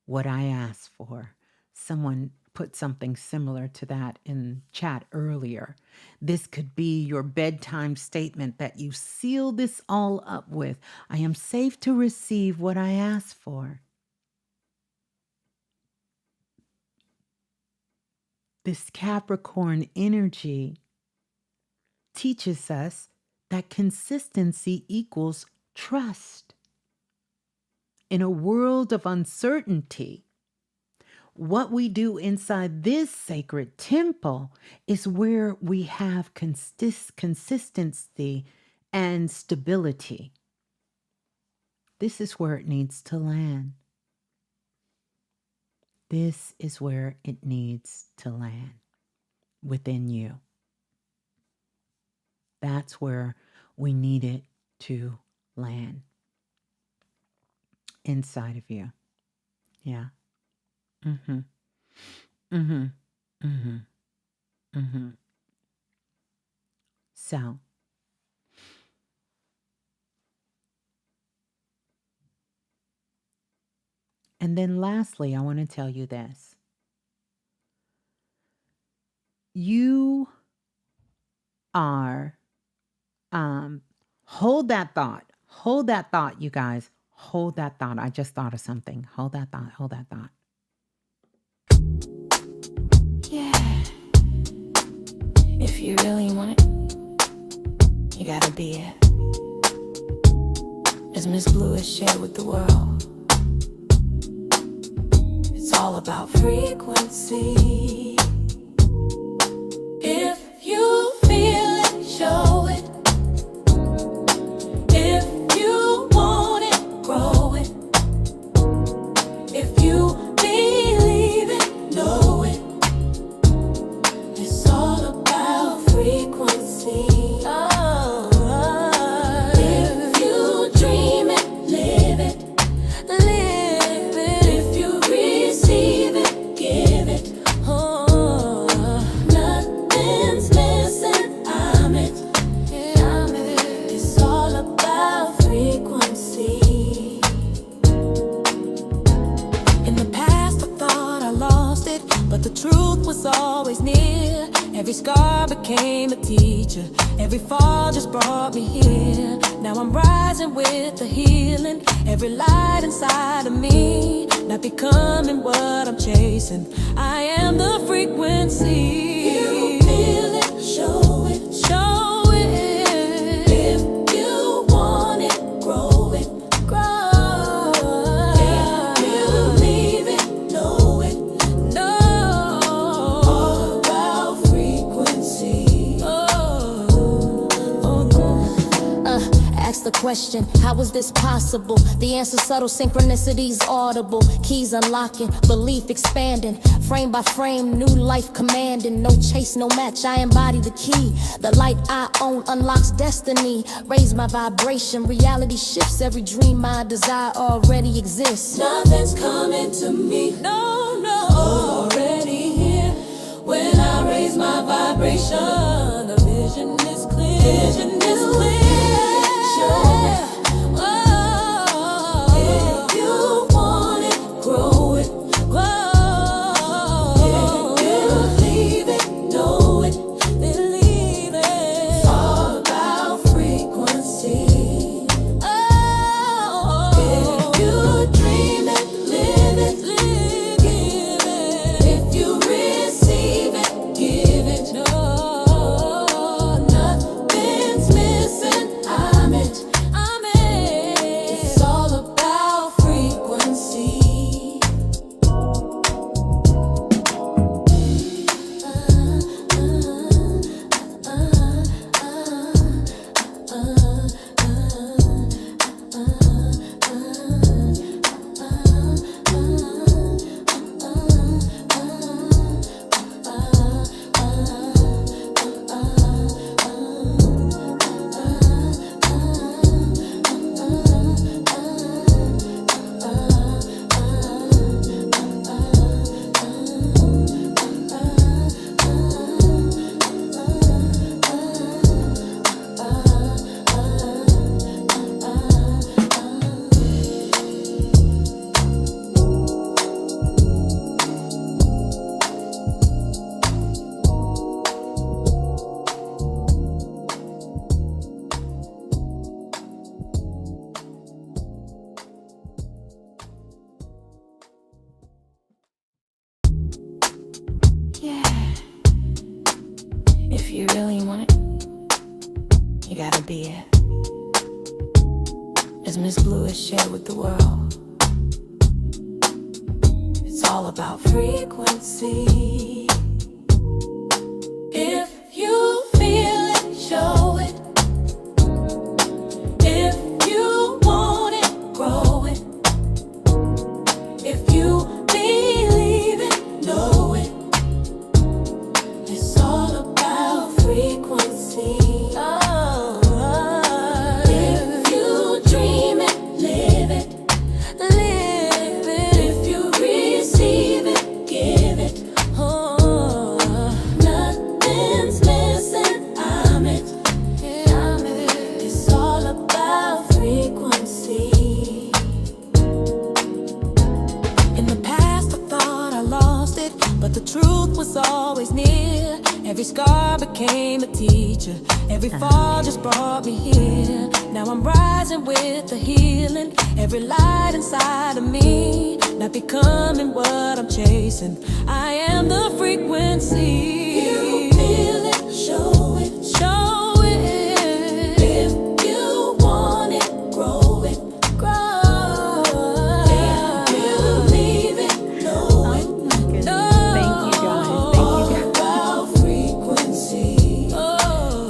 what I ask for. Someone put something similar to that in chat earlier. This could be your bedtime statement that you seal this all up with. I am safe to receive what I ask for. This Capricorn energy teaches us that consistency equals trust. In a world of uncertainty, what we do inside this sacred temple is where we have consistency and stability. This is where it needs to land. This is where it needs to land within you. That's where we need it to land. Inside of you. Yeah. Mm-hmm. Mm-hmm. Mm-hmm. Mm-hmm. So, and then lastly, I want to tell you this. You are, hold that thought. Hold that thought, you guys. Hold that thought. I just thought of something. Hold that thought. Hold that thought. Yeah. If you really want it, you gotta be it. As Ms.Blue has shared with the world, it's all about frequency. If you feel it, show it. If you want it, grow it. it, but the truth was always near. Every scar became a teacher. Every fall just brought me here. Now I'm rising with the healing. Every light inside of me, not becoming what I'm chasing. I am the frequency. You feel it, show it, show it. If you want it, grow it, grow. If you leave it, know it, know. All about frequency. Ask the question, how is this possible? The answer subtle, synchronicities audible. Keys unlocking, belief expanding. Frame by frame, new life commanding. No chase, no match, I embody the key. The light I own unlocks destiny. Raise my vibration, reality shifts. Every dream I desire already exists. Nothing's coming to me, no, no. Already here. When I raise my vibration, the vision is clear. Vision is clear. If you want it, grow it, grow. If you leave it, know it, believe it. It's all about frequency. If you dream it, live it, give it. If you receive it, give it. No, nothing's missing. I'm it. It's all about frequency. If you really want it, you gotta be it. As Ms.Blue has shared with the world, it's all about frequency. If you feel it, show it. If you want it, grow it. If you believe it, know it. It's all about frequency. If you dream it, live it, live it. If you receive it, give it. Nothing's missing. I'm it. It's all about frequency. In the past I thought I lost it, but the truth was always near. Every scar became a teacher. Every fall just brought me here. Now I'm rising with the healing. Every light inside of me, not becoming what I'm chasing. I am the frequency. You feel it, show it, show it. If you want it, grow it, grow. If you leave it, know it. Thank you guys.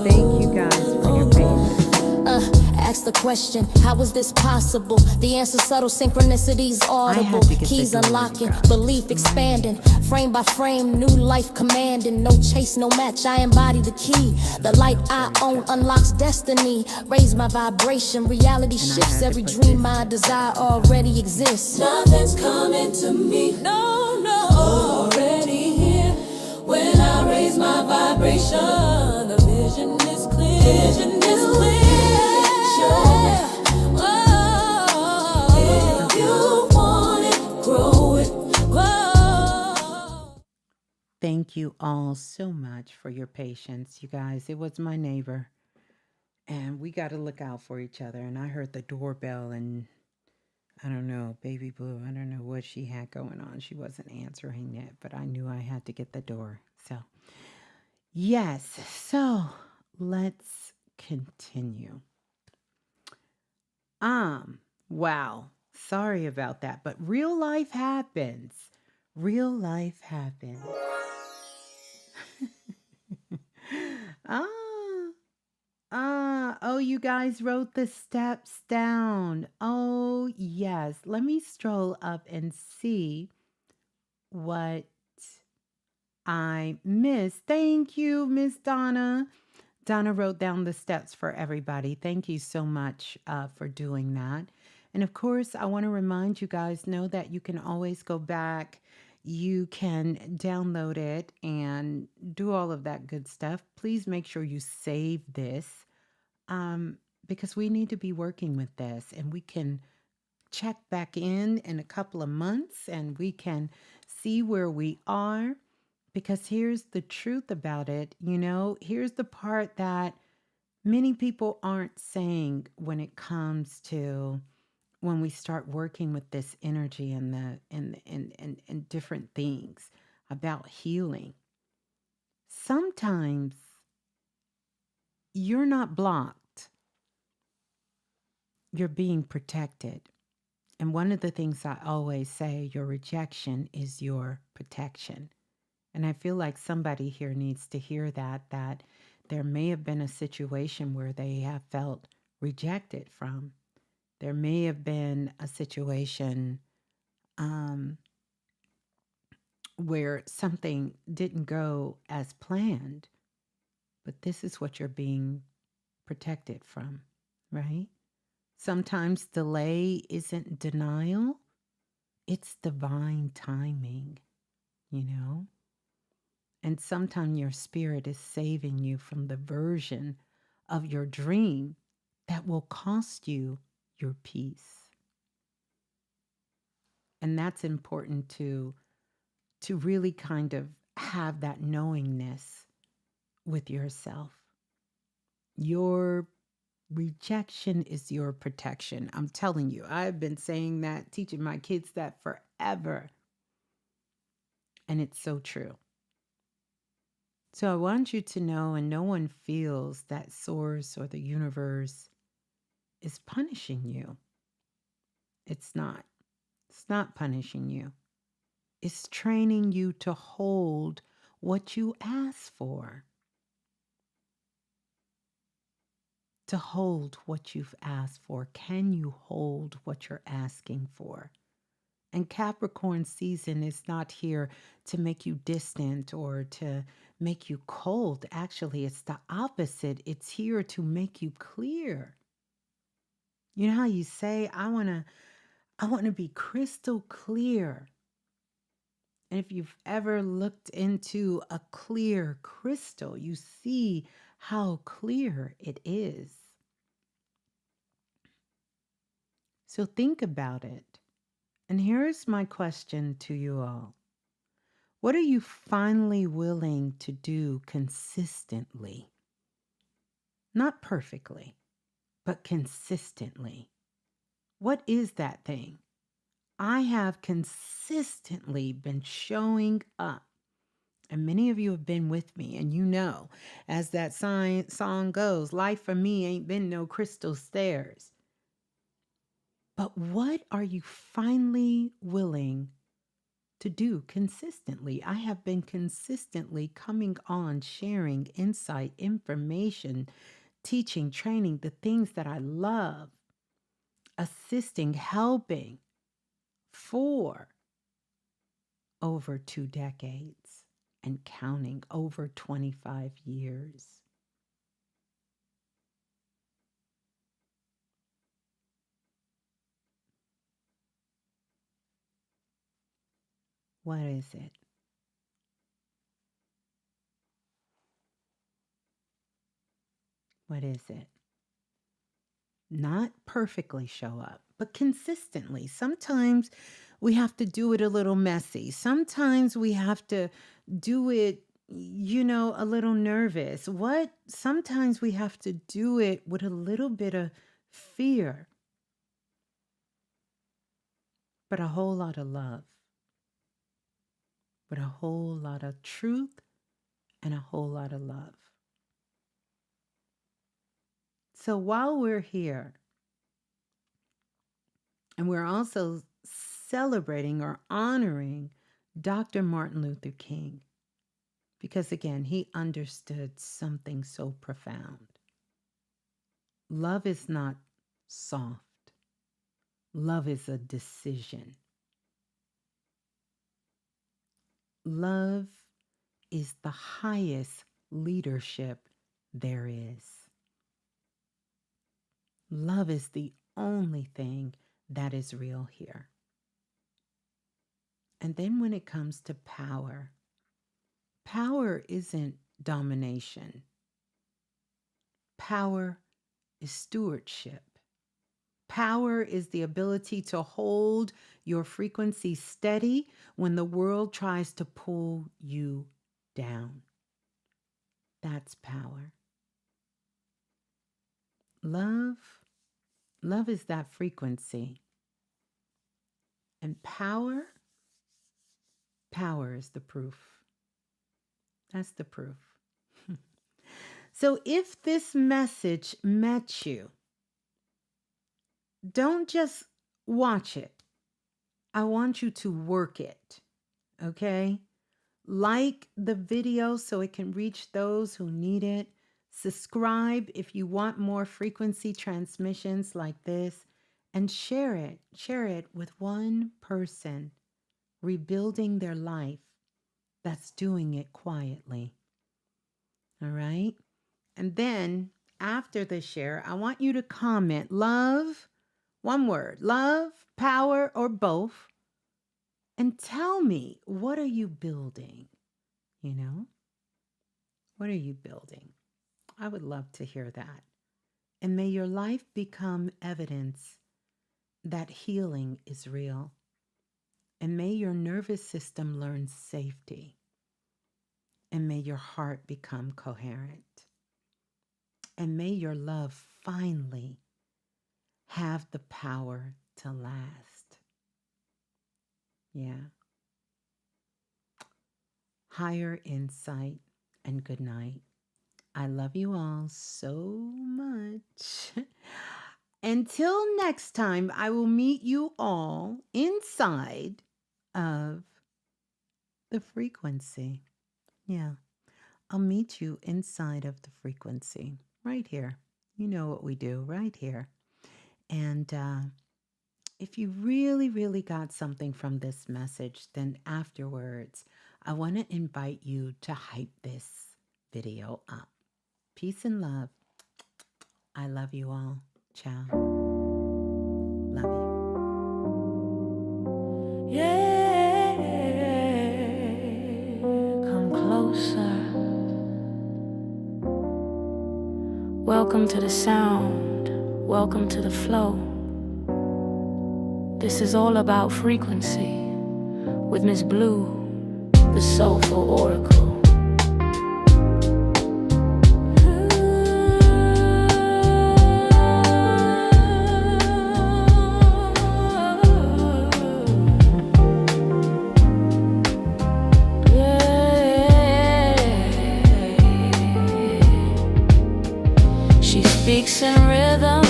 Thank you guys for your patience. Ask the question, how is this possible? The answer subtle, synchronicities audible. to get the Keys doors unlocking, out. belief expanding. Frame by frame, new life commanding. No chase, no match, I embody the key. The light I own unlocks destiny. Raise my vibration, reality shifts. had to Every put dream this I desire already exists. Nothing's coming to me, no, no. Already here. When I raise my vibration, the vision is clear. Vision is clear. If you want it, grow it, grow. Thank you all so much for your patience, you guys. It was my neighbor, and we got to look out for each other. And I heard the doorbell, and I don't know, baby Blue, I don't know what she had going on. She wasn't answering it, but I knew I had to get the door. So, yes. So, let's continue. Um, wow. Sorry about that, but real life happens. Real life happens. ah, oh, you guys wrote the steps down. Oh, yes. Let me stroll up and see what I missed. Thank you, Miss Donna. Donna wrote down the steps for everybody. Thank you so much for doing that. And of course, I want to remind you guys know that you can always go back. You can download it and do all of that good stuff. Please make sure you save this um, because we need to be working with this and we can check back in a couple of months and we can see where we are. Because here's the truth about it, here's the part that many people aren't saying when it comes to when we start working with this energy and and different things about healing. Sometimes you're not blocked, you're being protected. And one of the things I always say, your rejection is your protection. And I feel like somebody here needs to hear that there may have been a situation where they have felt rejected from. There may have been a situation um, where something didn't go as planned, but this is what you're being protected from, right? Sometimes delay isn't denial, it's divine timing, you know? And sometimes your spirit is saving you from the version of your dream that will cost you your peace. And that's important to really kind of have that knowingness with yourself. Your rejection is your protection. I'm telling you, I've been saying that, teaching my kids that forever. And it's so true. So I want you to know, and no one feels that source or the universe is punishing you. It's not. It's not punishing you. It's training you to hold what you ask for. To hold what you've asked for. Can you hold what you're asking for? And Capricorn season is not here to make you distant or to make you cold. Actually, it's the opposite. It's here to make you clear. You know how you say, I want to be crystal clear. And if you've ever looked into a clear crystal, you see how clear it is. So think about it. And here's my question to you all. What are you finally willing to do consistently? Not perfectly, but consistently. What is that thing? I have consistently been showing up. And many of you have been with me, and you know, as that song goes, life for me ain't been no crystal stairs. But what are you finally willing to do consistently? I have been consistently coming on, sharing insight, information, teaching, training, the things that I love, assisting, helping for over 2 decades and counting, over 25 years. What is it? What is it? Not perfectly show up, but consistently. Sometimes we have to do it a little messy. Sometimes we have to do it, a little nervous. Sometimes we have to do it with a little bit of fear, but a whole lot of love, but a whole lot of truth and a whole lot of love. So while we're here, and we're also celebrating or honoring Dr. Martin Luther King, because again, he understood something so profound. Love is not soft. Love is a decision. Love is the highest leadership there is. Love is the only thing that is real here. And then when it comes to power, power isn't domination. Power is stewardship. Power is the ability to hold your frequency steady when the world tries to pull you down. That's power. Love is that frequency. And power is the proof. That's the proof. So if this message met you, don't just watch it. I want you to work it, okay? Like the video so it can reach those who need it. Subscribe if you want more frequency transmissions like this. And share it. Share it with one person rebuilding their life that's doing it quietly. All right? And then after the share, I want you to comment love, one word, love, power, or both. And tell me, what are you building? What are you building? I would love to hear that. And may your life become evidence that healing is real. And may your nervous system learn safety. And may your heart become coherent. And may your love finally have the power to last. Yeah. Higher insight and good night. I love you all so much. Until next time, I will meet you all inside of the frequency. Yeah, I'll meet you inside of the frequency right here. You know what we do right here. And if you really, really got something from this message, then afterwards, I want to invite you to hype this video up. Peace and love. I love you all. Ciao. Love you. Yeah, come closer. Welcome to the sound. Welcome to the flow. This is all about frequency with Ms.Blue, the soulful oracle. Speaks in rhythm,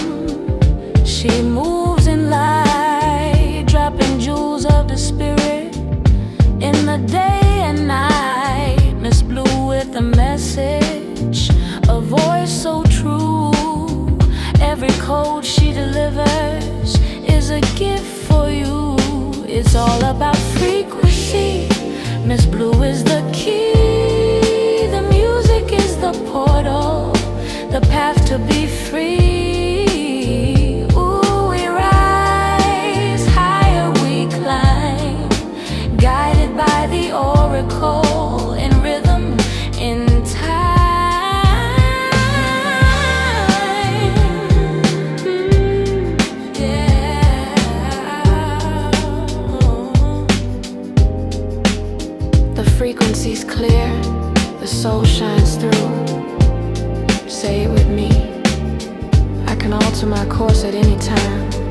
she moves in light, dropping jewels of the spirit in the day and night. Ms.Blue with a message, a voice so true. Every code she delivers is a gift for you. It's all about frequency. Ms.Blue is the key, the music is the portal, the path to be free. Ooh, we rise, higher we climb, guided by the oracle, in rhythm, in time. Yeah. frequency's clear, the soul shines through. Say it with me. I can alter my course at any time.